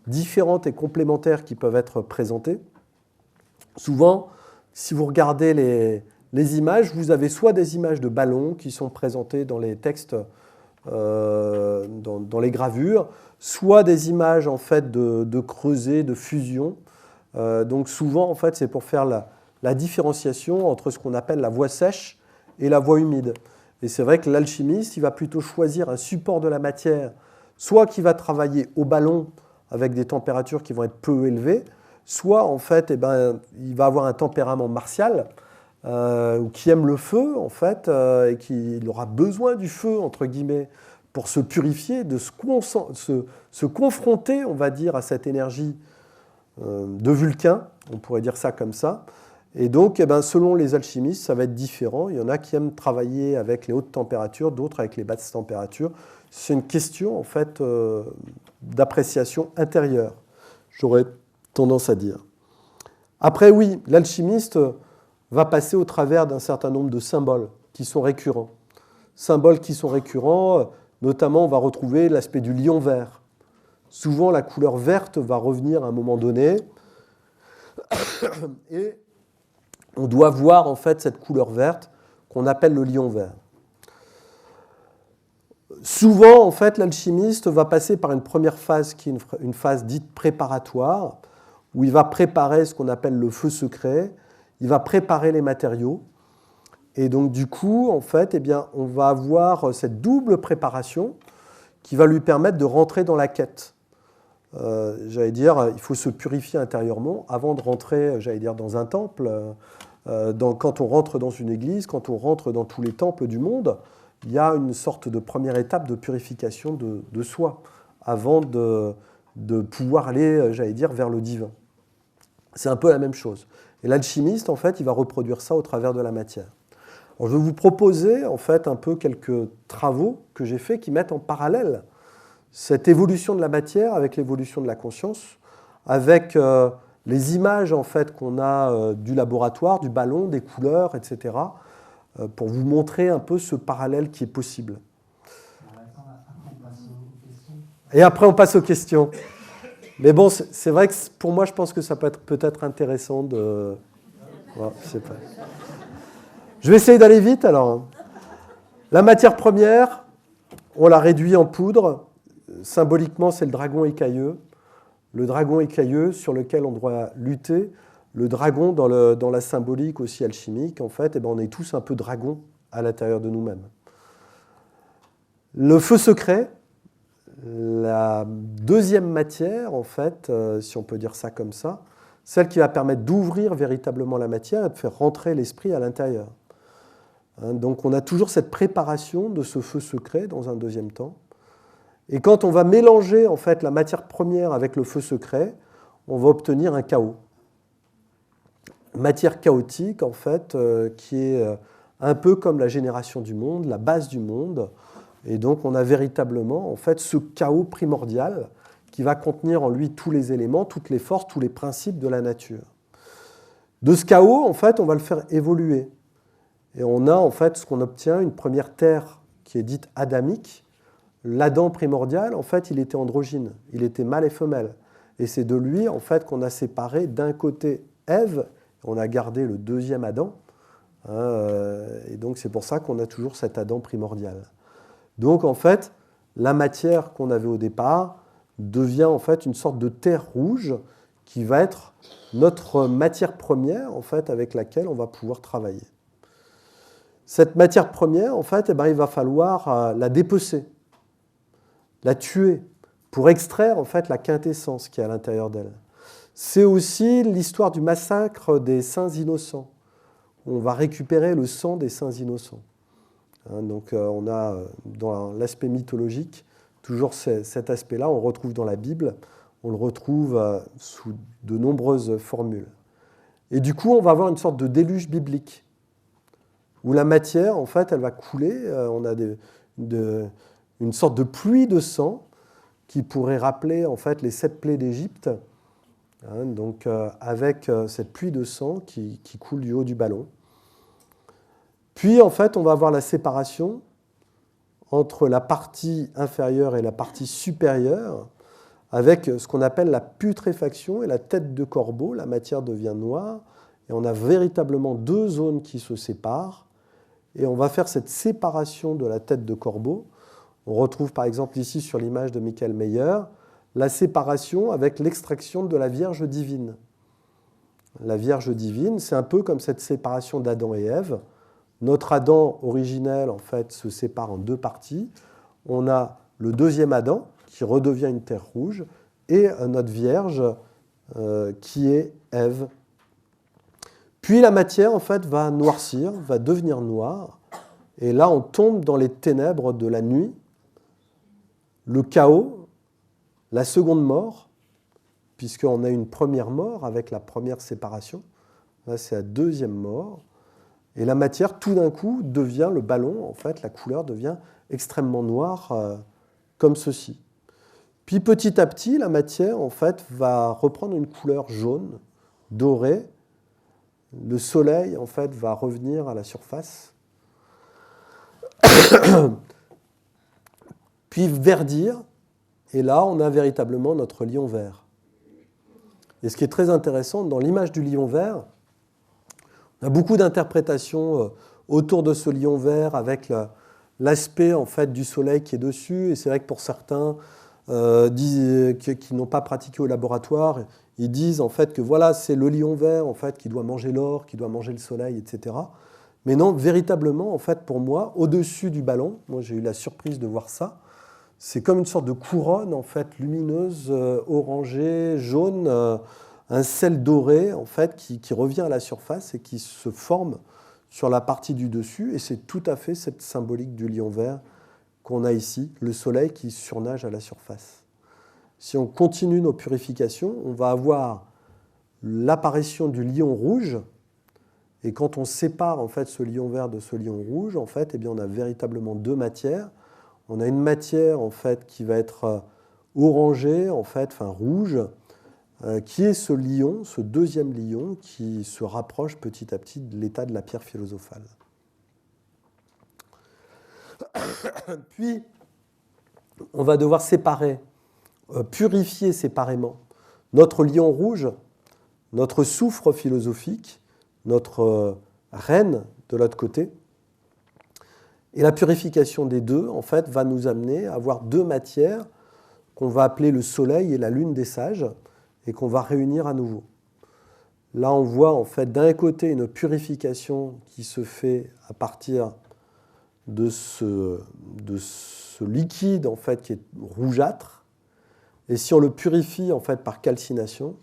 différentes et complémentaires qui peuvent être présentées. Souvent, si vous regardez les images, vous avez soit des images de ballons qui sont présentées dans les textes, dans les gravures, soit des images en fait, de creusets, de fusion. Donc souvent, en fait, c'est pour faire la différenciation entre ce qu'on appelle la voie sèche et la voie humide. Et c'est vrai que l'alchimiste, il va plutôt choisir un support de la matière, soit qui va travailler au ballon avec des températures qui vont être peu élevées, soit en fait, il va avoir un tempérament martial, ou qui aime le feu, en fait, et qu'il aura besoin du feu, entre guillemets, pour se purifier, de se confronter, on va dire, à cette énergie de Vulcain, on pourrait dire ça comme ça. Et donc, selon les alchimistes, ça va être différent. Il y en a qui aiment travailler avec les hautes températures, d'autres avec les basses températures. C'est une question, en fait, d'appréciation intérieure, j'aurais tendance à dire. Après, oui, l'alchimiste va passer au travers d'un certain nombre de symboles qui sont récurrents. Symboles qui sont récurrents, notamment, on va retrouver l'aspect du lion vert. Souvent, la couleur verte va revenir à un moment donné. Et on doit voir, en fait, cette couleur verte qu'on appelle le lion vert. Souvent, en fait, l'alchimiste va passer par une première phase qui est une phase dite préparatoire, où il va préparer ce qu'on appelle le feu secret. Il va préparer les matériaux. Et donc, du coup, en fait, on va avoir cette double préparation qui va lui permettre de rentrer dans la quête. J'allais dire, il faut se purifier intérieurement avant de rentrer, j'allais dire, dans un temple. Quand on rentre dans une église, quand on rentre dans tous les temples du monde, il y a une sorte de première étape de purification de soi avant de pouvoir aller, j'allais dire, vers le divin. C'est un peu la même chose. Et l'alchimiste, en fait, il va reproduire ça au travers de la matière. Alors, je vais vous proposer, en fait, un peu quelques travaux que j'ai faits qui mettent en parallèle cette évolution de la matière avec l'évolution de la conscience, avec les images, en fait, qu'on a du laboratoire, du ballon, des couleurs, etc., pour vous montrer un peu ce parallèle qui est possible. Et après, on passe aux questions. Mais bon, c'est vrai que pour moi, je pense que ça peut être intéressant de... Voilà, je sais pas. Je vais essayer d'aller vite, alors. La matière première, on la réduit en poudre. Symboliquement, c'est le dragon écailleux. Le dragon écailleux sur lequel on doit lutter. Le dragon, dans la symbolique aussi alchimique, en fait, on est tous un peu dragons à l'intérieur de nous-mêmes. Le feu secret, la deuxième matière, en fait, si on peut dire ça comme ça, celle qui va permettre d'ouvrir véritablement la matière et de faire rentrer l'esprit à l'intérieur. Donc on a toujours cette préparation de ce feu secret dans un deuxième temps. Et quand on va mélanger, en fait, la matière première avec le feu secret, on va obtenir un chaos. Matière chaotique, en fait, qui est un peu comme la génération du monde, la base du monde. Et donc, on a véritablement, en fait, ce chaos primordial qui va contenir en lui tous les éléments, toutes les forces, tous les principes de la nature. De ce chaos, en fait, on va le faire évoluer. Et on a, en fait, ce qu'on obtient, une première terre qui est dite adamique. L'Adam primordial, en fait, il était androgyne. Il était mâle et femelle. Et c'est de lui, en fait, qu'on a séparé d'un côté Ève. On a gardé le deuxième Adam, et donc c'est pour ça qu'on a toujours cet Adam primordial. Donc en fait, la matière qu'on avait au départ devient en fait une sorte de terre rouge qui va être notre matière première en fait avec laquelle on va pouvoir travailler. Cette matière première, en fait, il va falloir la dépecer, la tuer pour extraire en fait la quintessence qui est à l'intérieur d'elle. C'est aussi l'histoire du massacre des saints innocents. On va récupérer le sang des saints innocents. Donc on a dans l'aspect mythologique toujours cet aspect-là, on le retrouve dans la Bible, on le retrouve sous de nombreuses formules. Et du coup, on va avoir une sorte de déluge biblique, où la matière, en fait, elle va couler, on a une sorte de pluie de sang qui pourrait rappeler en fait les 7 plaies d'Égypte, donc avec cette pluie de sang qui coule du haut du ballon. Puis en fait, on va avoir la séparation entre la partie inférieure et la partie supérieure, avec ce qu'on appelle la putréfaction et la tête de corbeau. La matière devient noire, et on a véritablement 2 zones qui se séparent, et on va faire cette séparation de la tête de corbeau. On retrouve par exemple ici sur l'image de Michael Meyer, la séparation avec l'extraction de la Vierge divine. La Vierge divine, c'est un peu comme cette séparation d'Adam et Ève. notre Adam originel, en fait, se sépare en deux parties. On a le deuxième Adam, qui redevient une terre rouge, et notre Vierge, qui est Ève. Puis la matière, en fait, va noircir, va devenir noire, et là, on tombe dans les ténèbres de la nuit, le chaos, la seconde mort, puisqu'on a une première mort avec la première séparation. Là, c'est la deuxième mort. Et la matière, tout d'un coup, devient le ballon, en fait, la couleur devient extrêmement noire, comme ceci. Puis petit à petit, la matière, en fait, va reprendre une couleur jaune, dorée. Le soleil, en fait, va revenir à la surface. Puis verdir. Et là, on a véritablement notre lion vert. Et ce qui est très intéressant, dans l'image du lion vert, on a beaucoup d'interprétations autour de ce lion vert avec l'aspect, en fait, du soleil qui est dessus. Et c'est vrai que pour certains qui n'ont pas pratiqué au laboratoire, ils disent en fait que voilà, c'est le lion vert en fait, qui doit manger l'or, qui doit manger le soleil, etc. Mais non, véritablement, en fait, pour moi, au-dessus du ballon, moi j'ai eu la surprise de voir ça, c'est comme une sorte de couronne en fait, lumineuse, orangée, jaune, un sel doré en fait, qui revient à la surface et qui se forme sur la partie du dessus. Et c'est tout à fait cette symbolique du lion vert qu'on a ici, le soleil qui surnage à la surface. Si on continue nos purifications, on va avoir l'apparition du lion rouge. Et quand on sépare en fait, ce lion vert de ce lion rouge, en fait, eh bien, on a véritablement deux matières. On a une matière en fait, qui va être orangée, en fait, enfin rouge, qui est ce lion, ce deuxième lion, qui se rapproche petit à petit de l'état de la pierre philosophale. Puis, on va devoir séparer, purifier séparément notre lion rouge, notre soufre philosophique, notre reine de l'autre côté. Et la purification des deux, en fait, va nous amener à avoir deux matières qu'on va appeler le soleil et la lune des sages et qu'on va réunir à nouveau. Là, on voit en fait d'un côté une purification qui se fait à partir de ce liquide en fait, qui est rougeâtre. Et si on le purifie en fait, par calcination,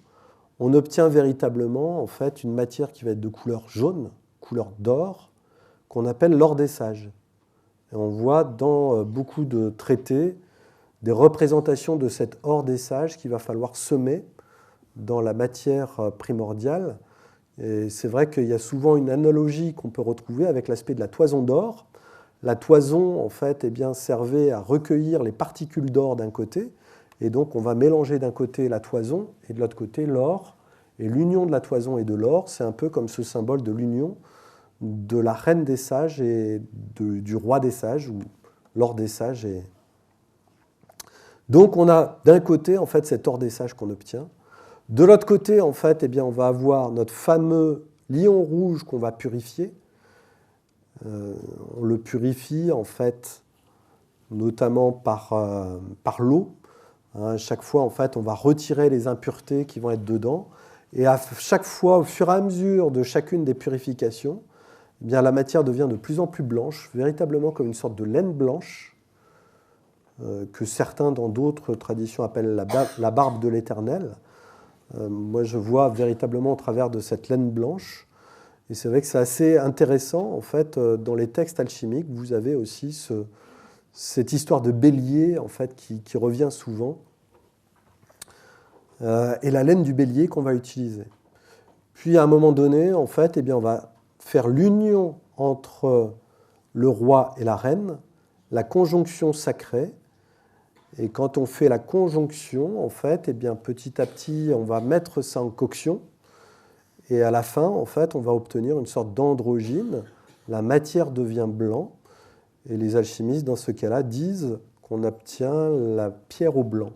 on obtient véritablement en fait, une matière qui va être de couleur jaune, couleur d'or, qu'on appelle l'or des sages. Et on voit dans beaucoup de traités des représentations de cet or des sages qu'il va falloir semer dans la matière primordiale. Et c'est vrai qu'il y a souvent une analogie qu'on peut retrouver avec l'aspect de la toison d'or. La toison, en fait, eh bien, servait à recueillir les particules d'or d'un côté. Et donc, on va mélanger d'un côté la toison et de l'autre côté l'or. Et l'union de la toison et de l'or, c'est un peu comme ce symbole de l'union de la reine des sages et du roi des sages, ou l'or des sages. Donc, on a d'un côté, en fait, cet or des sages qu'on obtient. De l'autre côté, en fait, eh bien, on va avoir notre fameux lion rouge qu'on va purifier. On le purifie, en fait, notamment par l'eau. À chaque fois, en fait, on va retirer les impuretés qui vont être dedans. Et à chaque fois, au fur et à mesure de chacune des purifications, eh bien, la matière devient de plus en plus blanche, véritablement comme une sorte de laine blanche, que certains, dans d'autres traditions, appellent la barbe de l'Éternel. Moi, je vois véritablement au travers de cette laine blanche. Et c'est vrai que c'est assez intéressant, en fait, dans les textes alchimiques, vous avez aussi cette histoire de bélier, en fait, qui revient souvent, et la laine du bélier qu'on va utiliser. Puis, à un moment donné, en fait, eh bien, on va faire l'union entre le roi et la reine, la conjonction sacrée. Et quand on fait la conjonction, en fait, eh bien, petit à petit, on va mettre ça en coction. Et à la fin, en fait, on va obtenir une sorte d'androgyne. La matière devient blanc. Et les alchimistes, dans ce cas-là, disent qu'on obtient la pierre au blanc.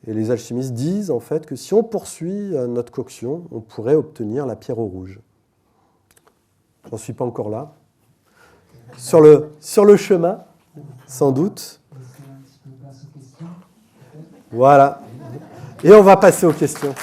Et les alchimistes disent, en fait, que si on poursuit notre coction, on pourrait obtenir la pierre au rouge. Je n'en suis pas encore là. Sur le chemin, sans doute. Voilà. Et on va passer aux questions.